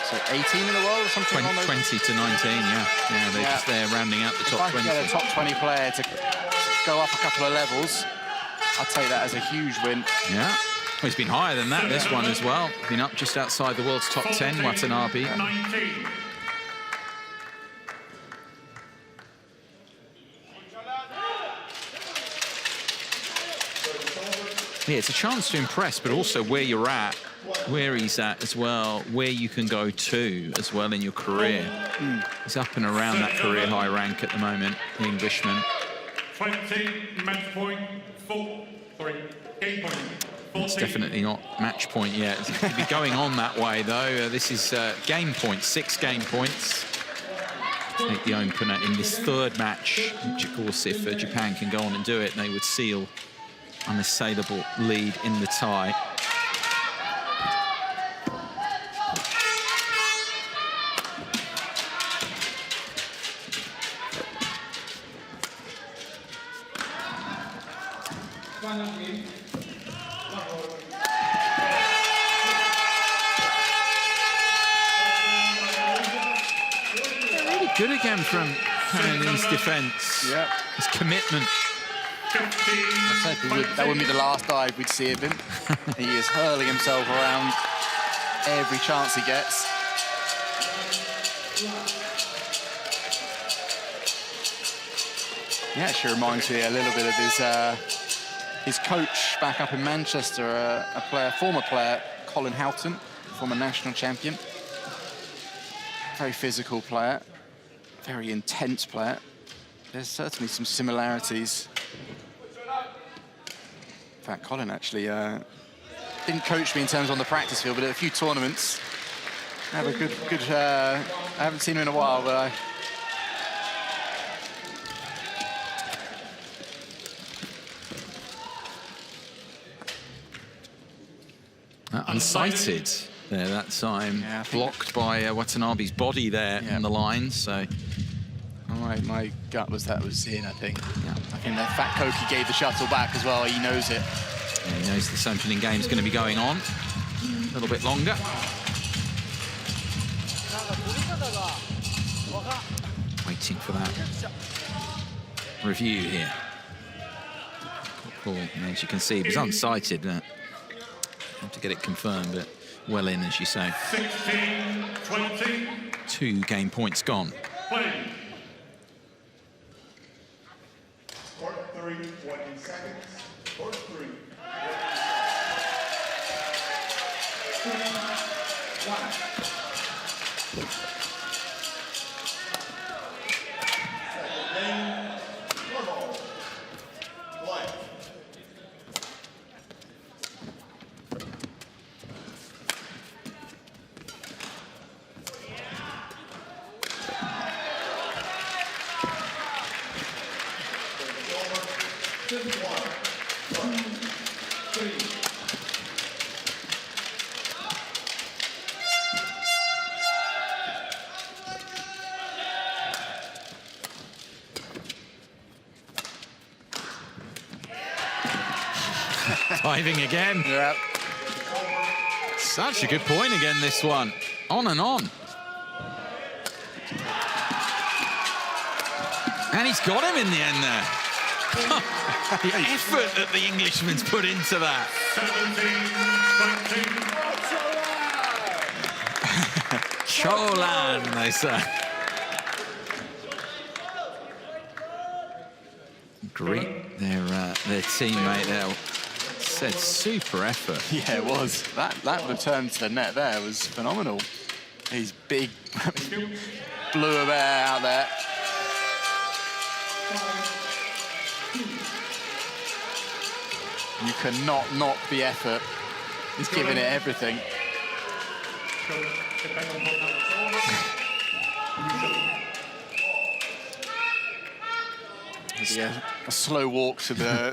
So 18 in the world or something? 20 to 19, yeah. Yeah, they're just there rounding out the top 20. If I could get a top 20 player to go up a couple of levels, I'd take that as a huge win. Yeah. He's been higher than that, this one as well. Been up just outside the world's top 10, Watanabe. 19. Yeah, it's a chance to impress, but also where you're at, where he's at as well, where you can go to as well in your career. He's up and around that career high rank at the moment, the Englishman. 20, match point, game point. It's definitely not match point yet. It could be going on that way, though. This is game points, 6 game points. Take the opener in this third match, which, of course, if Japan can go on and do it, they would seal unassailable lead in the tie. Good again from Canada's defence. Yeah. His commitment. That wouldn't be the last dive we'd see of him. He is hurling himself around every chance he gets. He actually reminds me a little bit of his coach back up in Manchester, a former player, Colin Houghton, former national champion. Very physical player. Very intense player. There's certainly some similarities. In fact, Colin actually didn't coach me in terms on the practice field, but at a few tournaments. I have a good I haven't seen him in a while, but unsighted there that time. Yeah, blocked by Watanabe's body there on the line, so... My gut was that was in, I think. Yeah. I think that Fat Koki gave the shuttle back as well. He knows it. Yeah, he knows this opening game is going to be going on a little bit longer. Waiting for that review here. Cool. And as you can see, it was unsighted. Have to get it confirmed, but well in, as you say. 16-20. 2 game points gone. Play. Court 3, 20 seconds. Court 3. 2, 1. Second game, normal. Play. Diving again. Yeah. Such a good point again, this one. On and on. And he's got him in the end there. The effort that the Englishman's put into that. 17-20. Cholan, they say. Great, their teammate there said super effort. Yeah, it was. That return to the net there was phenomenal. He's big, blew a bear out there. You cannot knock the effort. He's giving it everything. Yeah, a slow walk to the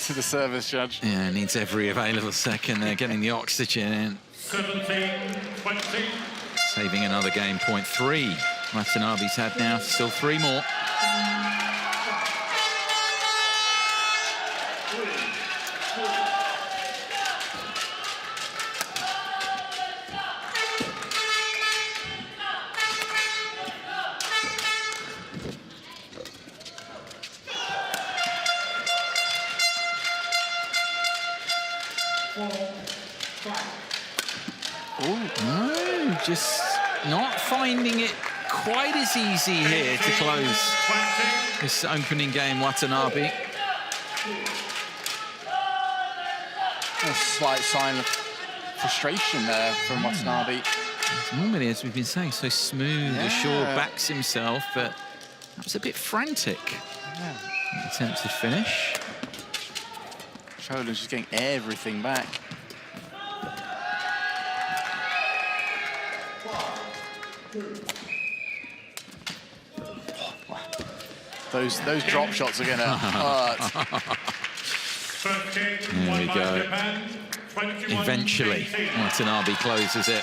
to the service judge. Yeah, needs every available second there, getting the oxygen in. 17-20. Saving another game point. 3 Watanabe's had now, still 3 more. Oh, no, just not finding it quite as easy here to close this opening game, Watanabe. A slight sign of frustration there from Watanabe. He's normally, as we've been saying, so smooth, assured, backs himself, but that was a bit frantic. Attempted finish. Cholin's just getting everything back. Those drop shots are gonna hurt. There we go. Eventually, Watanabe closes it.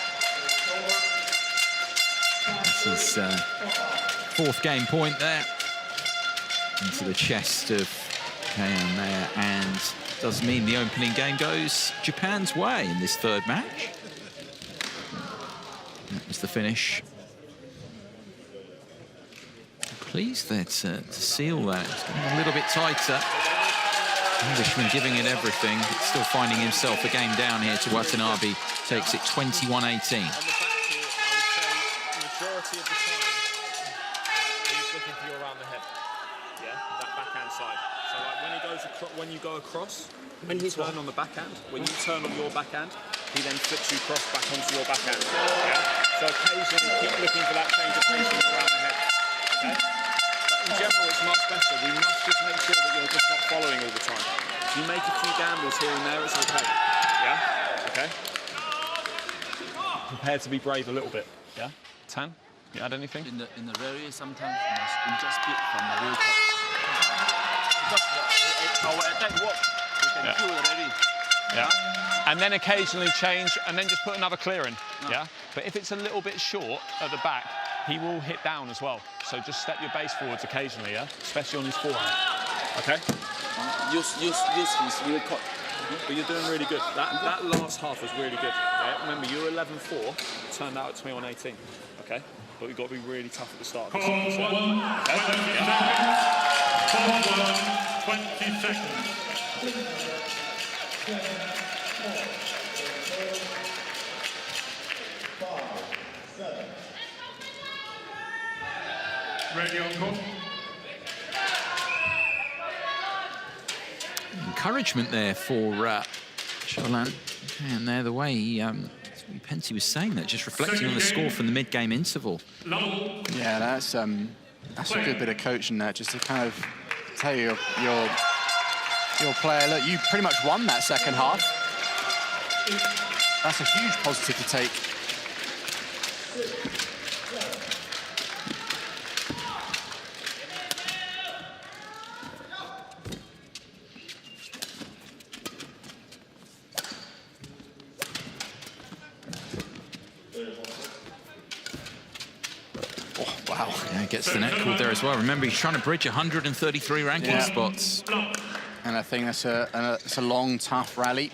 This is fourth game point there. Into the chest of Kayan there, and does mean the opening game goes Japan's way in this third match. That was the finish. Pleased there to seal that. It's getting a little bit tighter. Englishman giving it everything, still finding himself a game down here to Watanabe. Takes it 21-18. On the back heel, I would say majority of the time, he's looking for you around the head. Yeah, that backhand side. So like when he goes when you go across, when you turn on the backhand, when you turn on your backhand, he then flips you cross back onto your backhand. Yeah. So occasionally keep looking for that change of pace around the head. Okay. In general, it's much better. We must just make sure that you're just not following all the time. If you make a few gambles here and there, it's okay. Yeah? Okay? Prepare to be brave a little bit. Yeah? Tan, you add anything? In the rally, sometimes you must inject speed from the real top. Because our attack work, we can kill already. Yeah. And then occasionally change, and then just put another clear in. Yeah? But if it's a little bit short at the back, he will hit down as well. So just step your base forwards occasionally, yeah? Especially on his forehand. Okay? Use his real cut. But you're doing really good. That last half was really good. Yeah? Remember, you were 11-4, turned out at 21-18. Okay? But we've got to be really tough at the start. Call 1, 20 seconds. 20 seconds. Ready on court. Encouragement there for Cholan. And there, the way Pensy was saying that, just reflecting on the score from the mid-game interval. Yeah, that's a good bit of coaching there, just to kind of tell your player, look, you pretty much won that second half. That's a huge positive to take. Wow. Yeah, gets the net called there as well. Remember, he's trying to bridge 133 ranking spots. And I think that's a long, tough rally.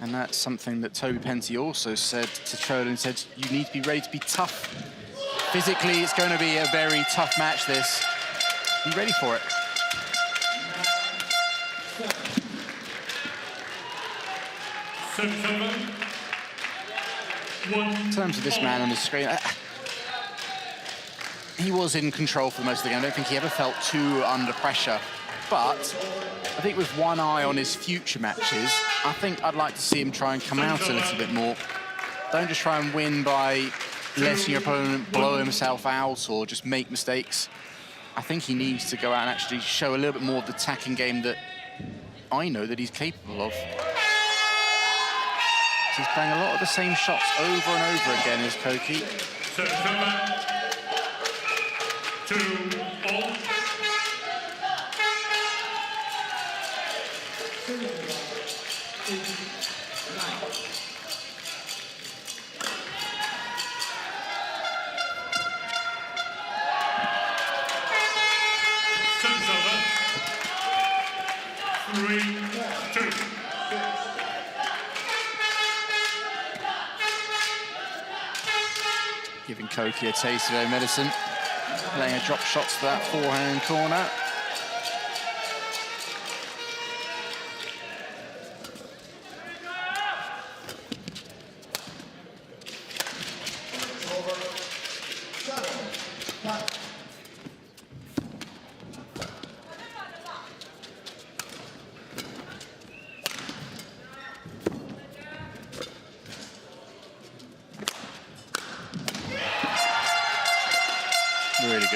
And that's something that Toby Pensy also said to Cholan, said, you need to be ready to be tough. Physically, it's going to be a very tough match, this. Be ready for it. In terms of this man on the screen, he was in control for most of the game. I don't think he ever felt too under pressure. But I think with one eye on his future matches, I think I'd like to see him try and come out a little bit more. Don't just try and win by letting your opponent blow himself out or just make mistakes. I think he needs to go out and actually show a little bit more of the attacking game that I know that he's capable of. He's playing a lot of the same shots over and over again, is Koki. 2-all. Service over. 3-2. Giving Koki a taste of their medicine. Playing a drop shots to that forehand corner.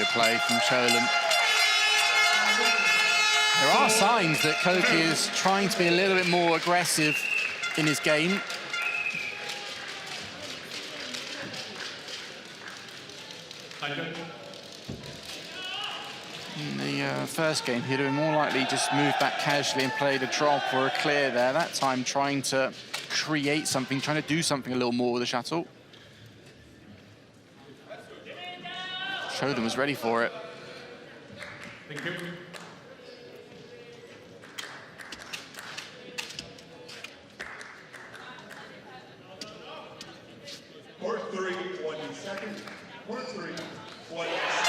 good play from Cholan. There are signs that Koki is trying to be a little bit more aggressive in his game. In the first game, he'd have been more likely just move back casually and played a drop or a clear there. That time trying to create something, trying to do something a little more with the shuttle. Cholan was ready for it. Thank you. Court 3, 20 seconds. Court 3, 20 seconds.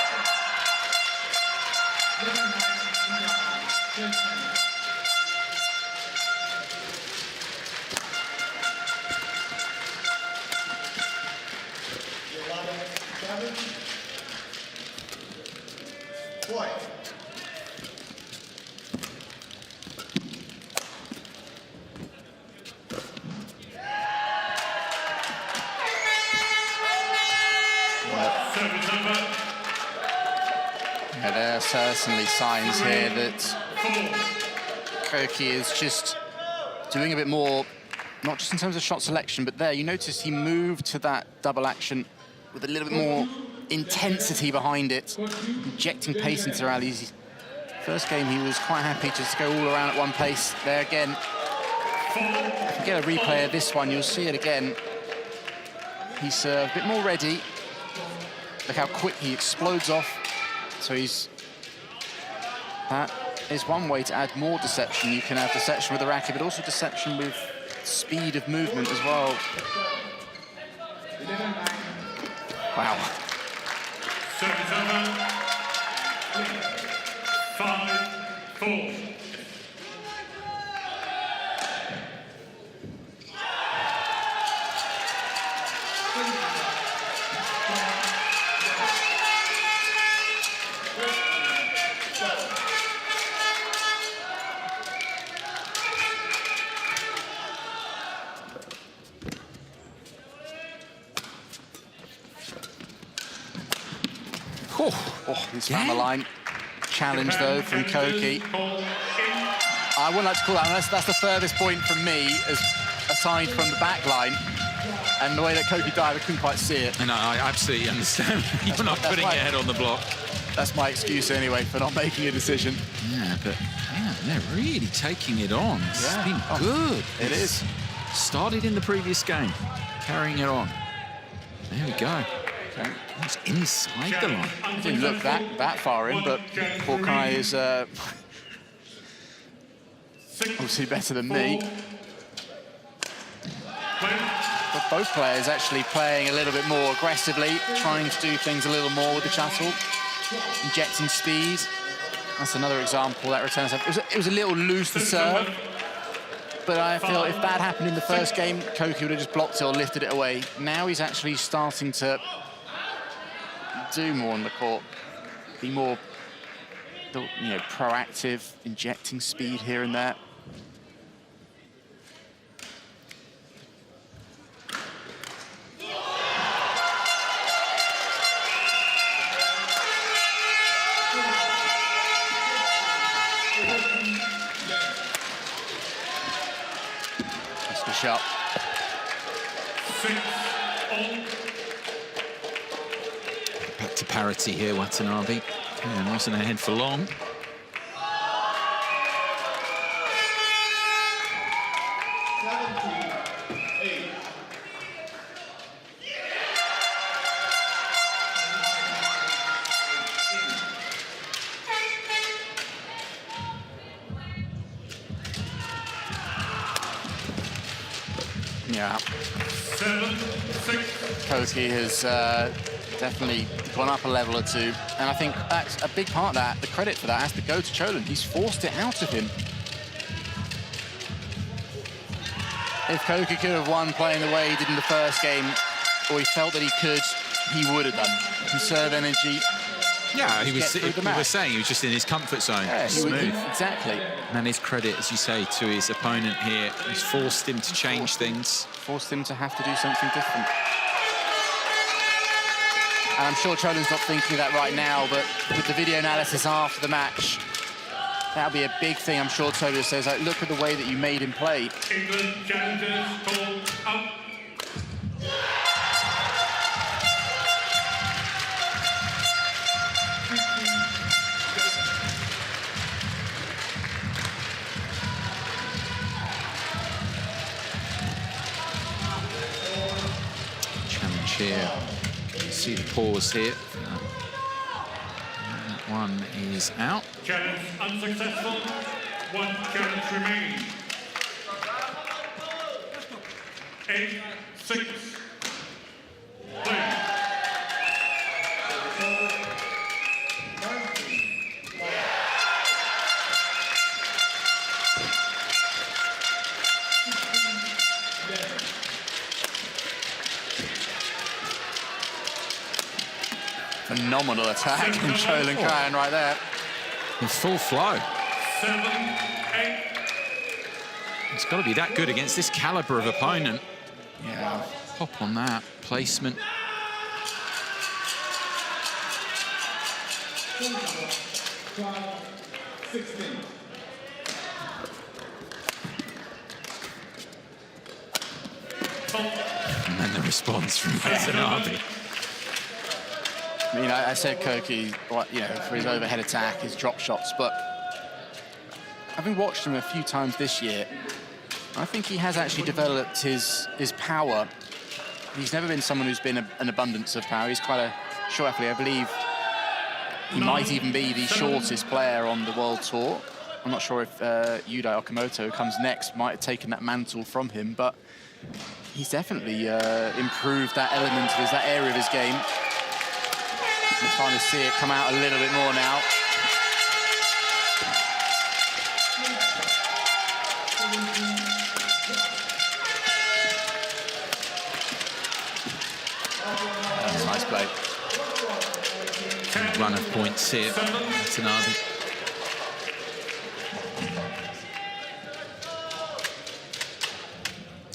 Play. Yeah, there are certainly signs here that Koki is just doing a bit more, not just in terms of shot selection, but there, you notice he moved to that double action with a little bit more intensity behind it, injecting pace into rallies. First game, he was quite happy to just go all around at one pace. There again, if you get a replay of this one, you'll see it again. He's a bit more ready. Look how quick he explodes off. So that is one way to add more deception. You can have deception with the racket, but also deception with speed of movement as well. Wow. 5-4. Oh, he's found the line. Challenge, though, from Koki. I wouldn't like to call that, unless that's the furthest point from me, aside from the back line. And the way that Koki dived, I couldn't quite see it. No, I absolutely understand. You're not putting your head on the block. That's my excuse anyway for not making a decision. Yeah, but yeah, they're really taking it on. It's been good. It is. Started in the previous game, carrying it on. There we go. Okay. It's inside the line. Didn't look that far in, but Hawkeye is obviously better than me. But both players actually playing a little bit more aggressively, trying to do things a little more with the shuttle, injecting speed. That's another example, that return serve. It was a little loose to serve, but I feel if that happened in the first game, Koki would have just blocked it or lifted it away. Now he's actually starting to do more on the court, be more, proactive, injecting speed here and there. That's the shot. 6-all. Back to parity here, Watanabe. Yeah, wasn't ahead for long. Yeah. 7-6. Koki has definitely gone up a level or two, and I think that's a big part of that. The credit for that has to go to Cholan. He's forced it out of him. If Koki could have won playing the way he did in the first game, or he felt that he could, he would have done. Conserve energy. Yeah, he was saying he was just in his comfort zone. Yeah, smooth. Exactly. And his credit, as you say, to his opponent here. He's forced him to change things. Forced him to have to do something different. And I'm sure Cholin's not thinking that right now, but with the video analysis after the match, that'll be a big thing. I'm sure Cholin says, like, look at the way that you made him play. England challenges called out. Challenge here. See the pause here. That one is out. Challenge unsuccessful. One challenge remaining. 8-6. Play. Phenomenal attack from Cholin Kran right there. In full flow. 7-8. It's got to be that good against this caliber of opponent. Yeah. Pop on that placement. And then the response from Watanabe. I mean, I said Koki, you know, for his overhead attack, his drop shots, but having watched him a few times this year, I think he has actually developed his power. He's never been someone who's been an abundance of power. He's quite a short athlete. I believe he might even be the shortest player on the World Tour. I'm not sure if Yudai Okamoto, who comes next, might have taken that mantle from him, but he's definitely improved that element of that area of his game. I'm starting to see it come out a little bit more now. That's a nice play. Run of points here. Watanabe.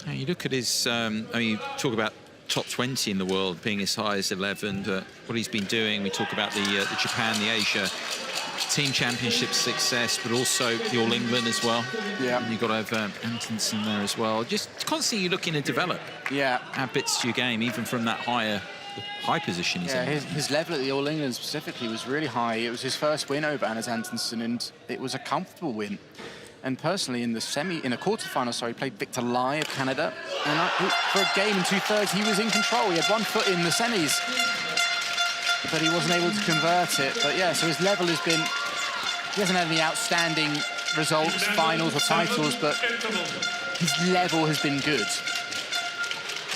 Now you look at his, I mean, you talk about top 20 in the world being as high as 11, but what he's been doing, we talk about the Japan, the Asia team championship success, but also the All England as well. Yeah. And you've got to have Antonsen there as well. Just constantly looking to develop. Yeah. Add bits to your game, even from that high position he's in. His level at the All England specifically was really high. It was his first win over Anders Antonsen, and it was a comfortable win. And personally, in the quarterfinal, he played Victor Lai of Canada. And for a game in 2/3, he was in control. He had 1 foot in the semis, but he wasn't able to convert it. But yeah, so his level has been, he hasn't had any outstanding results, finals or titles, but his level has been good.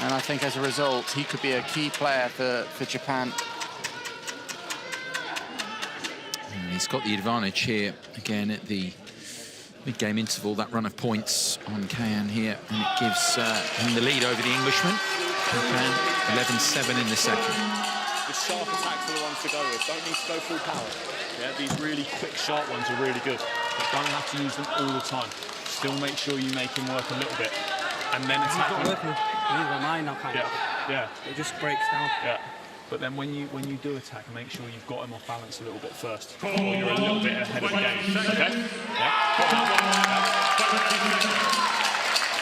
And I think as a result, he could be a key player for Japan. And he's got the advantage here, again, at the mid-game interval, that run of points on Kayan here, and it gives him the lead over the Englishman. Japan 11-7 in the second. The sharp attacks are the ones to go with. Don't need to go full power. Yeah, these really quick, sharp ones are really good. But don't have to use them all the time. Still make sure you make him work a little bit, and then attack him. He's not working. He's on mine now, kind of. Yeah. It just breaks down. Yeah. But then when you do attack, make sure you've got him off balance a little bit first, or you're a little bit ahead of the game. Okay? Yeah.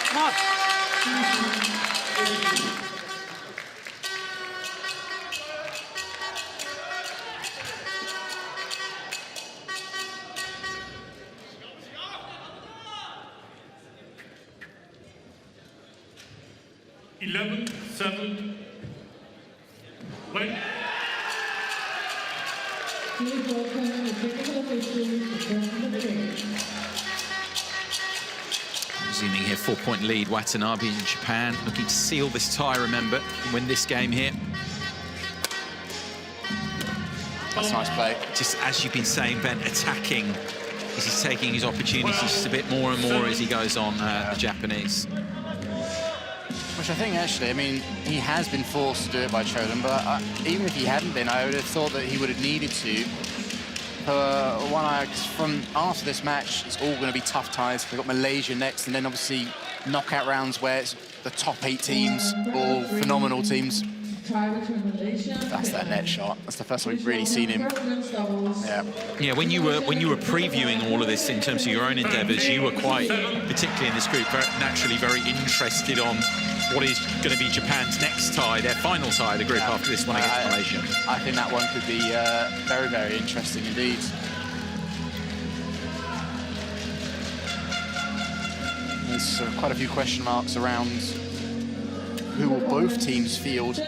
Come on. Wait. Resuming here, 4-point lead, Watanabe in Japan, looking to seal this tie, remember, and win this game here. That's a nice play. Just as you've been saying, Ben, attacking. He's taking his opportunities just a bit more and more as he goes on, the Japanese. Which I think, actually, I mean, he has been forced to do it by Cholin, but even if he hadn't been, I would have thought that he would have needed to. From after this match, it's all going to be tough ties. We've got Malaysia next, and then obviously knockout rounds where it's the top 8 teams, all phenomenal teams. That's that net shot. That's the first time we've really seen him. Yeah. Yeah, when you were previewing all of this in terms of your own endeavours, you were quite, particularly in this group, naturally very interested on what is going to be Japan's next tie, their final tie of the group after this one against Malaysia. I think that one could be very, very interesting indeed. There's quite a few question marks around who will both teams field.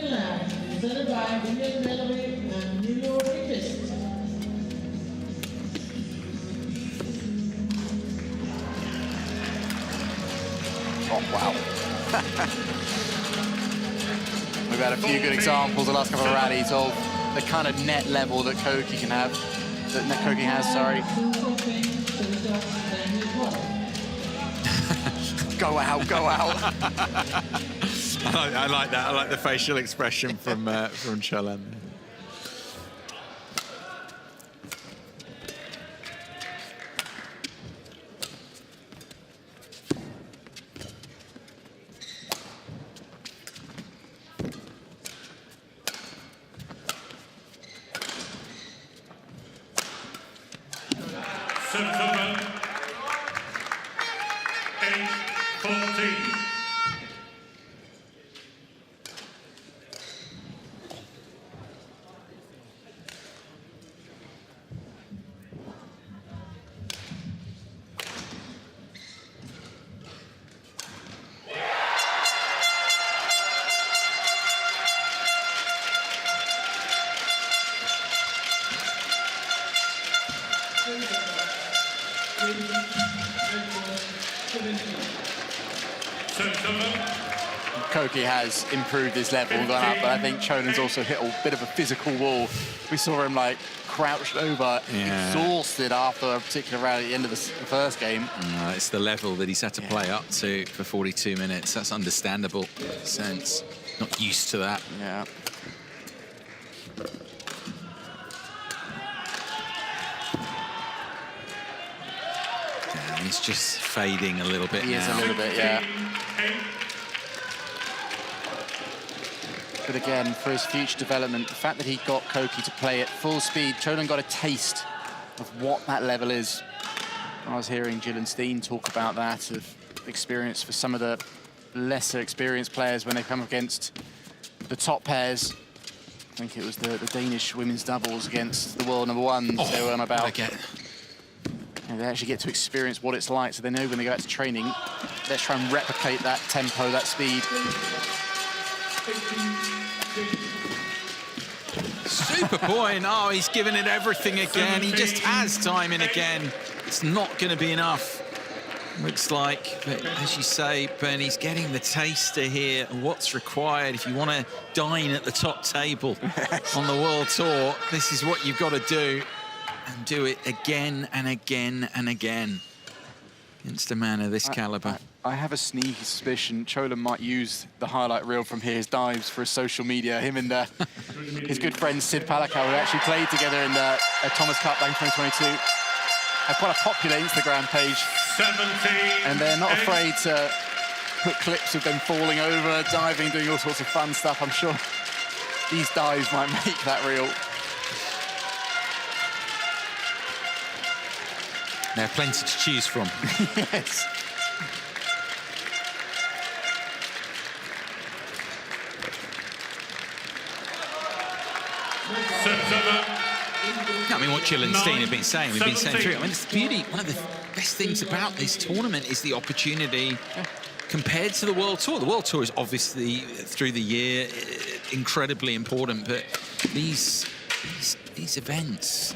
Oh, wow. We've had a few good examples the last couple of rallies of the kind of net level that Koki can have, that Koki has, sorry. Go out, go out. I like that. I like the facial expression from Cholan. September 8-14. Koki has improved his level and gone up, but I think Cholan's also hit a bit of a physical wall. We saw him like crouched over, exhausted after a particular rally at the end of the first game. It's the level that he's had to play up to for 42 minutes. That's understandable in a sense. Not used to that. Yeah. He's just fading a little bit now. He is a little bit, yeah. But again, for his future development, the fact that he got Koki to play at full speed, Cholan got a taste of what that level is. I was hearing Gillian Steen talk about that, of experience for some of the lesser experienced players when they come against the top pairs. I think it was the Danish women's doubles against the world number ones they were on about. And they actually get to experience what it's like, so they know when they go out to training, let's try and replicate that tempo, that speed. Super point. Oh, he's given it everything again. He just has time and again. It's not going to be enough. Looks like, but as you say, Ben, he's getting the taster here of what's required. If you want to dine at the top table on the World Tour, this is what you've got to do. And do it again and again and again against a man of this caliber. I have a sneaky suspicion Cholan might use the highlight reel from here, his dives, for his social media. Him and his good friend Sid Palakau, who actually played together in the Thomas Cup back in 2022, have quite a popular Instagram page. 17. And they're not afraid to put clips of them falling over, diving, doing all sorts of fun stuff. I'm sure these dives might make that reel. There are plenty to choose from. Yes. I mean, what Jill and Steen have been saying, we've been saying through it. I mean, it's the beauty, one of the best things about this tournament is the opportunity compared to the World Tour. The World Tour is obviously, through the year, incredibly important, but these events,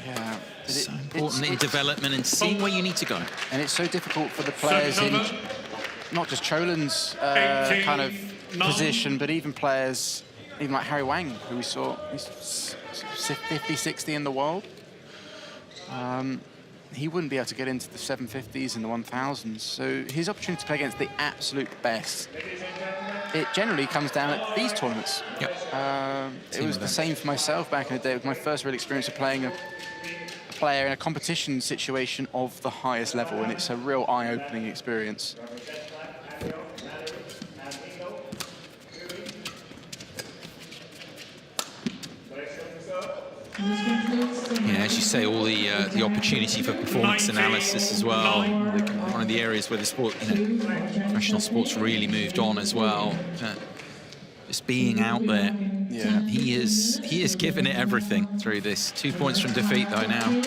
so important in development and seeing where you need to go. And it's so difficult for the players in not just Cholan's kind of position, but even players, even like Harry Wang, who we saw, he's 50, 60 in the world. He wouldn't be able to get into the 750s and the 1000s. So his opportunity to play against the absolute best, it generally comes down at these tournaments. Yep. It was the same for myself back in the day. It was my first real experience of playing a player in a competition situation of the highest level, and it's a real eye-opening experience. say, all the opportunity for performance analysis as well. One of the areas where the sport, professional sports really moved on as well. Just being out there. Yeah. He is giving it everything through this. 2 points from defeat though now.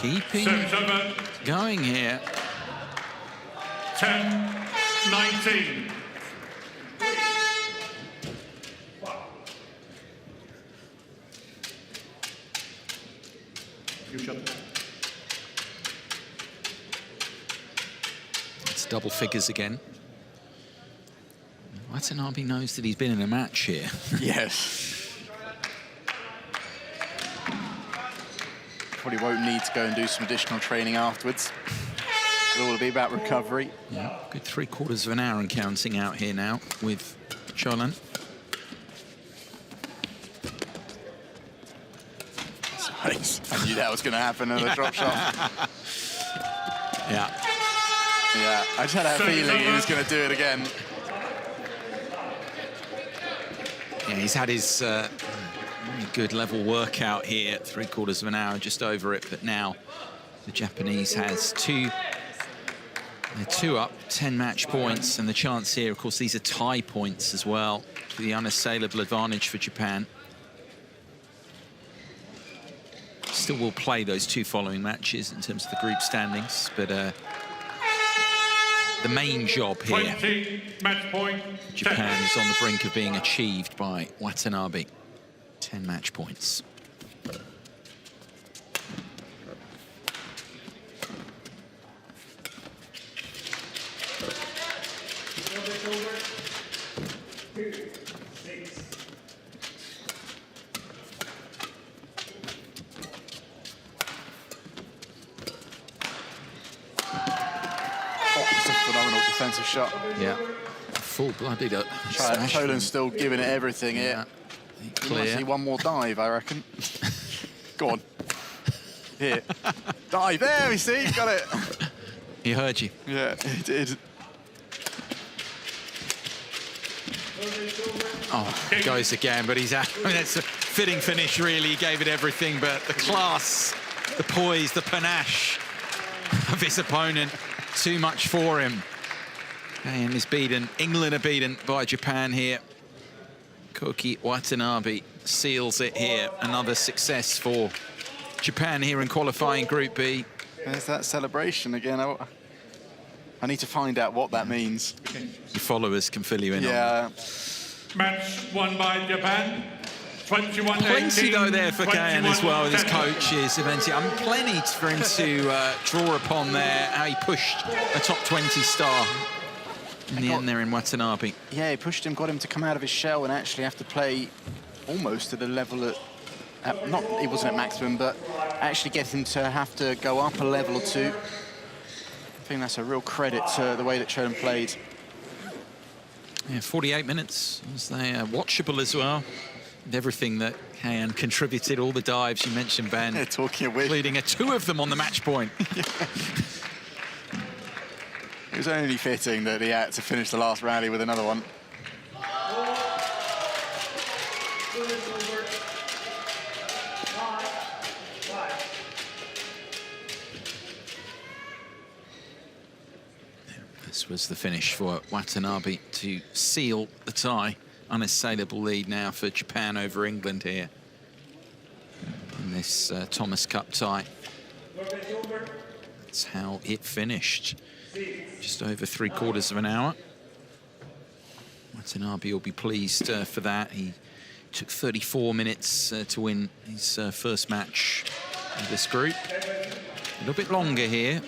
Keeping going here. 10-19. It's double figures again. Watanabe knows that he's been in a match here. Yes. Probably won't need to go and do some additional training afterwards. It'll all be about recovery. Yeah, good 3/4 of an hour and counting out here now with Cholan. Nice. I knew that was going to happen in the drop shot. Yeah. Yeah, I just had a feeling he was going to do it again. Yeah, he's had his really good level workout here at 3/4 of an hour, just over it. But now the Japanese has they're 2 up, 10 match points, and the chance here, of course, these are tie points as well, for the unassailable advantage for Japan. Still will play those 2 following matches in terms of the group standings, but the main job here, 20 match point. Japan is on the brink of being achieved by Watanabe. 10 match points. Defensive shot. Yeah, full-blooded. Cholan's still giving it everything here. Clear. See one more dive, I reckon. Go on. Here. Dive. There we see. Got it. He heard you. Yeah, he did. Oh, goes again, but he's out. I mean, it's a fitting finish, really. He gave it everything, but the class, the poise, the panache of his opponent, too much for him. And is beaten. England are beaten by Japan here. Koki Watanabe seals it here. Another success for Japan here in qualifying Group B. There's that celebration again. I need to find out what that means. Your followers can fill you in on that. Match won by Japan. 21-18. Plenty though there for Kayan as well with his coaches. Plenty for him to draw upon there. How he pushed a top 20 star. In the end there in Watanabe. Yeah, he pushed him, got him to come out of his shell and actually have to play almost at a level at not, he wasn't at maximum, but actually get him to have to go up a level or 2. I think that's a real credit to the way that Cholan played. Yeah, 48 minutes. Was they watchable as well? And everything that Kayan contributed, all the dives you mentioned, Ben. Yeah, talking of which. Including 2 of them on the match point. It was only fitting that he had to finish the last rally with another one. This was the finish for Watanabe to seal the tie. Unassailable lead now for Japan over England here in this Thomas Cup tie. That's how it finished. Just over 3/4 of an hour. Watanabe will be pleased for that. He took 34 minutes to win his first match of this group. A little bit longer here.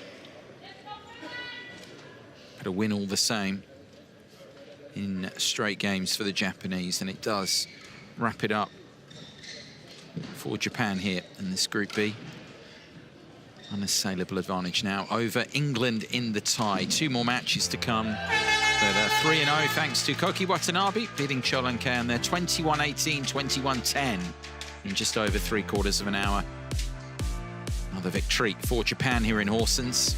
But a win all the same in straight games for the Japanese, and it does wrap it up for Japan here in this Group B. Unassailable advantage now over England in the tie. 2 more matches to come. But 3-0 thanks to Koki Watanabe, beating Cholanke on their 21-18, 21-10 in just over 3/4 of an hour. Another victory for Japan here in Horsens.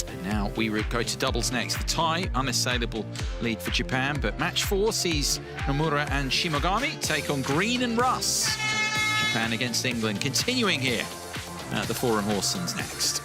And now we go to doubles next. The tie, unassailable lead for Japan, but match 4 sees Nomura and Shimogami take on Green and Russ. Japan against England, continuing here at the Forum Horsens next.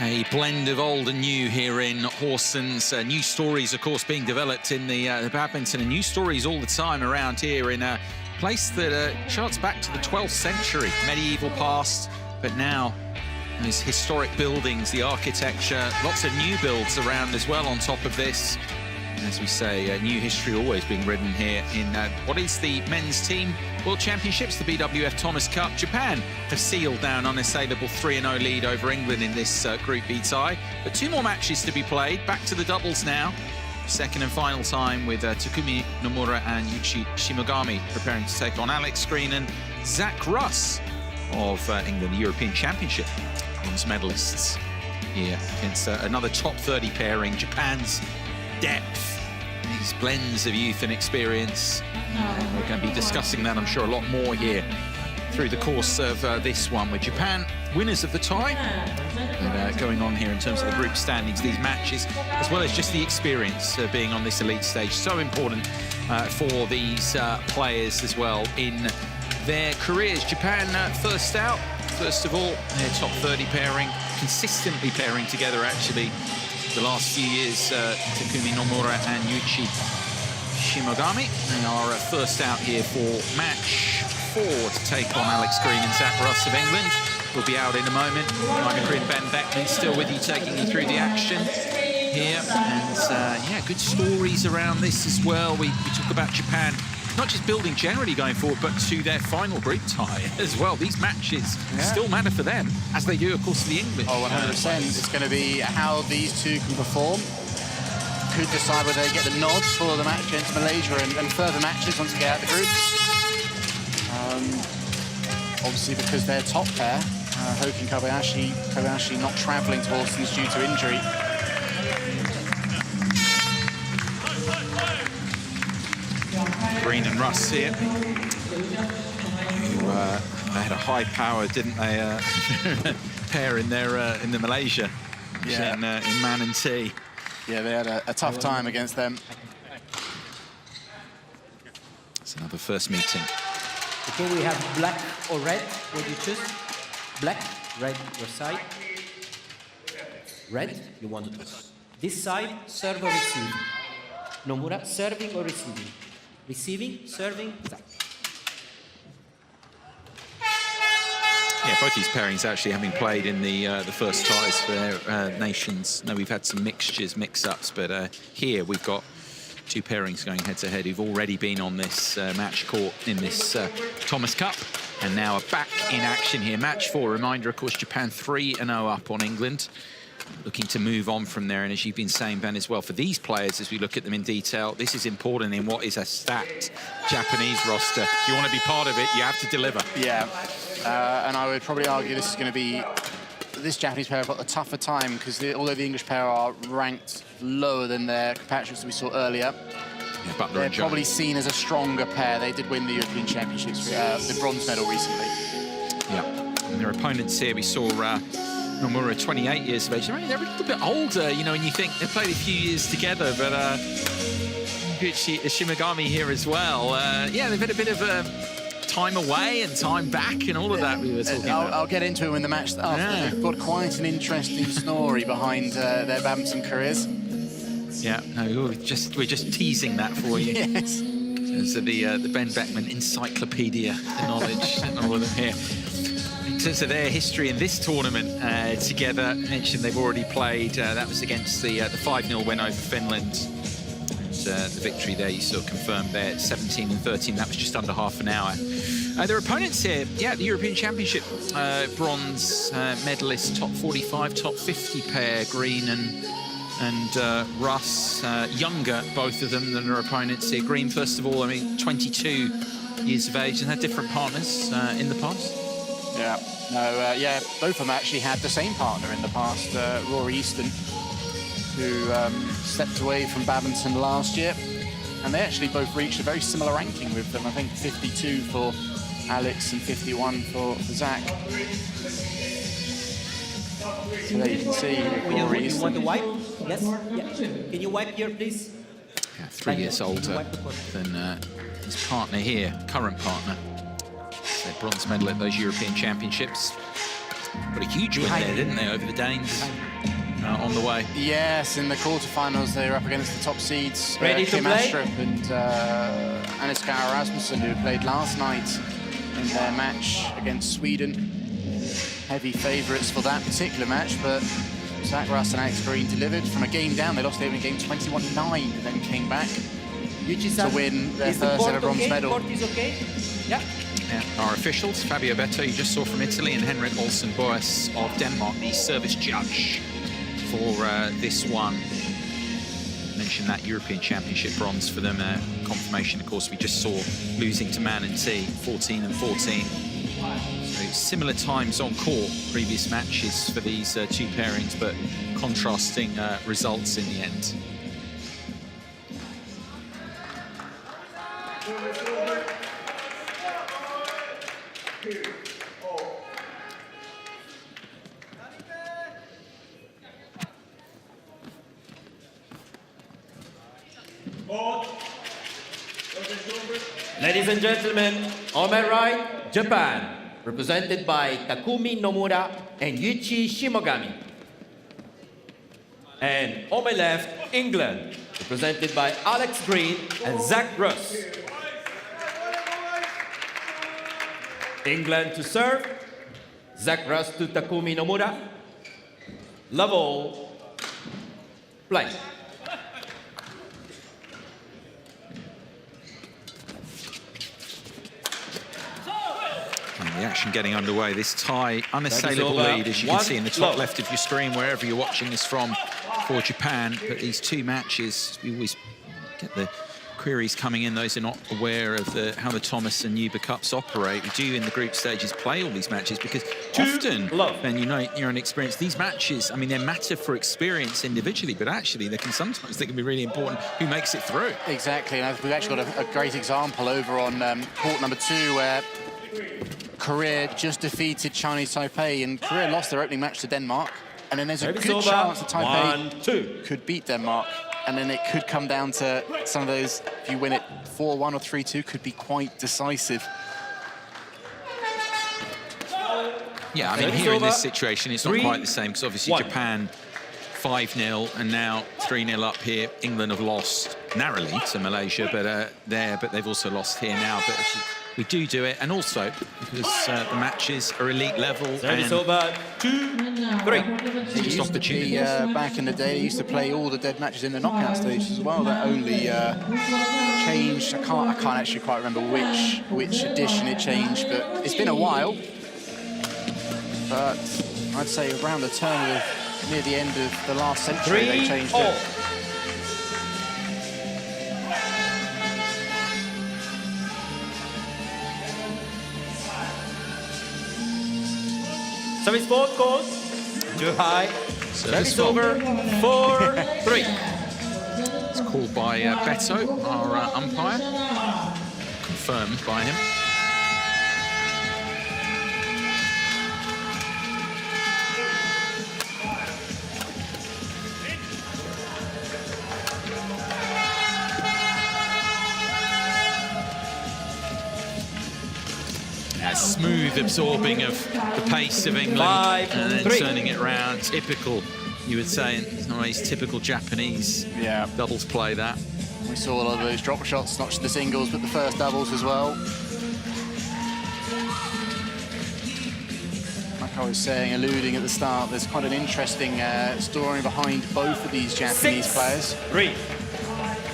A blend of old and new here in Horsens. New stories, of course, being developed in the badminton, and new stories all the time around here in a place that charts back to the 12th century, medieval past, but now these historic buildings, the architecture, lots of new builds around as well on top of this. And as we say, new history always being written here in what is the men's team World Championships, the BWF Thomas Cup. Japan have sealed now an unassailable 3-0 lead over England in this Group B tie. But 2 more matches to be played. Back to the doubles now. Second and final time with Takumi Nomura and Yuichi Shimogami preparing to take on Alex Green and Zach Russ of England, the European Championship bronze medalists here against another top 30 pairing. Japan's depth, these blends of youth and experience. And we're going to be discussing that, I'm sure, a lot more here through the course of this one, with Japan winners of the tie. And, going on here in terms of the group standings, these matches, as well as just the experience of being on this elite stage, so important for these players as well in their careers. Japan first out, first of all, their top 30 pairing, consistently pairing together actually the last few years. Takumi Nomura and Yuichi Shimogami, they are first out here for match 4 to take on Alex Green and Zach Russ of England. We'll be out in a moment. I'm Corinne Ben Beckman, still with you, taking you through the action here. And yeah, good stories around this as well. We talk about Japan not just building generally going forward, but to their final group tie as well. These matches still matter for them, as they do, of course, for the English. Oh, 100%. It's going to be how these two can perform. Could decide whether they get the nod for the match against Malaysia and further matches once they get out the groups. Obviously, because they're top pair, Hoki and Kobayashi not travelling to Horsens due to injury. Green and Russ here, who they had a high power, didn't they, pair in the Malaysia in Man and T. Yeah, they had a tough time against them. It's another first meeting. Okay, we have black or red. What do you choose? Black, red, your side. Red, you want to toss. This side, serve or receive. Nomura, serving or receiving? Receiving, serving, Zach. Yeah, both these pairings actually having played in the first ties for their nations. Now we've had some mix-ups, but here we've got two pairings going head-to-head who've already been on this match court in this Thomas Cup, and now are back in action here. Match 4, reminder, of course, Japan 3-0 up on England. Looking to move on from there, and as you've been saying, Ben, as well, for these players, as we look at them in detail, this is important in what is a stacked Japanese roster. If you want to be part of it, you have to deliver. Yeah, and I would probably argue this is going to be, this Japanese pair have got a tougher time, because although the English pair are ranked lower than their compatriots that we saw earlier, yeah, they're probably seen as a stronger pair. They did win the European Championships, the bronze medal recently. Yeah, and their opponents here, we saw Nomura, 28 years of age. I mean, they're a little bit older, you know, and you think they played a few years together, but Shimogami here as well. Yeah, they've had a bit of time away and time back and all of that we were talking about. I'll get into it when the match starts. Yeah. They've got quite an interesting story behind their badminton careers. Yeah, no, we're just teasing that for you. Yes. So the Ben Beckman encyclopedia, the knowledge and all of them here. In terms of their history in this tournament together, I mentioned they've already played. That was against the 5-0 win over Finland. And, the victory there, you saw confirmed there, 17 and 13. That was just under half an hour. Their opponents here, yeah, the European Championship bronze medalists, top 45, top 50 pair, Green and Russ, younger, both of them, than their opponents here. Green, first of all, I mean, 22 years of age and had different partners in the past. Yeah, no, yeah, both of them actually had the same partner in the past, Rory Easton, who stepped away from badminton last year, and they actually both reached a very similar ranking with them. I think 52 for Alex and 51 for Zach. So there you can see Rory Easton. You want to wipe? Yes? Yeah. Can you wipe here, please? Yeah, 3 years older than his partner here, current partner. Their bronze medal at those European Championships. But a huge win there, didn't they, over the Danes on the way? Yes, in the quarterfinals they were up against the top seeds, Kim Astrup and Aniska Rasmussen, who played last night in their match against Sweden. Heavy favourites for that particular match, but Zach Russ and Alex Green delivered from a game down. They lost the opening game 21-9 and then came back to win their first ever bronze medal. Court is okay? Yeah. Our officials, Fabio Betto, you just saw from Italy, and Henrik Olsen Boas of Denmark, the service judge for this one. I mentioned that European Championship bronze for them. Confirmation, of course, we just saw losing to Man and T, 14 and 14. So similar times on court, previous matches for these two pairings, but contrasting results in the end. Ladies and gentlemen, on my right, Japan, represented by Takumi Nomura and Yuichi Shimogami. And on my left, England, represented by Alex Green and Zach Russ. England to serve, Zach Russ to Takumi Nomura. Level, play. The action getting underway. This tie, unassailable lead, as you can see in the top left of your screen, wherever you're watching this from, for Japan. But these two matches, we always get the queries coming in, those who are not aware of how the Thomas and Yuba Cups operate. We do, in the group stages, play all these matches because often, and you know, you're an experience, these matches, I mean, they matter for experience individually, but actually they can be really important who makes it through. Exactly, and we've actually got a great example over on court number 2, where Korea just defeated Chinese Taipei, and Korea lost their opening match to Denmark. And then there's a good chance that Taipei could beat Denmark. and then it could come down to some of those, if you win it 4-1 or 3-2, could be quite decisive. Yeah, I mean, here in this situation, it's not quite the same, because obviously Japan 5-0, and now 3-0 up here. England have lost narrowly to Malaysia, but they've also lost here now. But actually, we do it, and also because the matches are elite level. Service over, 2-3. It used to be, back in the day, they used to play all the dead matches in the knockout stage as well. That only changed. I can't actually quite remember which edition it changed, but it's been a while. But I'd say around the turn of near the end of the last century, they changed it. Service ball goes too high. Service over, 4-3. It's called by Beto, our umpire. Confirmed by him. Smooth absorbing of the pace of England and then turning it around. Typical, you would say, in some ways, typical Japanese doubles play that. We saw a lot of those drop shots, not just the singles, but the first doubles as well. Like I was saying, alluding at the start, there's quite an interesting story behind both of these Japanese players.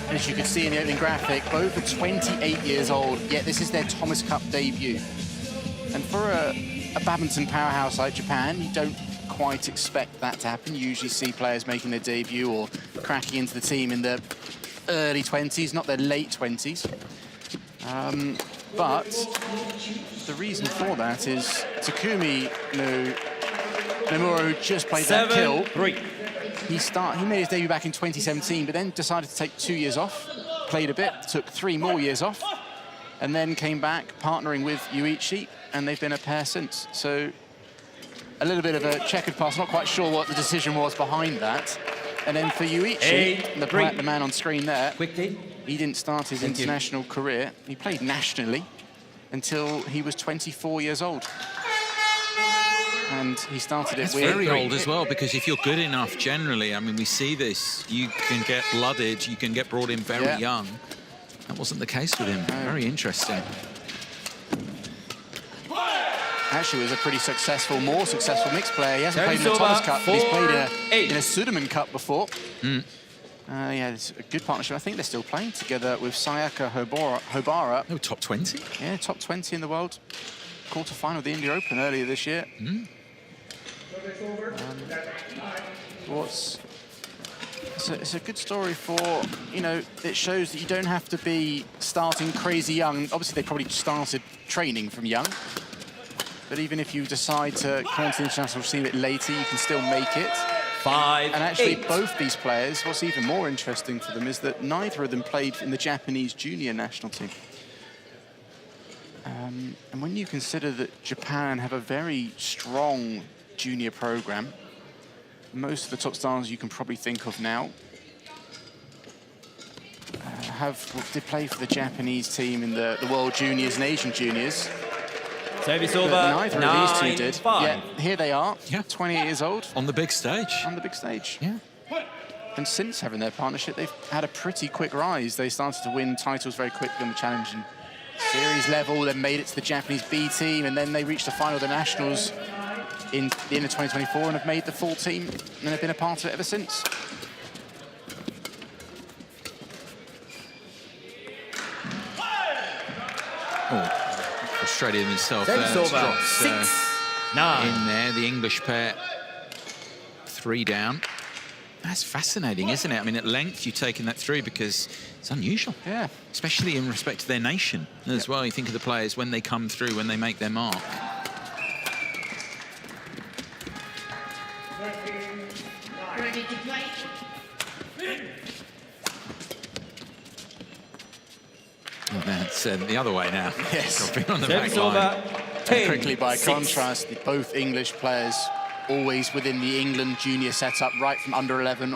As you could see in the opening graphic, both are 28 years old, yet this is their Thomas Cup debut. And for a badminton powerhouse like Japan, you don't quite expect that to happen. You usually see players making their debut or cracking into the team in their early 20s, not their late 20s. But the reason for that is Takumi Nomura, who just played that kill, he made his debut back in 2017, but then decided to take 2 years off, played a bit, took 3 more years off, and then came back partnering with Yuichi, and they've been a pair since. So a little bit of a checkered past, not quite sure what the decision was behind that. And then for Yuichi, the man on screen there, he didn't start his international career. He played nationally until he was 24 years old. And he started it with... It's very old as well, because if you're good enough generally, I mean, we see this, you can get blooded, you can get brought in very young. That wasn't the case with him. Very interesting. Actually was a pretty successful, more successful mixed player. He hasn't played in the Thomas Cup, but he's played in a Sudirman Cup before. Yeah, it's a good partnership. I think they're still playing together with Sayaka Hobara. Oh, top 20? Yeah, top 20 in the world. Quarter-final of the India Open earlier this year. It's a good story for, you know, it shows that you don't have to be starting crazy young. Obviously, they probably started training from young. But even if you decide to come into the international scene a bit later, you can still make it. 5-8. And actually, both these players, what's even more interesting for them is that neither of them played in the Japanese junior national team. And when you consider that Japan have a very strong junior program, most of the top stars you can probably think of now did play for the Japanese team in the World Juniors and Asian Juniors. Service over, neither of these two did. 9-5. Yet here they are, 28 years old. On the big stage. On the big stage. Yeah. And since having their partnership, they've had a pretty quick rise. They started to win titles very quickly on the challenge and series level, then made it to the Japanese B team, and then they reached the final of the nationals in the end of 2024 and have made the full team and have been a part of it ever since. Frustrated himself. Service over, Drops, 6-9. in there, the English pair 3 down. That's fascinating, isn't it? I mean, at length you've taken that through because it's unusual. Yeah. Especially in respect to their nation as well. You think of the players when they come through, when they make their mark. Ready to play. And that's the other way now. Yes. On the Service back line. over, 10, And quickly, by 6. contrast, both English players always within the England junior setup, right from under 11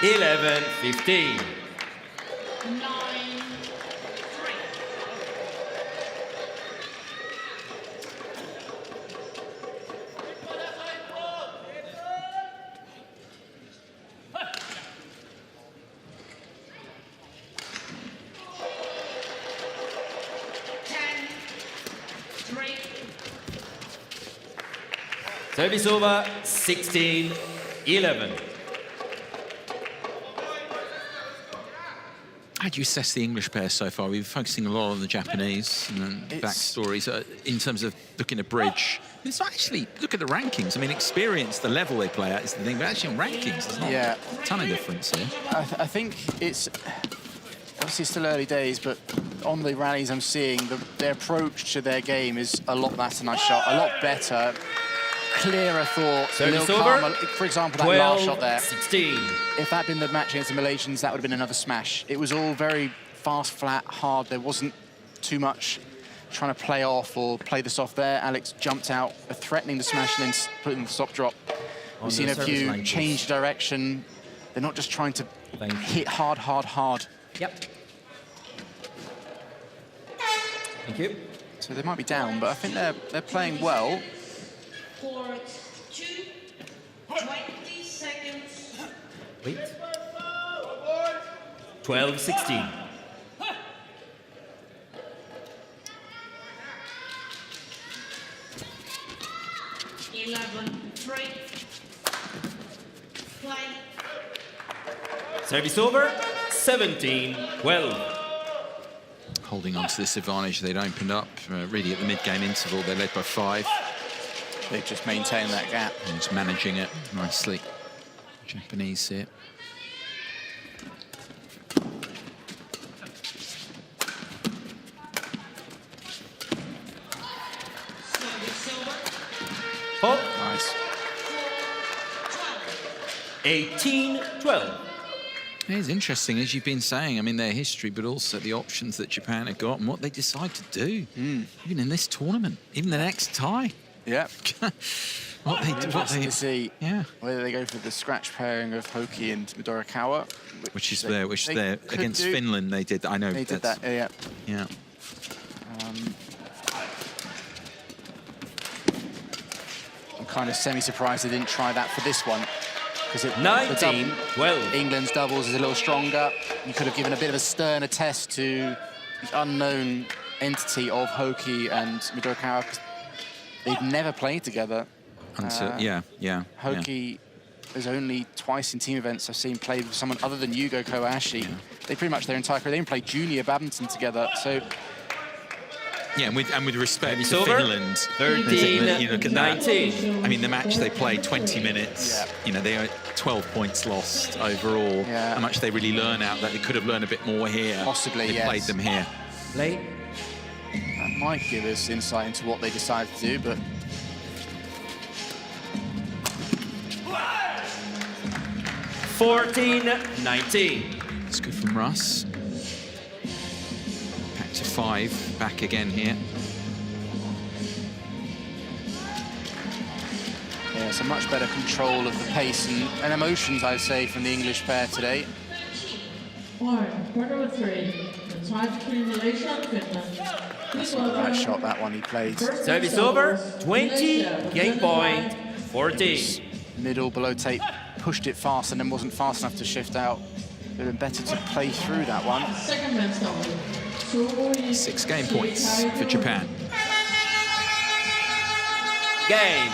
11-15. Service over, 16-11. How do you assess the English pair so far? We've been focusing a lot on the Japanese and backstories in terms of looking at bridge. It's actually, look at the rankings. I mean, experience, the level they play at is the thing, but actually on rankings, there's not a ton of difference here. I think it's obviously still early days, but on the rallies I'm seeing, their approach to their game is a lot, that's a nice shot, a lot better. Clearer thoughts, a little calmer. For example, that last shot there. 16. If that had been the match against the Malaysians, that would have been another smash. It was all very fast, flat, hard. There wasn't too much trying to play off or play this off there. Alex jumped out, threatening the smash and then putting the stop drop. We've seen a few change direction. They're not just trying to hit hard, hard, hard. Yep. Thank you. So they might be down, but I think they're playing well. 4, 2, 20 seconds. Wait. 12-16. Service over, 17-12. Holding on to this advantage they'd opened up really at the mid-game interval. They led by 5. They've just maintained that gap. And just managing it nicely. Japanese here. Oh. Nice. 18-12. It's interesting, as you've been saying, I mean, their history, but also the options that Japan have got and what they decide to do, even in this tournament, even the next tie. Yeah. what they to see whether they go for the scratch pairing of Hoki and Midorikawa. Which is there against Finland they did. I know. They did that, yeah. Yeah. I'm kind of semi-surprised they didn't try that for this one. Because 19-12. England's doubles is a little stronger. You could have given a bit of a sterner test to the unknown entity of Hoki and Midorikawa, because they've never played together. Hoki is only twice in team events I've seen played with someone other than Yugo Kobayashi. They pretty much their entire career, they even played junior badminton together. So yeah, and with respect to Finland, 13, you look at 19. That. I mean, the match they played 20 minutes. You know, they are 12 points lost overall. How much they really learn out that they could have learned a bit more here. Possibly, they played them here. Late. That might give us insight into what they decided to do, but 14-19. It's good from Russ. Back to 5, back again here. Yeah, so much better control of the pace and emotions, I'd say, from the English pair today. Part number 3, the tie between Malaysia and Finland. That's not a bad shot, that one he played. Service over, 20, game point, 14. Middle, below tape, pushed it fast and then wasn't fast enough to shift out. It would have been better to play through that one. 6 game points for Japan. Game.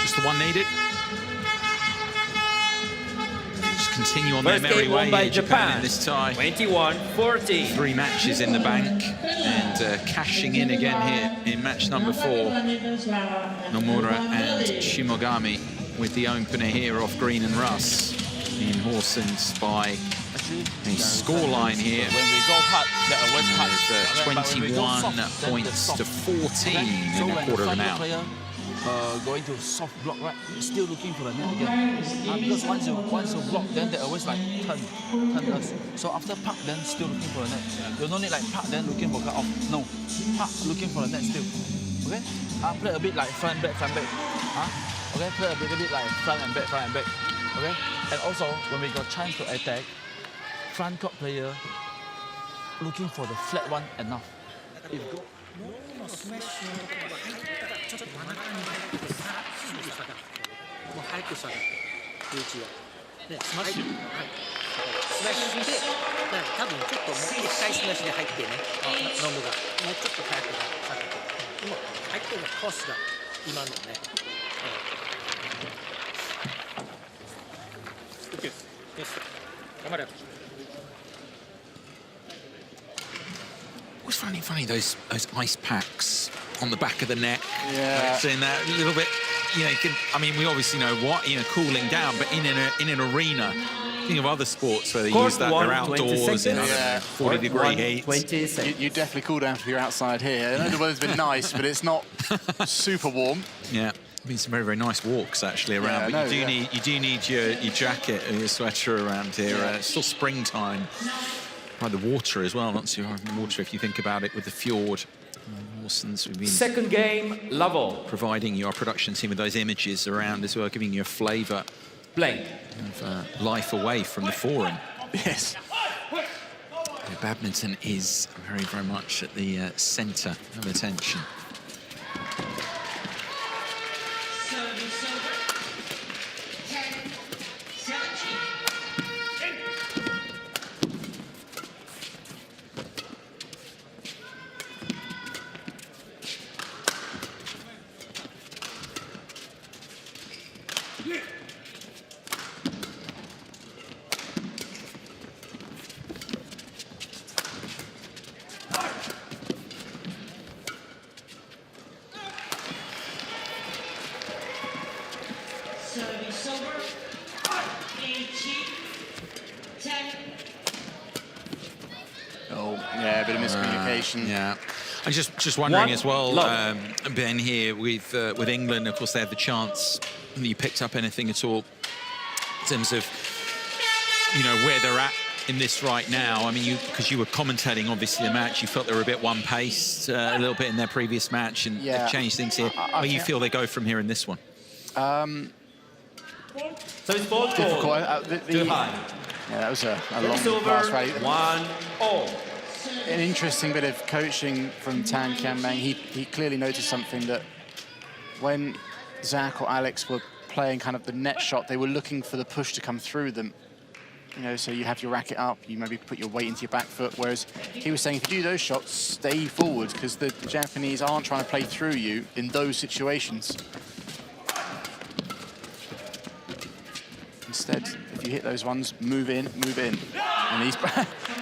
Just the one needed. Just continue on First their merry game way won by in Japan in this tie. 21-14. 3 matches in the bank and cashing in again here in match number 4. Nomura and Shimogami with the opener here off Green and Russ in Horsens by a scoreline here. When we go hard, that always hard. 21 points to 14 in a quarter of an hour. Going to soft block, right? Still looking for the net again. Because once you block, then they always like turn us. So after park, then still looking for the net. You don't need like park, then looking for cut off. No, park, looking for the net still. Okay? Play a bit like front back. Okay? Play a bit like front and back. Okay? And also, when we got chance to attack, front court player looking for the flat one enough. If go, スマッシュのところが入ったらちょっと真ん中に入ってさあすぐ下がるもう早く下がる空中はでスマッシュ、はい、スマッシュで多分ちょっともう一回スマッシュで入ってねノムがもうちょっと早く下げてもう入ってるコースが今のねOK です頑張れAlways finding funny those ice packs on the back of the neck. Yeah. Seeing that a little bit, you know, I mean, we obviously know what, you know, cooling down, but in an arena, think of other sports where they use that, they're outdoors in 40-degree heat. You definitely cool down if you're outside here. I know the weather's been nice, but it's not super warm. Yeah. Been some very, very nice walks actually around, but you do need your jacket and your sweater around here. It's still springtime. The water as well, not too hard in the water if you think about it with the fjord. Horsens, we've been second game level, providing your production team with those images around as well, giving you a flavour of life away from the forum. Yes. Badminton is very, very much at the centre of attention. Oh, yeah, a bit of miscommunication. Yeah. I'm just wondering as well, Ben, here with England, of course, they had the chance. Have you picked up anything at all in terms of, you know, where they're at in this right now? I mean, because you were commentating, obviously, the match, you felt they were a bit one-paced a little bit in their previous match, and they've changed things here. Where you feel they go from here in this one? So it's ball difficult. Too high. Yeah, that was a long last rally. 1-all. An interesting bit of coaching from Tan Kianmeng. He clearly noticed something, that when Zach or Alex were playing kind of the net shot, they were looking for the push to come through them. You know, so you have your racket up, you maybe put your weight into your back foot, whereas he was saying if you do those shots, stay forward, because the Japanese aren't trying to play through you in those situations. Instead, if you hit those ones, move in, move in. And these,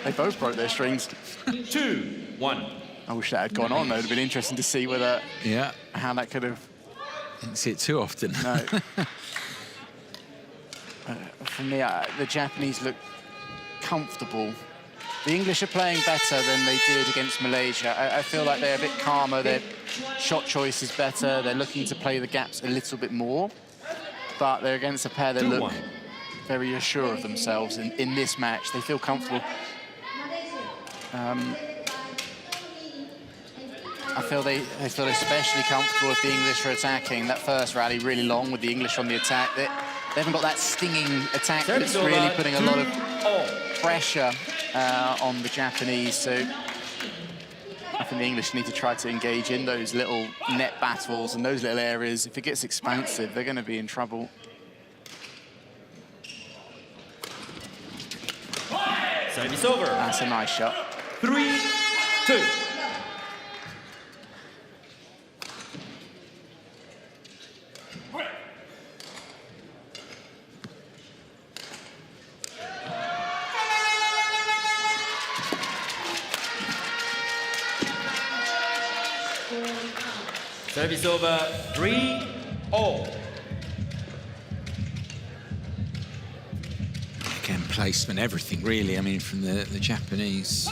they both broke their strings. 2-1. I wish that had gone on, though. It would have been interesting to see whether, how that could have... Didn't see it too often. No. For me, the Japanese look comfortable. The English are playing better than they did against Malaysia. I feel like they're a bit calmer, their shot choice is better, they're looking to play the gaps a little bit more. But they're against a pair that look very assured of themselves in this match. They feel comfortable. I feel they feel especially comfortable if the English are attacking. That first rally really long with the English on the attack. They haven't got that stinging attack that's really putting a lot of pressure on the Japanese. So I think the English need to try to engage in those little net battles and those little areas. If it gets expansive, they're going to be in trouble. Service over. That's a nice shot. 3-2. Service over, 3-all. Again, placement, everything really, I mean, from the Japanese.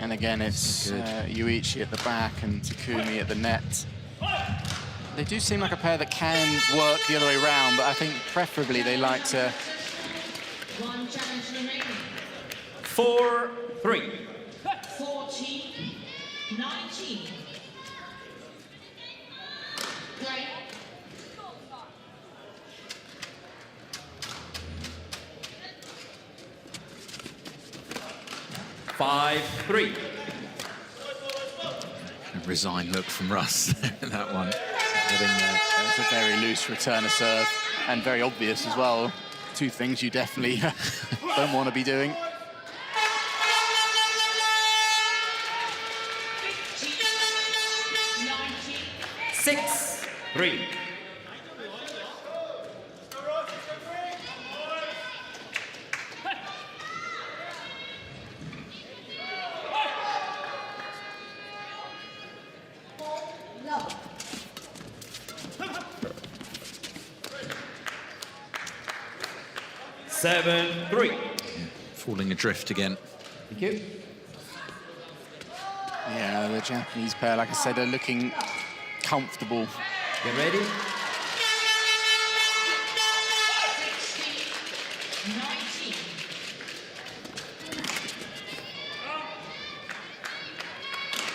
And again, it's Yuichi at the back and Takumi at the net. They do seem like a pair that can work the other way around, but I think preferably they like to... 4-3. 14-19. 5-3. A resigned look from Russ, that one. It's a very loose return of serve, and very obvious as well. Two things you definitely don't want to be doing. Six, 3. Seven, 3. Falling adrift again. Thank you. Yeah, the Japanese pair, like I said, are looking comfortable. Get ready.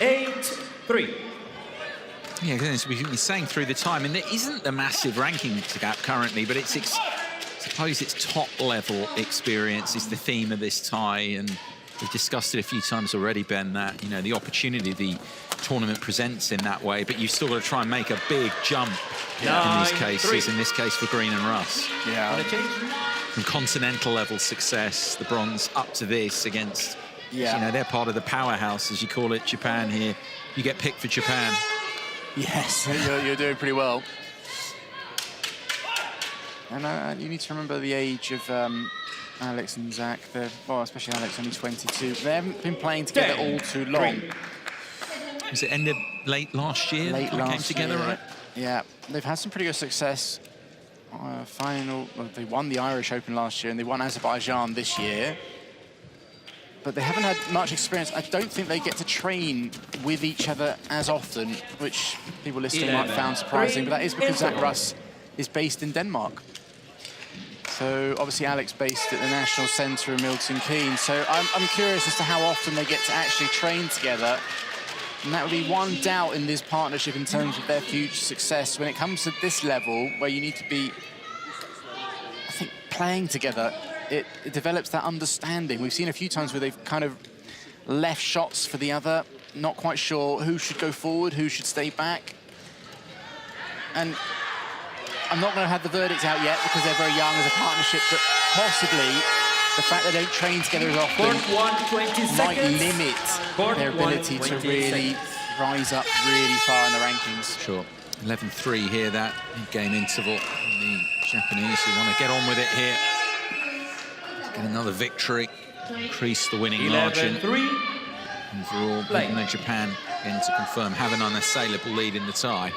Eight, 3. Yeah, as we've been saying through the time, and there isn't a massive ranking gap currently, but it's I suppose it's top-level experience is the theme of this tie, and we've discussed it a few times already, Ben, that, you know, the opportunity the tournament presents in that way, but you've still got to try and make a big jump in these cases, in this case for Green and Russ. Yeah. From continental-level success, the bronze, up to this against, you know, they're part of the powerhouse, as you call it, Japan here. You get picked for Japan. Yes, you're doing pretty well. And you need to remember the age of Alex and Zach. Well, especially Alex, only 22. They haven't been playing together all too long. Was it ended late last year? Late they last came together, year. right? Yeah, they've had some pretty good success. Well, they won the Irish Open last year and they won Azerbaijan this year. But they haven't had much experience. I don't think they get to train with each other as often, which people listening might find surprising, but that is because Zach Russ is based in Denmark. So obviously Alex based at the National Centre in Milton Keynes. So I'm curious as to how often they get to actually train together. And that would be one doubt in this partnership in terms of their future success. When it comes to this level, where you need to be, I think, playing together, it develops that understanding. We've seen a few times where they've kind of left shots for the other, not quite sure who should go forward, who should stay back. And I'm not going to have the verdict out yet because they're very young as a partnership, but possibly the fact they don't train together as often might limit their ability to really rise up really far in the rankings. Sure. 11-3 here, that game interval. The Japanese who want to get on with it here. Get another victory, increase the winning margin. 11-3. Overall, even though Japan, again to confirm, have an unassailable lead in the tie.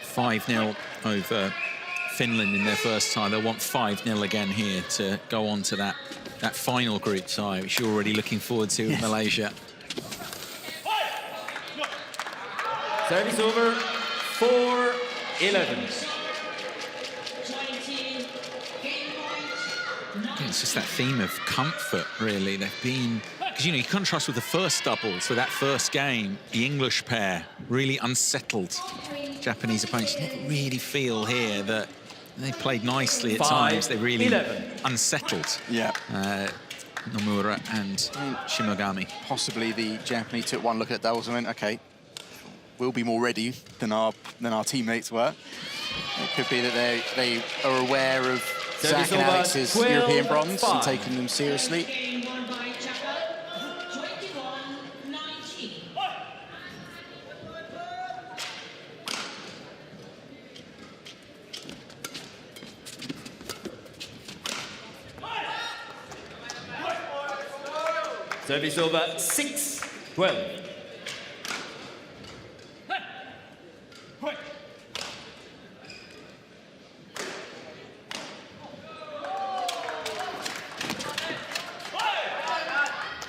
5-0 over Finland in their first tie. They'll want 5-0 again here to go on to that final group tie, which you're already looking forward to with Malaysia. Service over, 4-11. It's just that theme of comfort, really. They've been, because, you know, you contrast with the first doubles, with that first game, the English pair, really unsettled Japanese opponents. You never really feel here that they played nicely at times. They're really unsettled. Yeah. Nomura and Shimogami. Possibly the Japanese took one look at doubles and went, okay, we'll be more ready than our teammates were. It could be that they are aware of Zach and Alex's European bronze and taking them seriously. Service over, 6-12.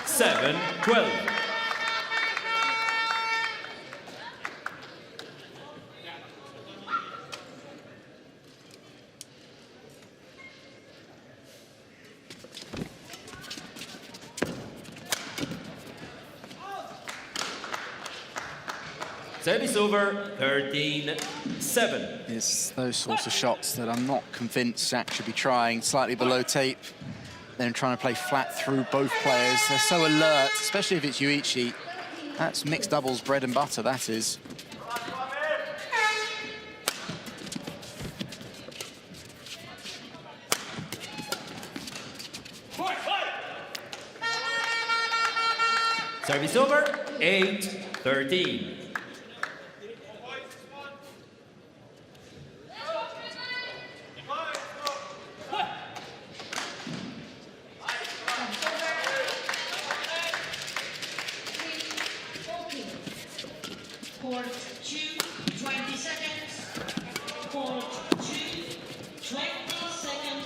Seven, 12. Service over, 13-7. It's those sorts of shots that I'm not convinced Zach should be trying. Slightly below tape. then trying to play flat through both players. They're so alert, especially if it's Yuichi. That's mixed doubles bread and butter, that is. Service over, 8-13. Court 2, 20 seconds. Court 2, 20 seconds.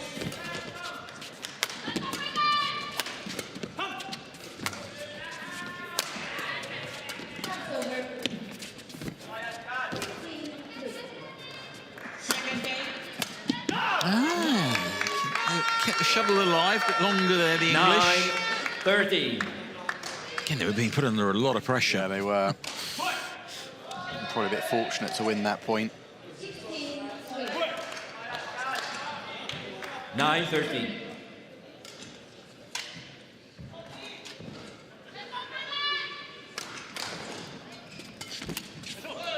Second game. Kept the shuttle alive, a bit longer there, the English. 9-13. Again, they were being put under a lot of pressure. Yeah, they were. Probably a bit fortunate to win that point. 9-13.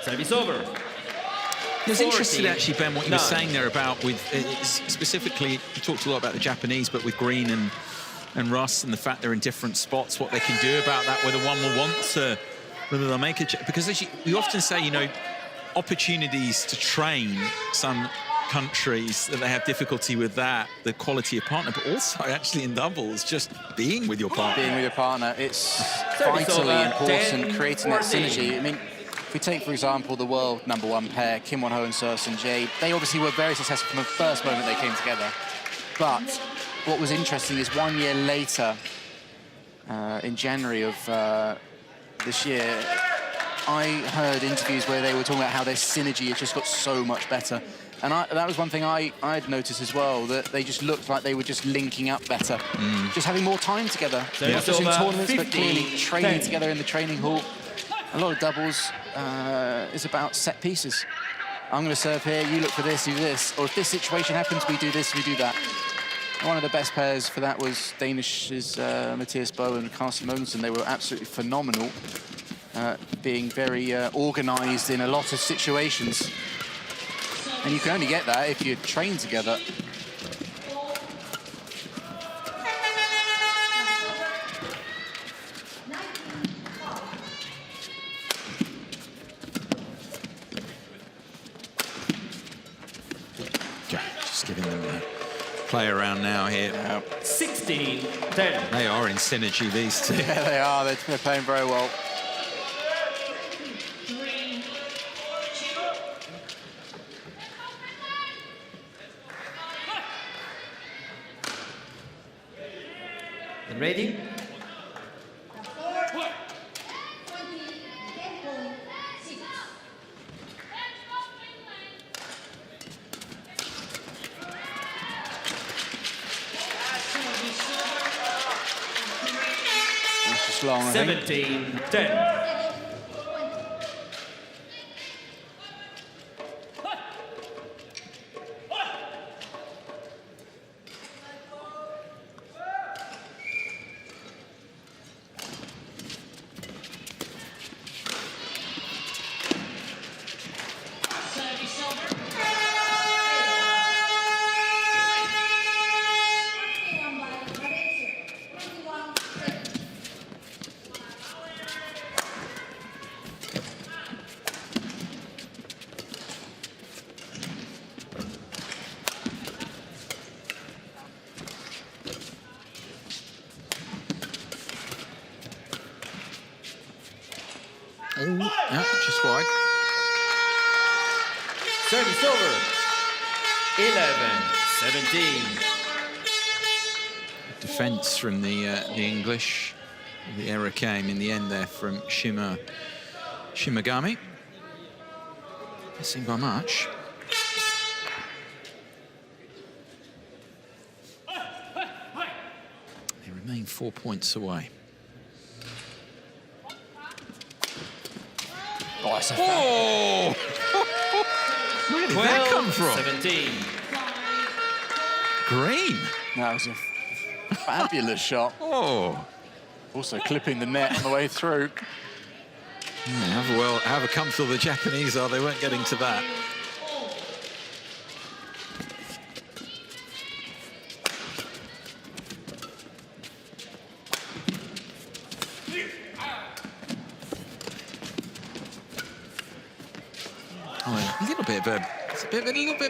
Service over. I was interested, 14, actually, Ben, what you were 9. saying there about with specifically, you talked a lot about the Japanese, but with Green and Russ and the fact they're in different spots, what they can do about that, whether one will want to, whether they'll make a change. Because as we often say, you know, opportunities to train some countries that they have difficulty with that, the quality of partner, but also actually in doubles, just being with your partner. Being with your partner, it's vitally important, creating that synergy. I mean, if we take, for example, the world #1 pair, Kim Won-ho and Sursum Jade, they obviously were very successful from the first moment they came together. But what was interesting is 1 year later, in January of this year, I heard interviews where they were talking about how their synergy has just got so much better. And that was one thing I'd noticed as well, that they just looked like they were just linking up better. Just having more time together. Not just in tournaments, but clearly training together in the training hall. A lot of doubles is about set pieces. I'm going to serve here, you look for this, you do this. Or if this situation happens, we do this, we do that. One of the best pairs for that was Danish's Matthias Boe and Carsten Mogensen. They were absolutely phenomenal, being very organised in a lot of situations. And you can only get that if you train together. Okay, just giving them a play around now here. 16-10. They are in synergy, these two. Yeah, they are. They're playing very well. Ready? That's just long, I think. 17-10. Yeah, just wide. Service over. 11-17. Defence from the English. The error came in the end there from Shimagami. Missing by much. They remain 4 points away. Oh, it's a Oh! Where did that come from? 17. Green. That was Fabulous shot. Oh. Also clipping the net on the way through. Yeah, however comfortable the Japanese are, they weren't getting to that. Oh, a little bit of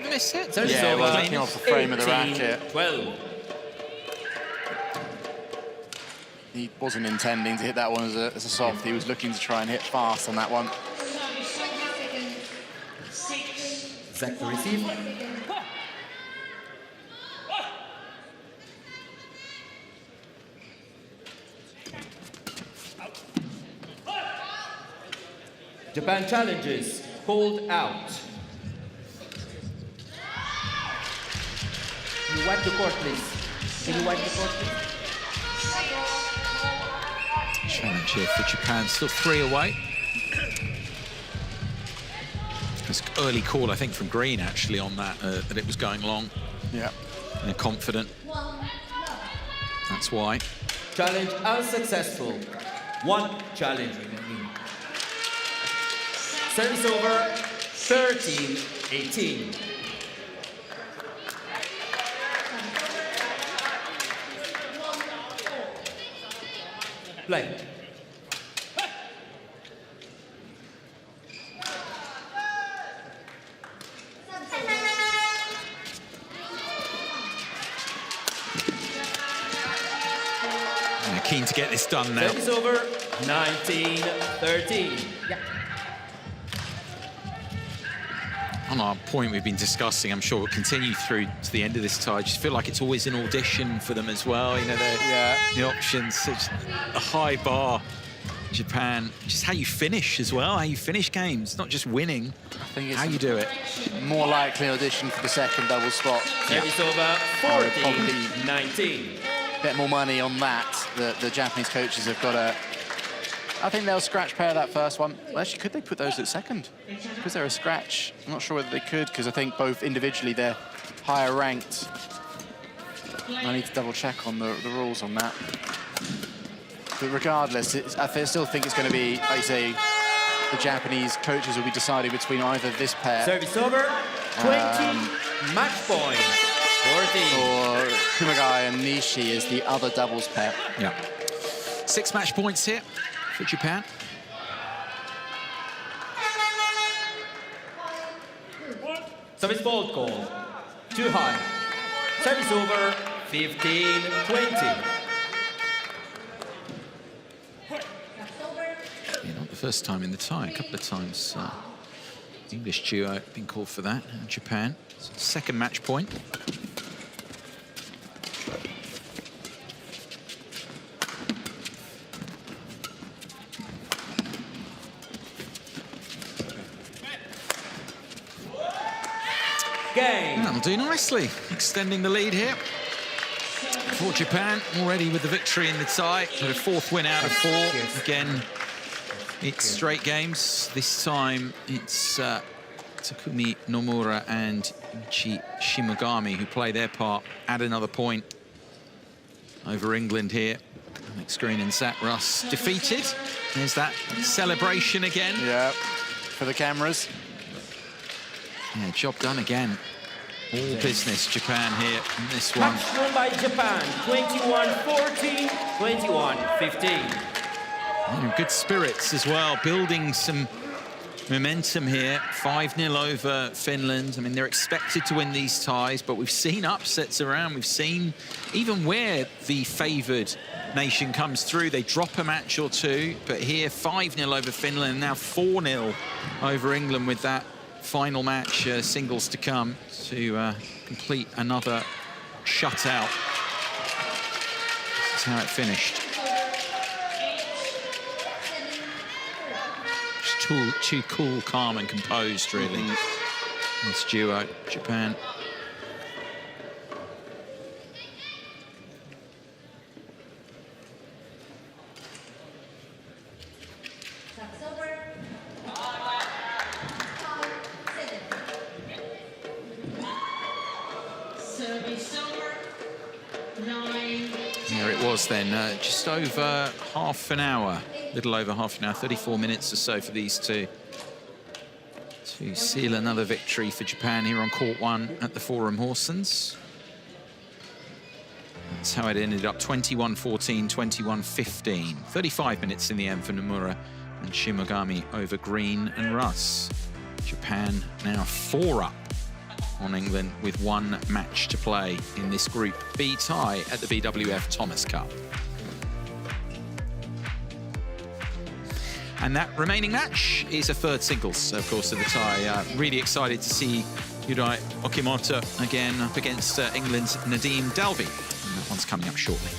a miss hit. Yeah, well, looking off the frame of the racket. 12. He wasn't intending to hit that one as a soft. He was looking to try and hit fast on that one. Zach to receive. Japan challenges, pulled out. Can you wipe the court, please? Can you wipe the court, please? Challenge here for Japan, still 3 away. It's early call, I think, from Green, actually, on that, that it was going long. Yeah. And they're confident. That's why. Challenge unsuccessful. 1 challenge remaining. Service over, 13-18. Play. Keen to get this done now. Service over, 19-13. Yeah. On our point we've been discussing, I'm sure we'll continue through to the end of this tie. I just feel like it's always an audition for them as well. You know, the options, such a high bar. Japan, just how you finish as well, how you finish games, not just winning, I think it's how you do it. More likely audition for the second double spot. Service over, 14-19. Bet more money on that. The Japanese coaches have got to... I think they'll scratch pair that first one. Well, actually, could they put those at second? Because they're a scratch. I'm not sure whether they could, because I think both individually they're higher ranked. I need to double check on the rules on that. But regardless, I still think it's going to be, like you say, the Japanese coaches will be deciding between either this pair. Service over, 20, match point, 14. Or Kumagai and Nishi is the other doubles pair. Yeah. 6 match points here for Japan. Service fault call, too high. Service over, 15-20. Not the first time in the tie, a couple of times. English duo been called for that, and Japan. So second match point. Game. That'll do nicely, extending the lead here for Japan, already with the victory in the tie, but a 4th win out of 4. Again, it's straight games. This time it's Takumi Nomura and Ichi Shimogami who play their part, add another point over England here. Alex Green and Zach Russ defeated. There's that celebration again. Yeah, for the cameras. Yeah, job done again. All business, Japan here in this one. Match won by Japan, 21-14, 21-15. Good spirits as well, building some momentum here. 5-0 over Finland. I mean, they're expected to win these ties, but we've seen upsets around. We've seen even where the favoured nation comes through, they drop a match or two. But here, 5-0 over Finland, and now 4-0 over England with that final match, singles to come, to complete another shutout. This is how it finished. Just too cool, calm and composed, really. This duo, Japan. was then. Just over half an hour, little over half an hour, 34 minutes or so for these two to seal another victory for Japan here on court 1 at the Forum Horsens. That's how it ended up, 21-14, 21-15. 35 minutes in the end for Nomura and Shimogami over Green and Russ. Japan now 4 up on England with 1 match to play in this Group B tie at the BWF Thomas Cup. And that remaining match is a third singles, of course, of the tie. Really excited to see Yudai Okimoto again up against England's Nadim Dalvi. And that one's coming up shortly.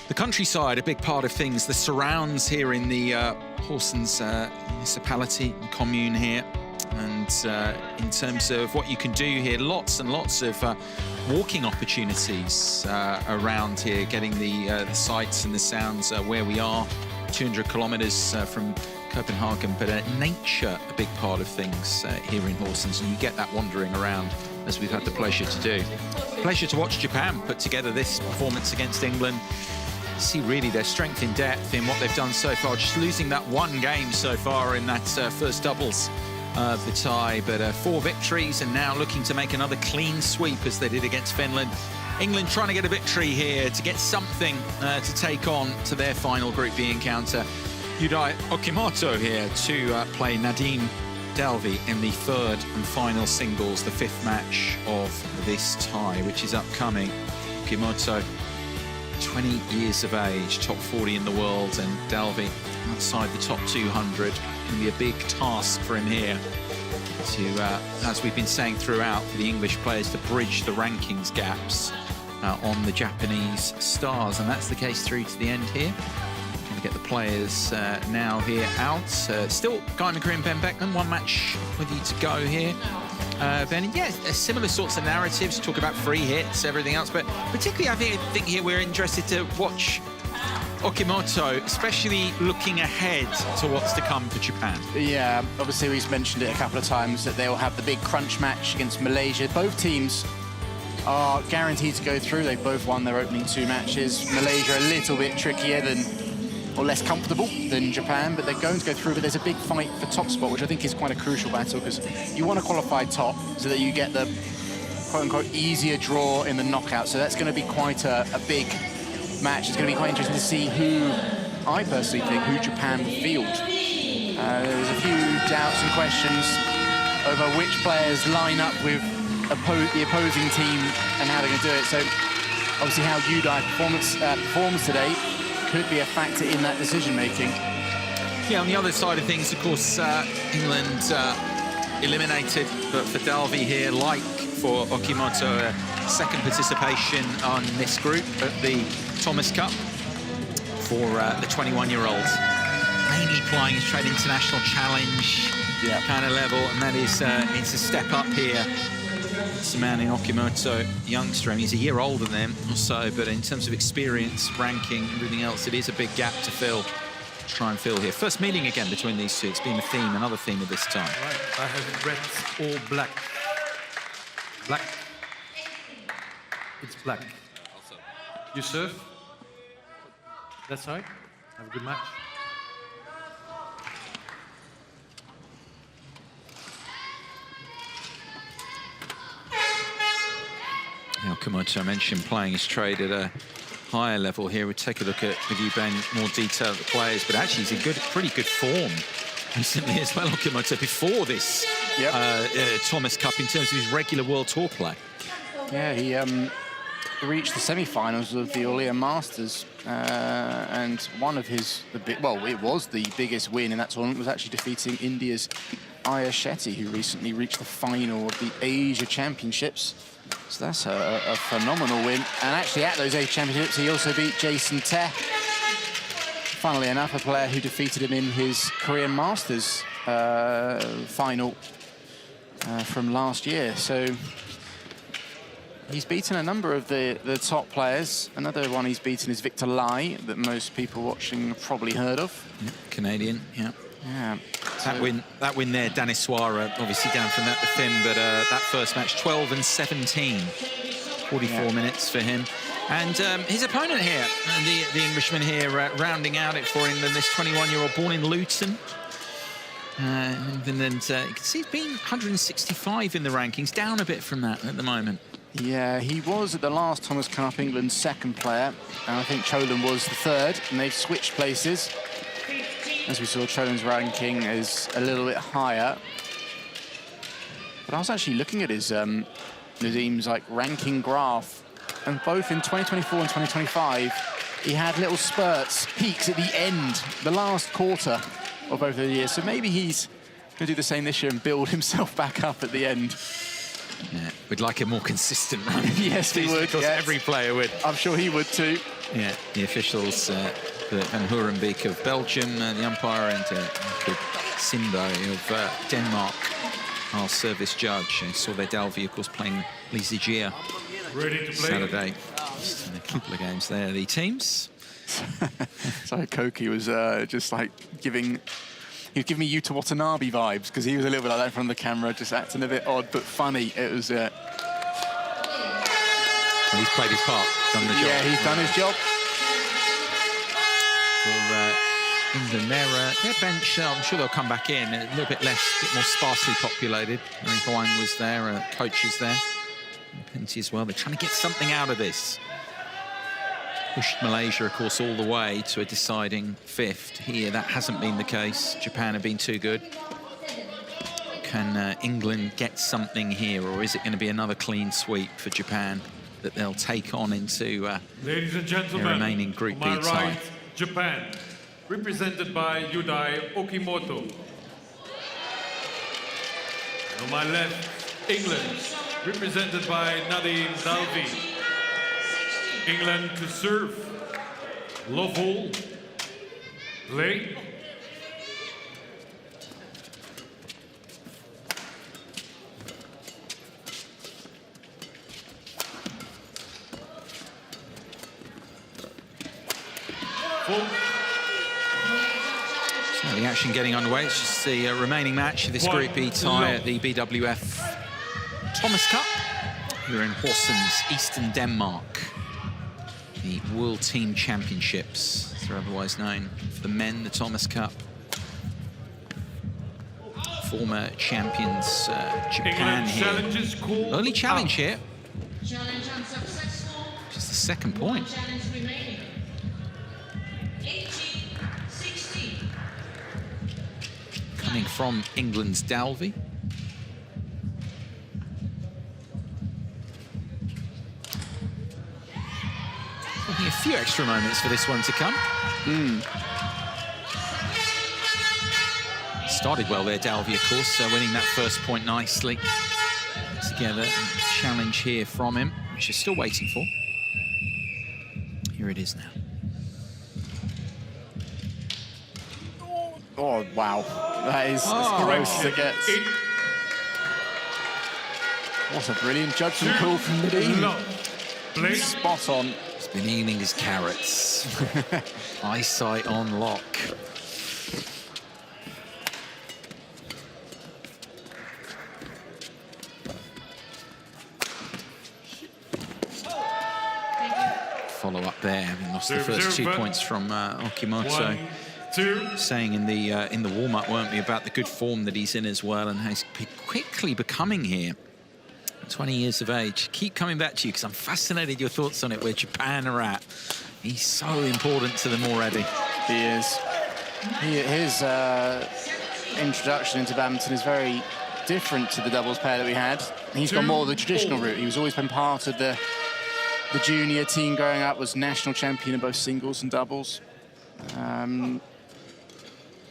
The countryside, a big part of things, the surrounds here in the Horsens municipality and commune here. And in terms of what you can do here, lots and lots of walking opportunities around here, getting the sights and the sounds where we are, 200 kilometers from Copenhagen, but nature, a big part of things here in Horsens, and you get that wandering around, as we've had the pleasure to do. Pleasure to watch Japan put together this performance against England. See really their strength in depth in what they've done so far, just losing that 1 game so far in that first doubles of the tie, but 4 victories and now looking to make another clean sweep as they did against Finland. England trying to get a victory here to get something to take on to their final Group B encounter. Yudai Okimoto here to play Nadim Dalvi in the 3rd and final singles, the 5th match of this tie, which is upcoming. Okimoto, 20 years of age, top 40 in the world, and Dalvi outside the top 200. It's going to be a big task for him here to, as we've been saying throughout, for the English players to bridge the rankings gaps on the Japanese stars, and that's the case through to the end here. Going to get the players now here out. Still Guy McCree and Ben Beckman, 1 match with you to go here. Ben, yeah, similar sorts of narratives, talk about free hits, everything else, but particularly I think here we're interested to watch Okimoto, especially looking ahead to what's to come for Japan. Yeah, obviously we've mentioned it a couple of times that they'll have the big crunch match against Malaysia. Both teams are guaranteed to go through. They've both won their opening 2 matches. Malaysia a little bit trickier than, or less comfortable than Japan, but they're going to go through. But there's a big fight for top spot, which I think is quite a crucial battle, because you want to qualify top so that you get the quote-unquote easier draw in the knockout. So that's going to be quite a big match. It's going to be quite interesting to see who, I personally think, who Japan will field. There's a few doubts and questions over which players line up with the opposing team and how they're going to do it. So obviously how Yudai performs today could be a factor in that decision-making. Yeah, on the other side of things, of course, England eliminated, but for Dalby here, like for Okimoto, a second participation on this group at the Thomas Cup for the 21-year-old. Mainly playing his trade international challenge kind of level, and that is it's a step up here. It's a man in Okimoto, youngster, and he's a year older than them or so, but in terms of experience, ranking, everything else, it is a big gap to fill. Try and fill here. First meeting again between these two. It's been a theme, another theme of this time. Right. I have red or black. Black. It's black. You serve. That side. Have a good match. Now, Komoto, I mentioned playing his trade at a higher level here. We'll take a look at, with you, Ben, more detail of the players, but actually he's in pretty good form recently as well, Komoto, before this Thomas Cup in terms of his regular World Tour play. Yeah, he reached the semi-finals of the Orleans Masters, and one of his, it was the biggest win in that tournament, was actually defeating India's Aya Shetty, who recently reached the final of the Asia Championships. So that's a phenomenal win. And actually at those Asia Championships, he also beat Jason Teh. Funnily enough, a player who defeated him in his Korean Masters final from last year. So he's beaten a number of the top players. Another one he's beaten is Victor Lai, that most people watching have probably heard of. Canadian, yeah. Yeah. That win there, Daniswara, obviously down from that to Finn, but that first match, 12 and 17, 44 minutes for him. And his opponent here, the Englishman here, rounding out it for England, this 21-year-old born in Luton. And you can see he's been 165 in the rankings, down a bit from that at the moment. Yeah, he was at the last Thomas Cup England's second player, and I think Cholan was the third, and they've switched places. As we saw, Cholan's ranking is a little bit higher. But I was actually looking at his Nazim's ranking graph, and both in 2024 and 2025, he had little spurts, peaks at the end, the last quarter of both of the years. So maybe he's going to do the same this year and build himself back up at the end. Yeah, we'd like a more consistent run. Yes, we would. Because every player would. I'm sure he would too. Yeah, the officials, Van Horenbeek of Belgium, the umpire, and Simbo of Denmark, our service judge. I saw their Dalby, of course, playing Lisa Gia Saturday. Just in a couple of games there, the teams. So Koki was just giving me Yuta Watanabe vibes, because he was a little bit like that in front of the camera, just acting a bit odd but funny. It was. Well, he's played his part, done the job. Yeah, he's done his job. For England, their bench, I'm sure they'll come back in a little bit more sparsely populated. I think Huang was there, coaches there, Pinty as well. They're trying to get something out of this. Pushed Malaysia, of course, all the way to a deciding fifth. Here, that hasn't been the case. Japan have been too good. Can England get something here, or is it going to be another clean sweep for Japan that they'll take on into Ladies and gentlemen, their remaining Group B on my tie? right, Japan, represented by Yudai Okimoto. And on my left, England, represented by Nadim Dalby. England to serve. Lovell, play. So the action getting underway. It's just the remaining match of this Group B tie at the BWF Thomas Cup here in Horsens, Eastern Denmark. The World Team Championships, as they're otherwise known. For the men, the Thomas Cup. Former champions, Japan here. Early challenge here. Challenge unsuccessful. Just the second point. Challenge remaining. 18-16. Coming from England's Dalby. A few extra moments for this one to come. Started well there, Dalby, of course, winning that first point nicely. Together, challenge here from him, which is still waiting for. Here it is now. Oh, wow. That is as close as it gets. What a brilliant judgment call from the team. Spot on. He's been eating his carrots. Eyesight on lock. Follow up there, having lost the first 2 points from Okimoto. 1-2. Saying in the warm-up, weren't we, about the good form that he's in as well, and he's quickly becoming here. 20 years of age. Keep coming back to you because I'm fascinated your thoughts on it, where Japan are at. He's so important to them already. He is. His introduction into badminton is very different to the doubles pair that we had. He's gone more the traditional route. He's always been part of the junior team growing up, was national champion in both singles and doubles.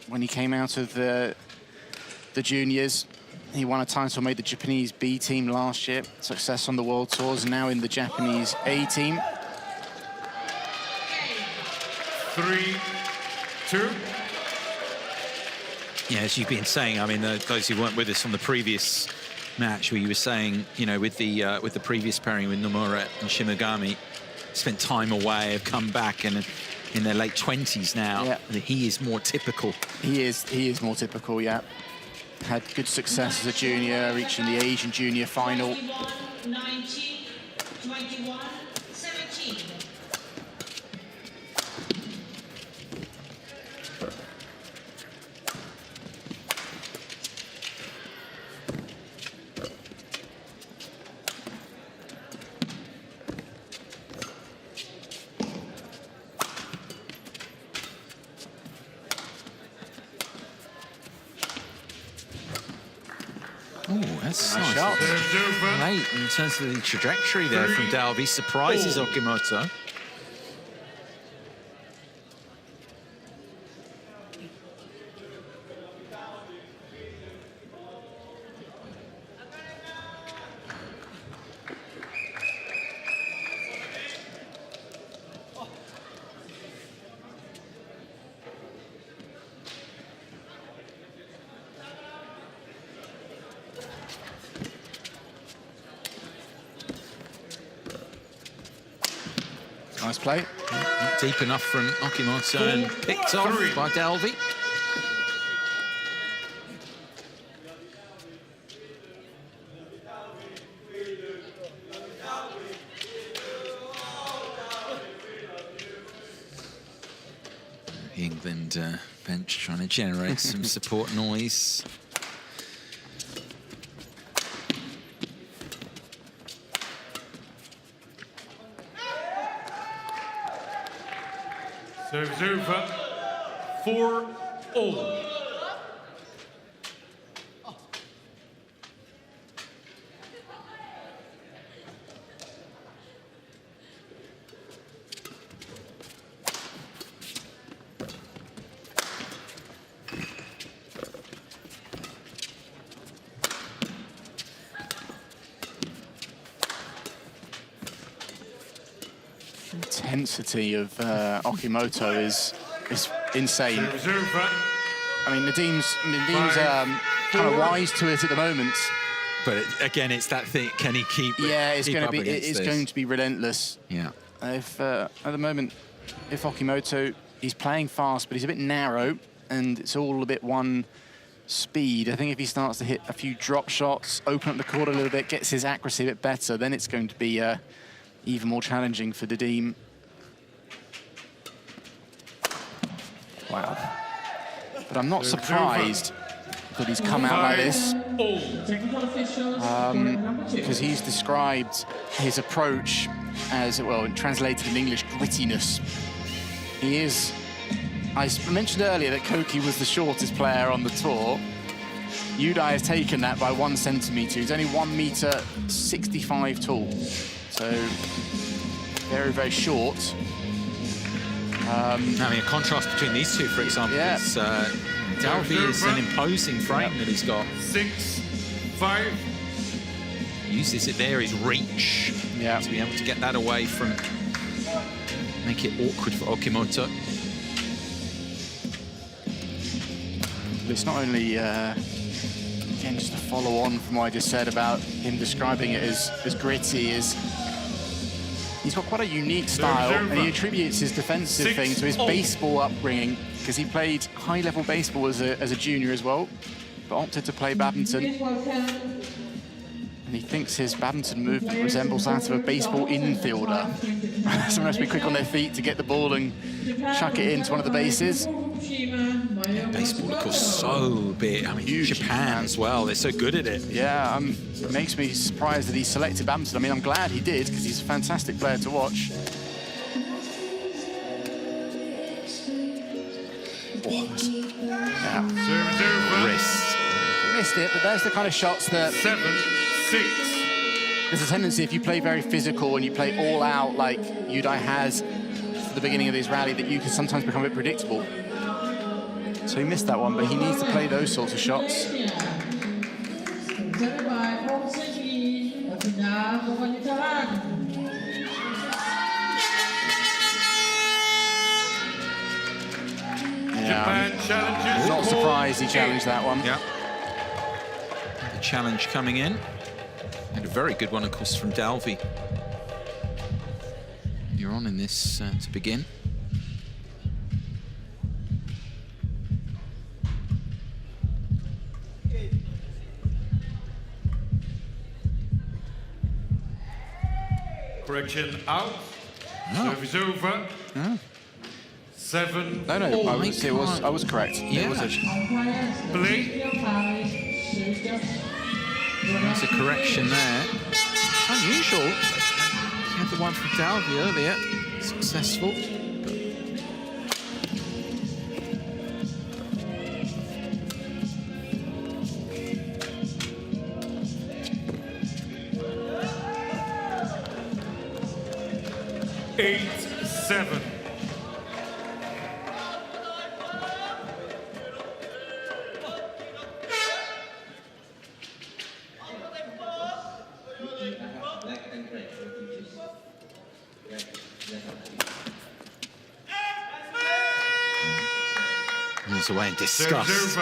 When he came out of the juniors, he won a title, made the Japanese B team last year, success on the World Tours, and now in the Japanese A team. 3-2. Yeah, as you've been saying, I mean, those who weren't with us on the previous match, where you were saying, you know, with the previous pairing with Nomura and Shimogami, spent time away, have come back, and in their late 20s now. Yeah. He is more typical. He is more typical, yeah. Had good success as a junior, reaching the Asian junior final. 19, 21, 17. Oh, that's nice. Late in terms of the trajectory there from Dalby. Surprises Okimoto. Nice play. Deep enough from Okimoto and picked off by Dalby. The England bench trying to generate some support noise. Serves over. 4-all. Intensity of Okimoto is insane. I mean, Nadim's kind of wise to it at the moment. But again, it's that thing. Can he keep? Yeah, it's keep going to be relentless. Yeah. If at the moment, if Okimoto, he's playing fast, but he's a bit narrow, and it's all a bit one speed. I think if he starts to hit a few drop shots, open up the court a little bit, gets his accuracy a bit better, then it's going to be even more challenging for Nadim. Wow. But I'm not surprised that he's come out like this, because he's described his approach as, well, translated in English, grittiness. He is, I mentioned earlier that Koki was the shortest player on the tour. Yudai has taken that by 1 centimetre. He's only 1 metre 65 tall. So very, very short. I mean, a contrast between these two, for example, is Dalby is an imposing frame that he's got. 6-5. Uses it there, his reach, to be able to get that away from, make it awkward for Okimoto. It's not only, again, just to follow on from what I just said about him describing it as gritty, he's got quite a unique style, and he attributes his defensive thing to his baseball upbringing, because he played high-level baseball as a junior as well, but opted to play badminton. And he thinks his badminton movement resembles that of a baseball infielder. Someone has to be quick on their feet to get the ball and chuck it into one of the bases. Yeah, baseball, of course, so big. I mean, Japan as well, they're so good at it. Yeah, it makes me surprised that he selected badminton. I mean, I'm glad he did, because he's a fantastic player to watch. Wrist. He missed it, but there's the kind of shots that... 7-6. There's a tendency, if you play very physical and you play all out like Yudai has at the beginning of this rally, that you can sometimes become a bit predictable. So he missed that one, but he needs to play those sorts of shots. Japan challenges. Not surprised he challenged that one. Yeah. The challenge coming in. And a very good one, of course, from Dalby. You're on in this to begin. Correction out. Service over. 7. No, I was correct. Yeah. Play. There's a correction there. Unusual. He had the one from Dalby earlier. Successful. Eight, 7. Moves away in disgust.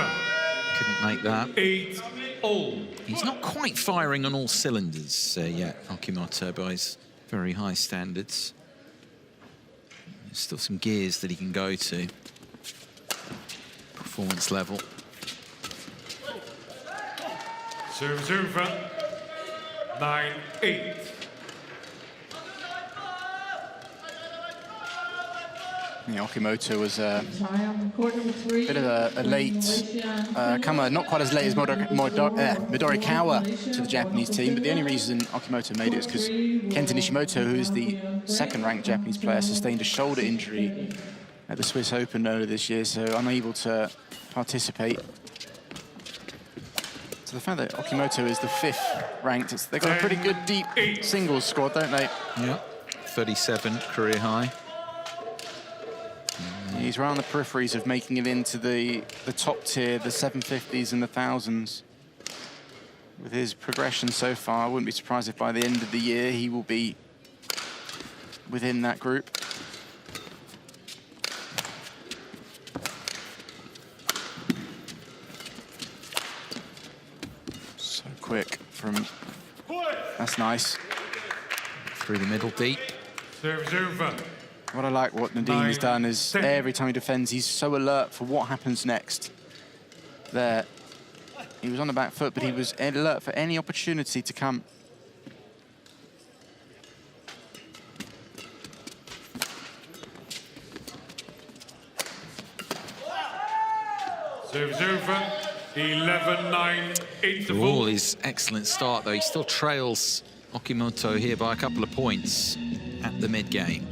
Couldn't make that. 8-all. He's not quite firing on all cylinders yet, Okimoto, by his very high standards. There's still some gears that he can go to. Performance level. Service over. 9-8. Okimoto was a bit of a late comer, not quite as late as Midorikawa to the Japanese team, but the only reason Okimoto made it is because Kenta Nishimoto, who is the second-ranked Japanese player, sustained a shoulder injury at the Swiss Open earlier this year, so unable to participate. So the fact that Okimoto is the 5th ranked, they've got a pretty good deep singles squad, don't they? Yeah, 37 career high. He's right on the peripheries of making it into the top tier, the 750s and the 1000s. With his progression so far, I wouldn't be surprised if by the end of the year he will be within that group. So quick from... That's nice. Through the middle deep. Service over. What I like what Nadim has done is every time he defends, he's so alert for what happens next. There, he was on the back foot, but he was alert for any opportunity to come. Service over. 11-9. 8 For all his excellent start, though, he still trails Okimoto here by a couple of points at the mid-game.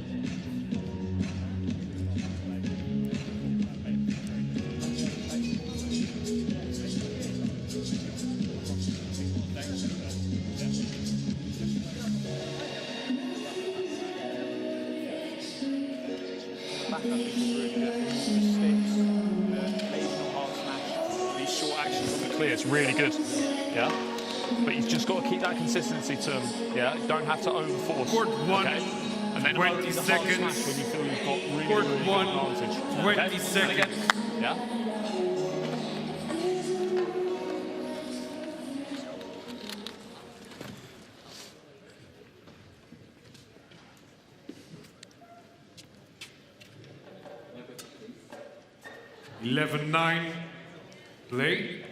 These short actions on the clear, it's really good. Yeah. But you've just got to keep that consistency to them. Yeah. You don't have to overforce. Court one. Okay? And then 20 seconds. Smash when you feel you've got really, Court really one. good advantage. 20 Okay? seconds. Again. Yeah. (11-9). Play.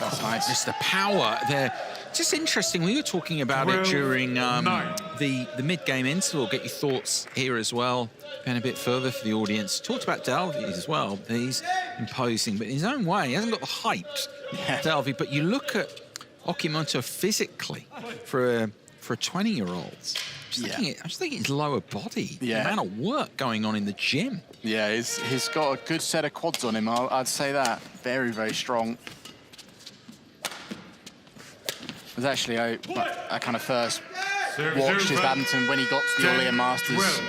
That's nice. Just the power there. Just interesting. We were talking about it during the mid-game interval. Get your thoughts here as well. Going a bit further for the audience. Talked about Dalby as well. He's imposing, but in his own way, he hasn't got the height, Dalby. But you look at Okimoto physically for a 20-year-old. I'm just thinking his lower body. The amount of work going on in the gym. Yeah, he's got a good set of quads on him. I'd say that. Very, very strong. It was actually, I kind of first watched his badminton when he got to the All-England Masters.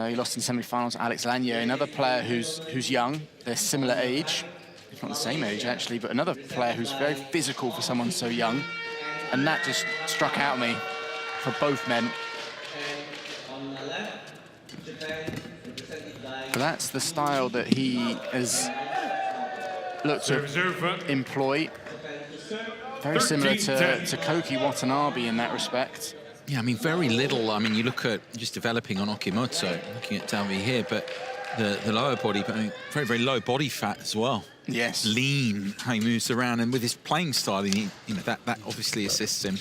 He lost in semi-finals to Alex Lanier, another player who's young. They're similar age, if not the same age actually, but another player who's very physical for someone so young. And that just struck out at me for both men. But that's the style that he has looked to employ. Very similar to Koki Watanabe in that respect. Yeah, I mean, very little. I mean, you look at just developing on Okimoto, looking at Dalby here, but the lower body, but I mean, very, very low body fat as well. Yes. Lean, how he moves around, and with his playing style, you know, that obviously assists him.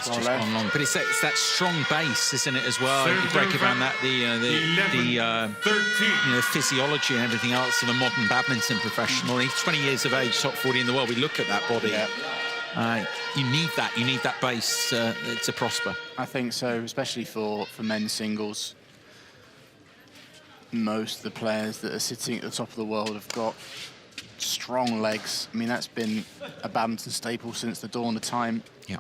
Just gone long. But it's that strong base, isn't it, as well? You break around that, the physiology and everything else of a modern badminton professional. He's 20 years of age, top 40 in the world. We look at that body. Yeah. You need that base to prosper. I think so, especially for men's singles. Most of the players that are sitting at the top of the world have got strong legs. I mean, that's been a badminton staple since the dawn of time. Yeah.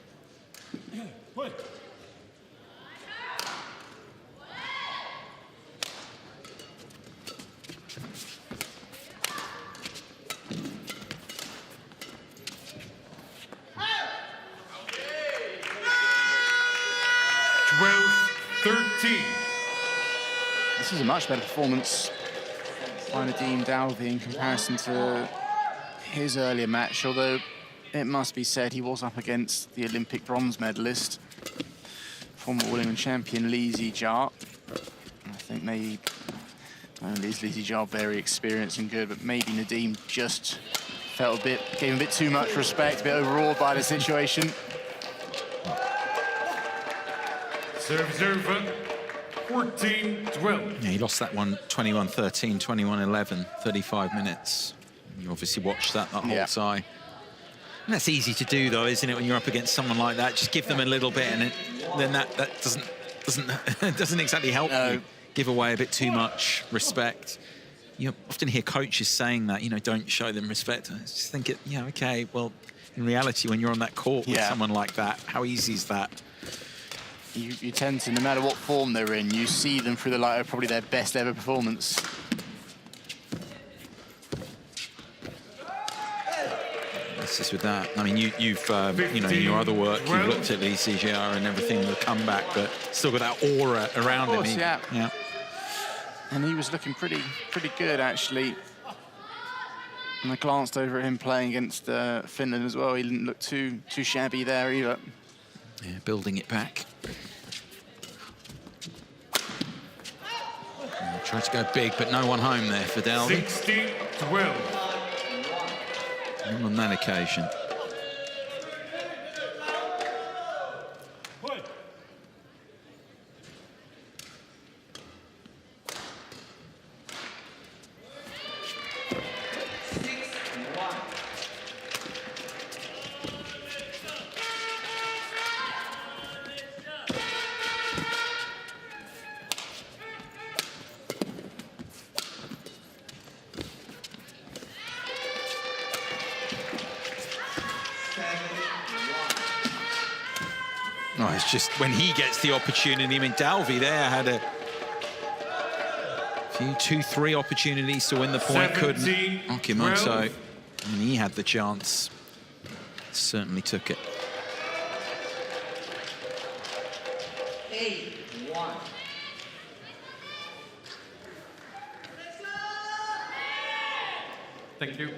12-13. This is a much better performance by Nadim Dalby in comparison to his earlier match, although it must be said he was up against the Olympic bronze medalist, former All-England champion Lee Zijia. I think maybe, Lee Zijia very experienced and good, but maybe Nadim just felt gave him a bit too much respect, a bit overawed by the situation. Serve over, 14-12. Yeah, he lost that one 21-13, 21-11, 35 minutes. You obviously watched that whole tie. And that's easy to do, though, isn't it? When you're up against someone like that, just give them a little bit, and then that doesn't exactly help you. Give away a bit too much respect. You often hear coaches saying that, don't show them respect. I just think okay, well, in reality, when you're on that court with someone like that, how easy is that? You tend to, no matter what form they're in, you see them through the light of probably their best ever performance. This is with that. I mean, you've in your other work, you've looked at Lee Zijia and everything, the comeback, but still got that aura around him. Yeah. And he was looking pretty good, actually. And I glanced over at him playing against Finland as well. He didn't look too shabby there either. Yeah, building it back. Tried to go big, but no one home there for Dalby. 16-12. On that occasion. Oh, it's just when he gets the opportunity. I mean, Dalby there had a few 2-3 opportunities to win the point, couldn't. Okimoto, and he had the chance. Certainly took it. 8-1. Thank you.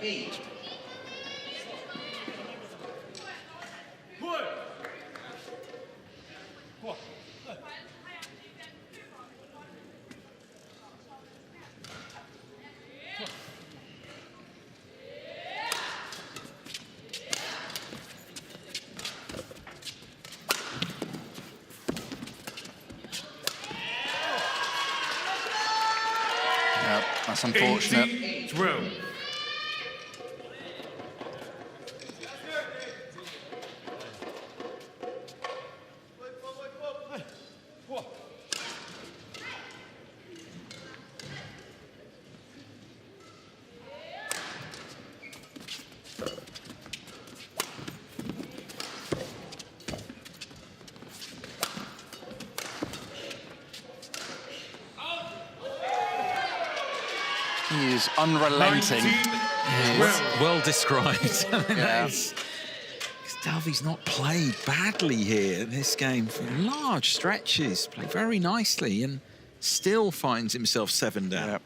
8. That's unfortunate. 12. He is unrelenting. Well described. Yeah. Dalby's not played badly here in this game for large stretches. Played very nicely and still finds himself 7 down.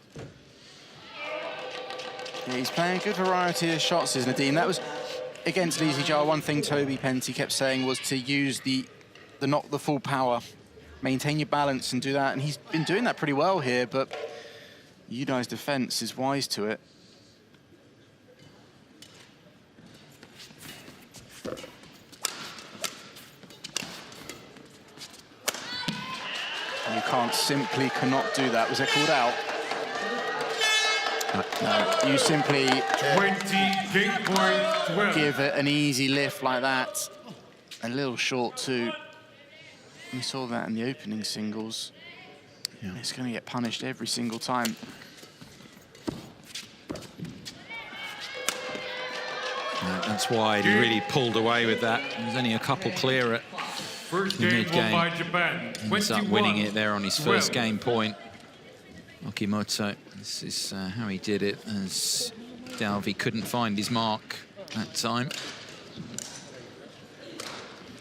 Yeah, he's playing a good variety of shots, isn't Nadine? That was against Lee Jar. One thing Toby Penty kept saying was to use not the full power, maintain your balance and do that. And he's been doing that pretty well here, but Yudai's defense is wise to it. You cannot do that. Was it called out? No, you simply 20 point give it an easy lift like that. A little short too. We saw that in the opening singles. Yeah. It's going to get punished every single time. No, that's wide. He really pulled away with that. There's only a couple clear at First the game mid-game. won by Japan. Ends up winning it there on his first 12. game point. Okimoto, this is how he did it, as Dalby couldn't find his mark that time.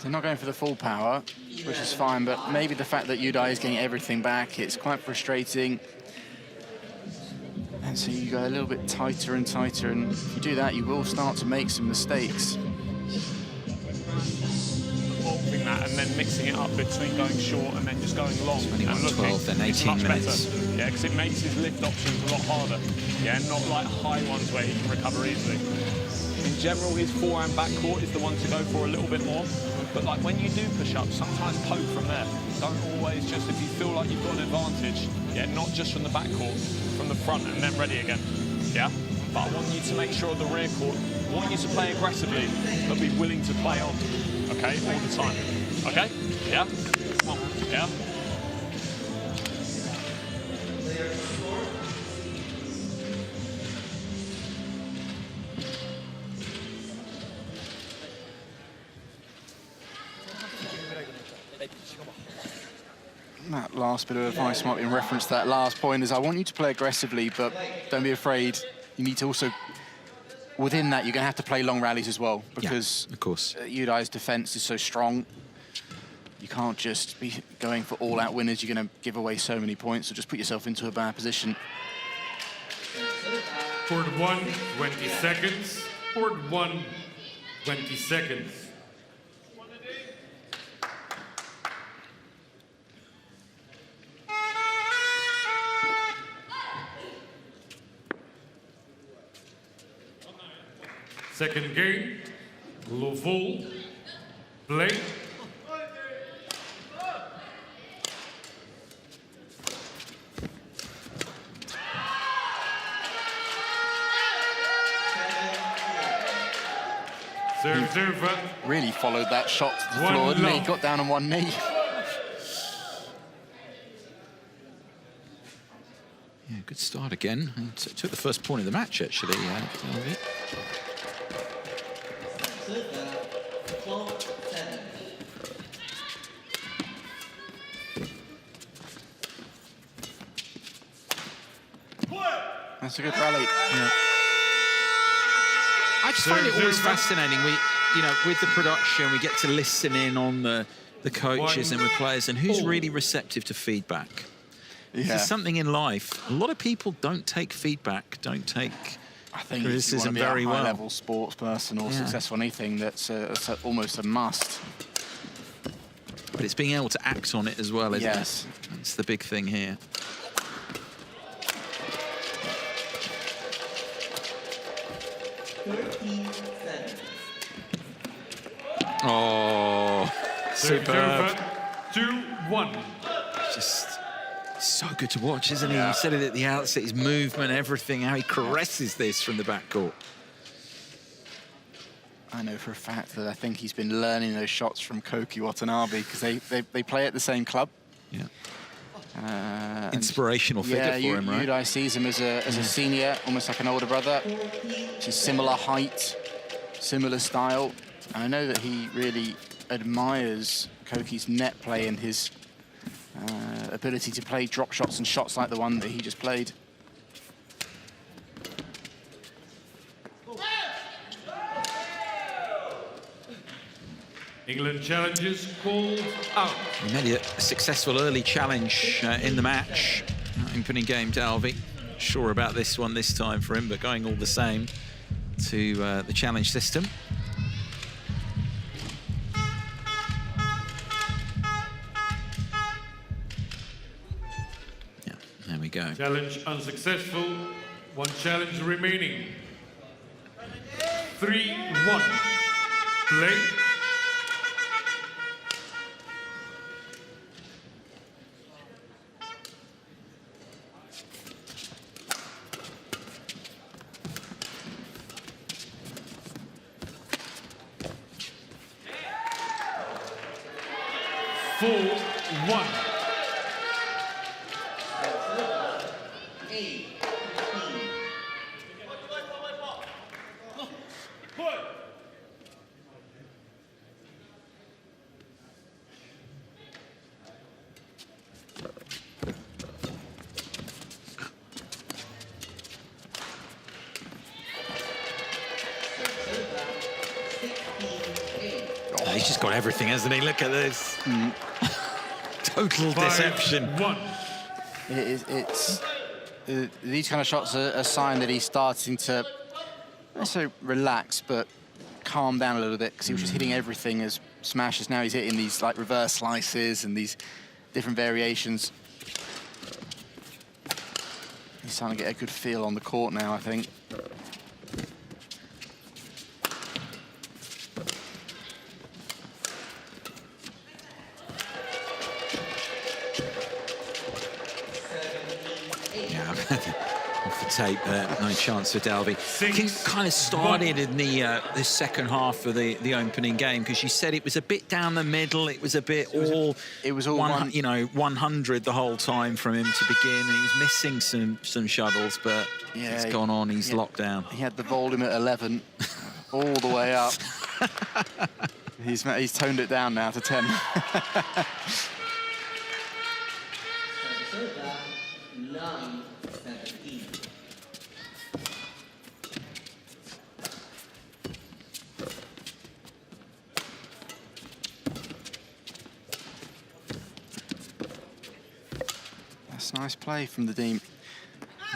They're not going for the full power, which is fine, but maybe the fact that Yudai is getting everything back, it's quite frustrating. And so you go a little bit tighter and tighter, and if you do that, you will start to make some mistakes. Evolving that and then mixing it up between going short and then just going long. 21, and 12, then 18 minutes. Better. Yeah, because it makes his lift options a lot harder. Yeah, not like high ones where he can recover easily. In general, his forehand backcourt is the one to go for a little bit more. But like when you do push up, sometimes poke from there. Don't always just, if you feel like you've got an advantage, yeah, not just from the backcourt, from the front and then ready again. Yeah? But I want you to make sure at the rear court, I want you to play aggressively, but be willing to play on, okay, all the time. Okay? Yeah? Come on. Yeah? That last bit of advice might be in reference to that last point, is I want you to play aggressively, but don't be afraid. You need to also, within that, you're going to have to play long rallies as well, because of course, Yudai's defense is so strong. You can't just be going for all-out winners. You're going to give away so many points, so just put yourself into a bad position. Court 1, 20 seconds. Court 1, 20 seconds. Second game, Louvoul, play. Serve. Really followed that shot to the floor, didn't he? Got down on one knee. Yeah, Good start again. And took the first point of the match, actually. Delvey. That's a good rally. Yeah. I just find it always fascinating. With the production, we get to listen in on the coaches and with players, and who's really receptive to feedback. Yeah. There's something in life. A lot of people don't take feedback, don't take criticism very well. I think high-level sports person or successful anything, that's almost a must. But it's being able to act on it as well, isn't it? That's the big thing here. Oh, superb. 2-1. Just so good to watch, isn't he? You said it at the outset, his movement, everything, how he caresses this from the backcourt. I know for a fact that I think he's been learning those shots from Koki Watanabe, because they play at the same club. Yeah. Inspirational figure for him, right? Yudai sees him as a senior, almost like an older brother. She's similar height, similar style. And I know that he really admires Koki's net play and his ability to play drop shots and shots like the one that he just played. England challenges called out. He made a successful early challenge in the match. Opening game, Dalby. Sure about this one this time for him, but going all the same to the challenge system. Yeah, there we go. Challenge unsuccessful. One challenge remaining. 3-1. Play. He's just got everything, hasn't he? Look at this. Total deception. These kind of shots are a sign that he's starting to, not necessarily relax, but calm down a little bit, because he was just hitting everything as smashes. Now he's hitting these like reverse slices and these different variations. He's starting to get a good feel on the court now, I think. Off the tape there, no chance for Dalby. King kind of started in the second half of the opening game, because you said it was a bit down the middle, it was a bit all 100 the whole time from him to begin, and he was missing some shuttles, but it's gone on, he's locked down. He had the volume at 11 all the way up. He's toned it down now to 10. Nice play from the team.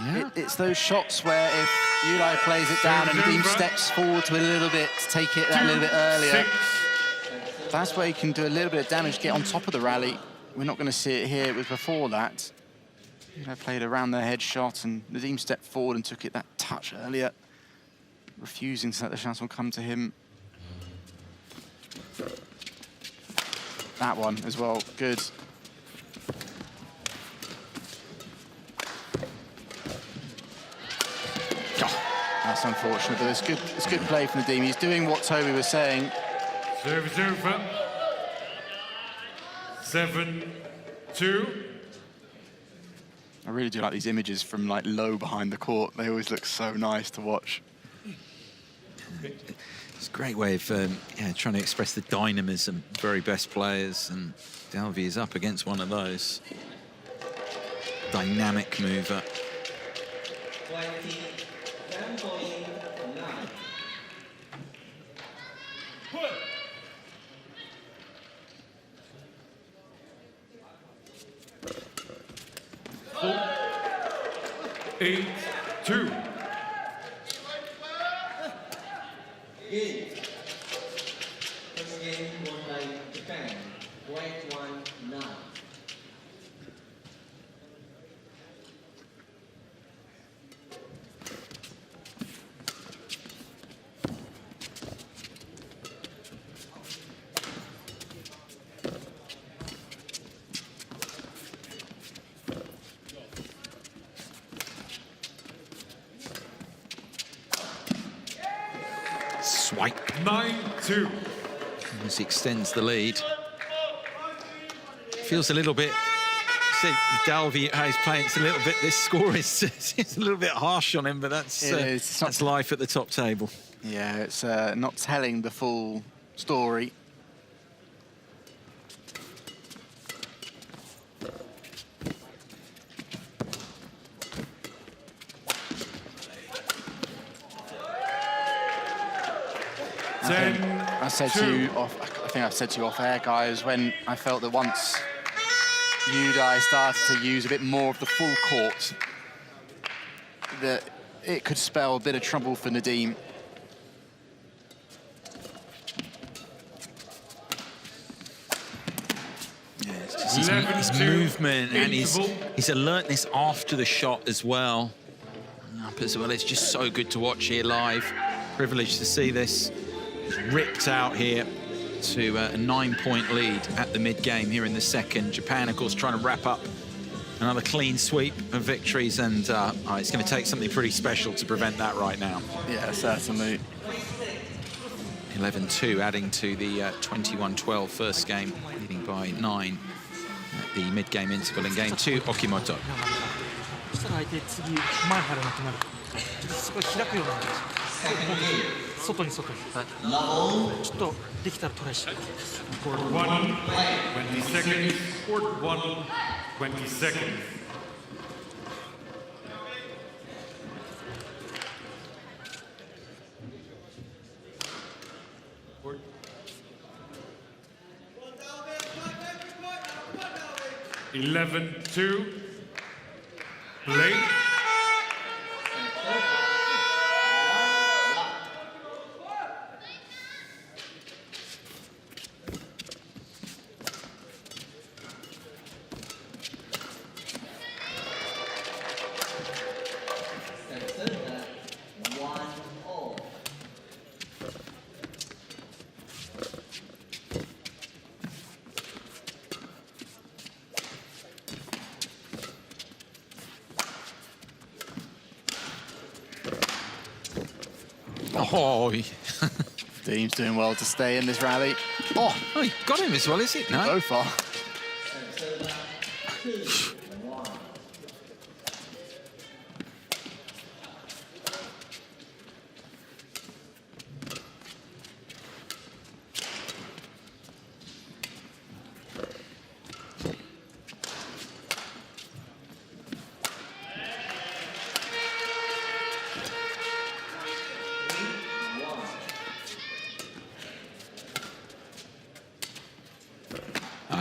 Yeah. It's those shots where if Yudai plays it down and the team steps forward to a little bit to take it that little bit earlier, that's where you can do a little bit of damage, get on top of the rally. We're not going to see it here. It was before that. Yudai played around the head shot and the team stepped forward and took it that touch earlier, refusing to let the chance will come to him. That one as well, good. That's unfortunate, but it's good play from the team. He's doing what Toby was saying. Service over. 7-2. I really do like these images from like low behind the court. They always look so nice to watch. It's a great way of trying to express the dynamism of very best players, and Dalvi is up against one of those. Dynamic mover. Eight, 2. First game won by Japan, white 1-9. Swipe. 9-2. As he extends the lead. Feels a little bit, Dalvi, how he's playing, it's a little bit, this score is it's a little bit harsh on him, but that's life at the top table. Yeah, it's not telling the full story. I said to you off, I think I said to you off air, guys, when I felt that once you guys started to use a bit more of the full court, that it could spell a bit of trouble for Nadim. Yeah, it's just his movement, and his alertness after the shot as well. Up as well, it's just so good to watch here live. Privileged to see this. Ripped out here to a 9-point lead at the mid-game here in the second. Japan, of course, trying to wrap up another clean sweep of victories, and it's going to take something pretty special to prevent that right now. Yeah, certainly. 11-2, adding to the 21-12 first game, leading by 9 at the mid-game interval in game 2. Okimoto. 外に外にちょっとできたらトライしたい。 Court 1, 20 seconds. Court 1, 20 seconds. Court. (11-2). Play. Oh, Dean's doing well to stay in this rally. Oh, he got him as well, is it? No. So far.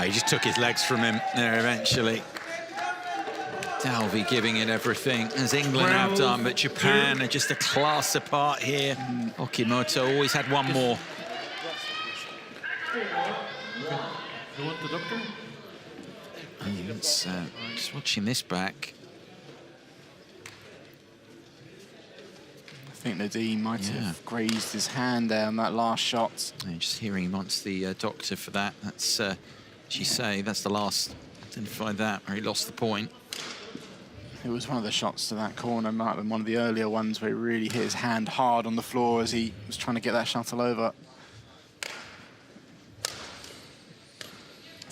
He just took his legs from him there eventually. Dalvi giving it everything, as England have done, but Japan are just a class apart here. Okimoto always had one more. You want the doctor? Just watching this back. I think Nadim might have grazed his hand there on that last shot. Just hearing him wants the doctor for that. That's, as you say, that's the last, identify that, where he lost the point. It was one of the shots to that corner, might have been one of the earlier ones where he really hit his hand hard on the floor as he was trying to get that shuttle over.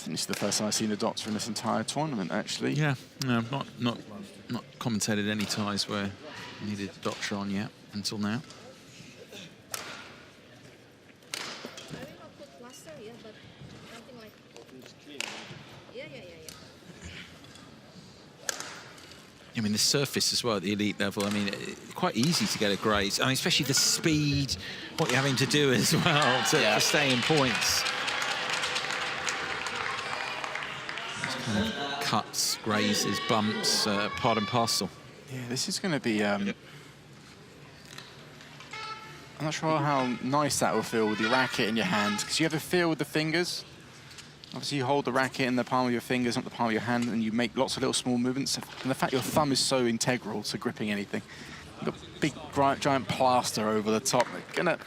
think this is the first time I've seen a doctor in this entire tournament, actually. Yeah, no, not commentated any ties where needed a doctor on yet until now. I mean, the surface as well at the elite level, I mean, quite easy to get a graze. I mean, especially the speed, what you're having to do as well to stay in points. Just kind of cuts, grazes, bumps, part and parcel. Yeah, this is going to be... I'm not sure how nice that will feel with your racket in your hand, because you ever feel with the fingers? Obviously, you hold the racket in the palm of your fingers, not the palm of your hand, and you make lots of little small movements. And the fact your thumb is so integral to gripping anything. You've got big, giant plaster over the top. It's going to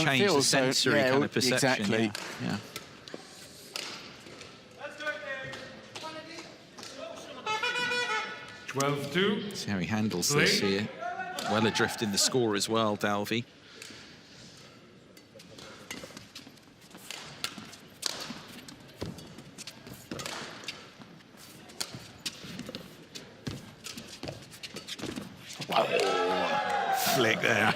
change the sensory kind of perception. Exactly. Yeah. Yeah. 12-2. See how he handles this here. Well adrift in the score as well, Dalby. Flick there.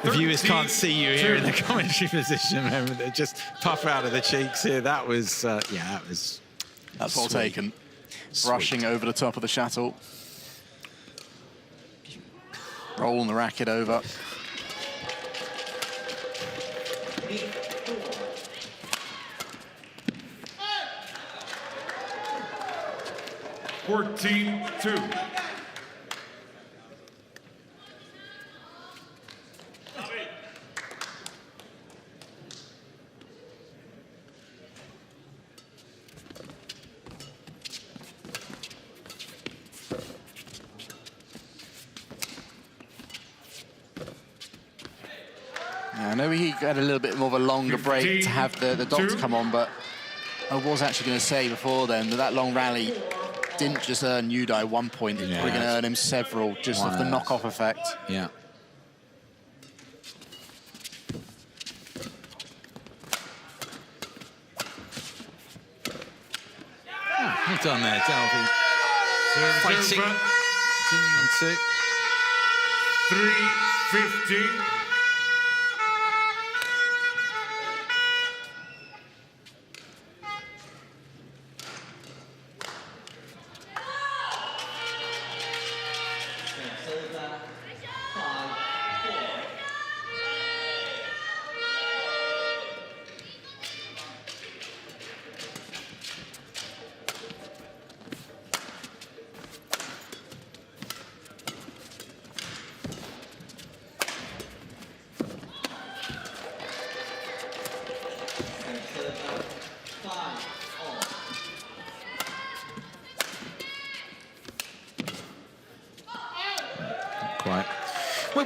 The viewers can't see you here in the commentary position. Remember, they just puff out of the cheeks here. That was, yeah, that's well taken. Brushing over the top of the shuttle. Rolling the racket over. (14-2). I know he had a little bit more of a longer break to have the doctor come on, but I was actually going to say before then that long rally didn't just earn Udai 1 point, it's probably going to earn him several just off the knock-off effect. Yeah. Well done there, Dalby. Fighting. 3-15.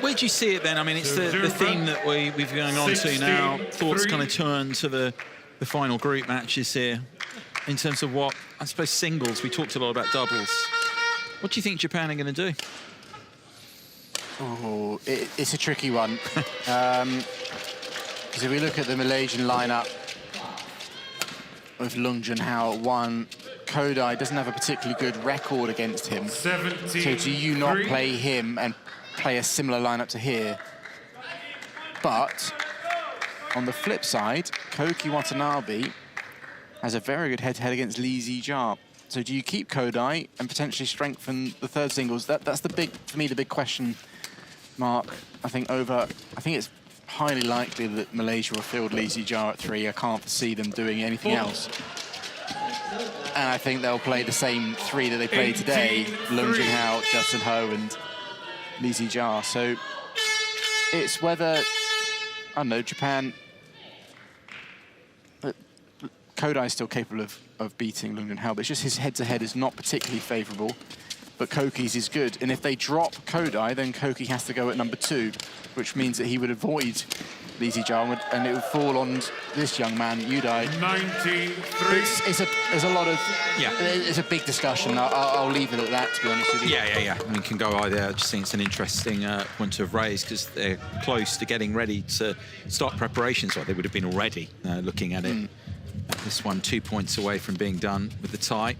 Where do you see it then? I mean, it's the theme that we've been going on to now. Thoughts kind of turn to the final group matches here. In terms of what, I suppose, singles, we talked a lot about doubles. What do you think Japan are going to do? Oh, it's a tricky one. Because if we look at the Malaysian lineup with Lung Junhao at 1, Kodai doesn't have a particularly good record against him. 17, so do you not play him and play a similar lineup to here? But on the flip side, Koki Watanabe has a very good head-to-head against Lee Zijia. So do you keep Kodai and potentially strengthen the third singles? That's the big, for me, the big question mark. I think it's highly likely that Malaysia will field Lee Zijia at 3. I can't see them doing anything else. And I think they'll play the same 3 that they played today: Lung Junhao, Justin Ho, and Lee Zijia. So it's whether, I don't know, Japan... Kodai is still capable of beating Lung Junhao, but it's just his head-to-head is not particularly favourable. But Koki's is good. And if they drop Kodai, then Koki has to go at number 2, which means that he would avoid Lee Zijia, and it would fall on this young man, Udai. 19-3. There's a lot of... Yeah. It's a big discussion. I'll leave it at that, to be honest with you. Yeah. I mean, it can go either. I just think it's an interesting point to have raised, because they're close to getting ready to start preparations. Well, they would have been already looking at it. This one 2 points away from being done with the tie.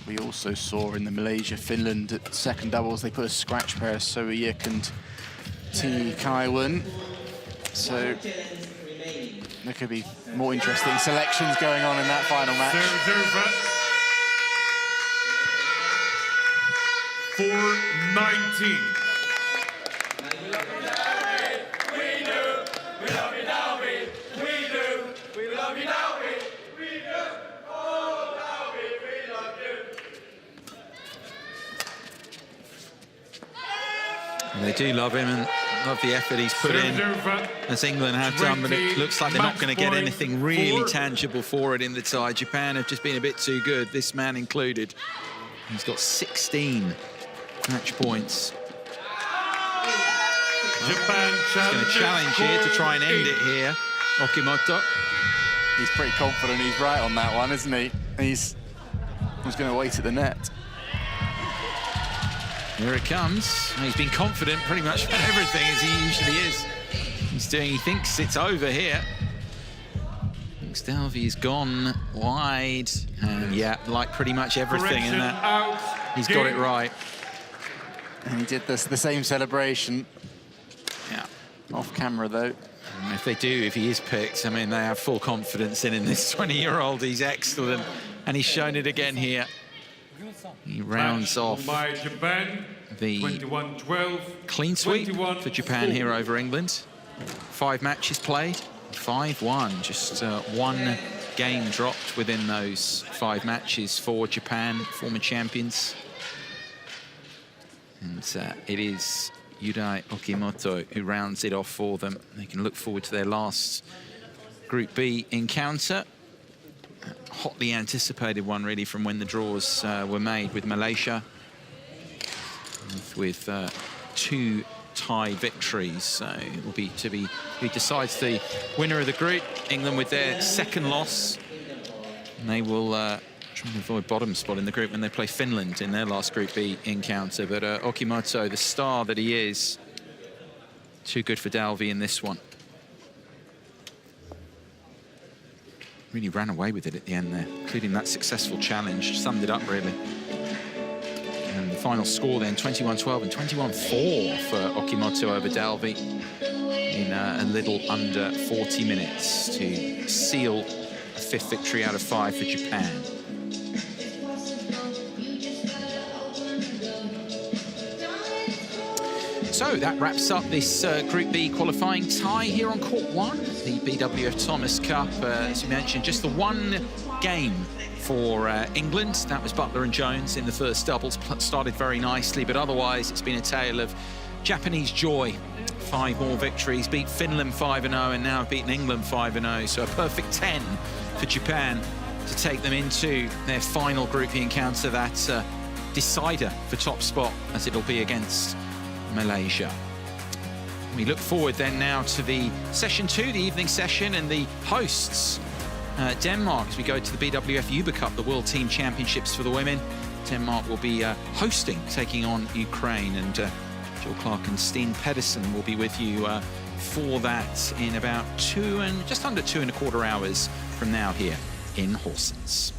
We also saw in the Malaysia-Finland at second doubles, they put a scratch pair, So-Yik and T. Kaiwan. So there could be more interesting selections going on in that final match. 4-19. They do love him and love the effort he's put in, as England have done, but it looks like they're not going to get anything really tangible for it in the tie. Japan have just been a bit too good, this man included. He's got 16 match points. Japan He's going to challenge here to try and end it here, Okimoto. He's pretty confident he's right on that one, isn't he? He's going to wait at the net. Here it comes. He's been confident pretty much about everything, as he usually is. He thinks it's over here. Thinks Dalby's gone wide. And yeah, like pretty much everything in that, he's got it right. And he did the same celebration. Yeah. Off camera, though. And if he is picked, I mean, they have full confidence in him. This 20-year-old, he's excellent. And he's shown it again here. He rounds off by Japan, the 21-12, clean sweep for Japan here over England. 5 matches played, 5-1. Just one game dropped within those 5 matches for Japan, former champions. And it is Yudai Okimoto who rounds it off for them. They can look forward to their last Group B encounter. Hotly anticipated one, really, from when the draws were made with Malaysia, with 2 tie victories. So it will be who decides the winner of the group. England with their 2nd loss, and they will try and avoid bottom spot in the group when they play Finland in their last Group B encounter. But Okimoto, the star that he is, too good for Dalby in this one. Really ran away with it at the end there, including that successful challenge. Summed it up, really. And the final score then, 21-12 and 21-4 for Okimoto over Dalby in a little under 40 minutes to seal a 5th victory out of 5 for Japan. So that wraps up this Group B qualifying tie here on Court 1, the BWF Thomas Cup. As you mentioned, just the one game for England. That was Butler and Jones in the first doubles. Started very nicely, but otherwise it's been a tale of Japanese joy. 5 more victories, beat Finland 5-0, and now have beaten England 5-0. So a perfect 10 for Japan to take them into their final Group E encounter, that decider for top spot, as it'll be against Malaysia. We look forward then now to the session 2, the evening session, and the hosts, Denmark, as we go to the BWF Uber Cup, the World Team Championships for the women. Denmark will be hosting, taking on Ukraine, and Joel Clark and Steen Pedersen will be with you for that in about just under 2.25 hours from now here in Horsens.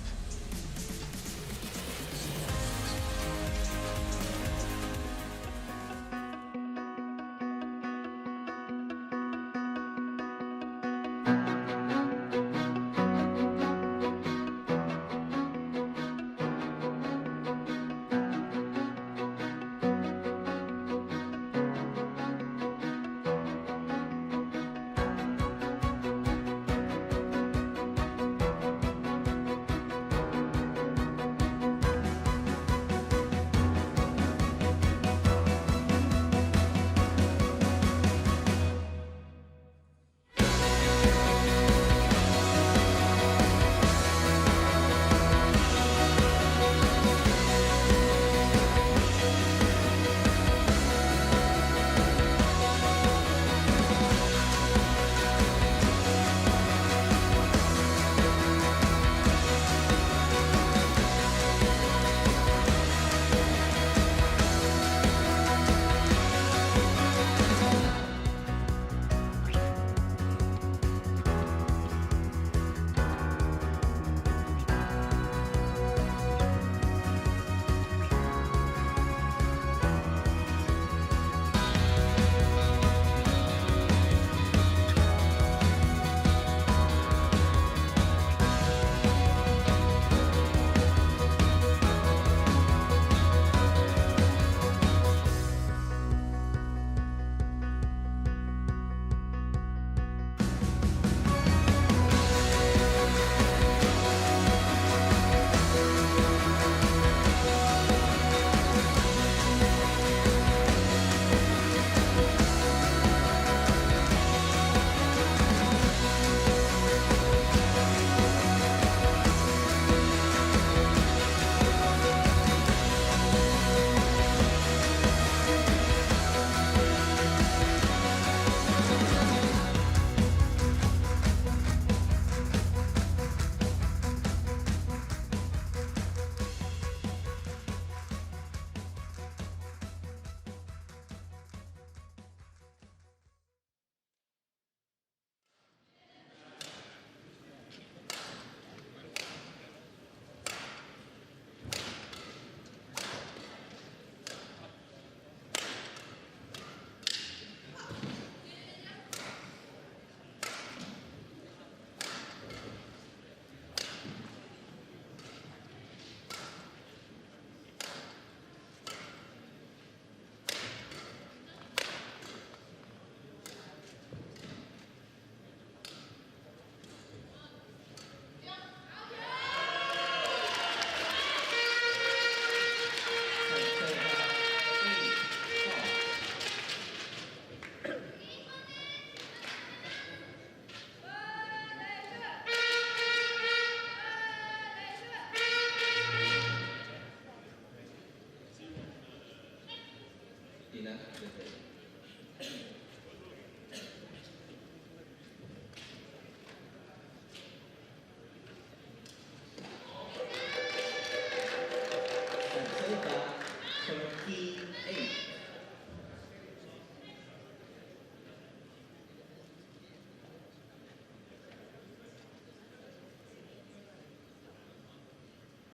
Tina,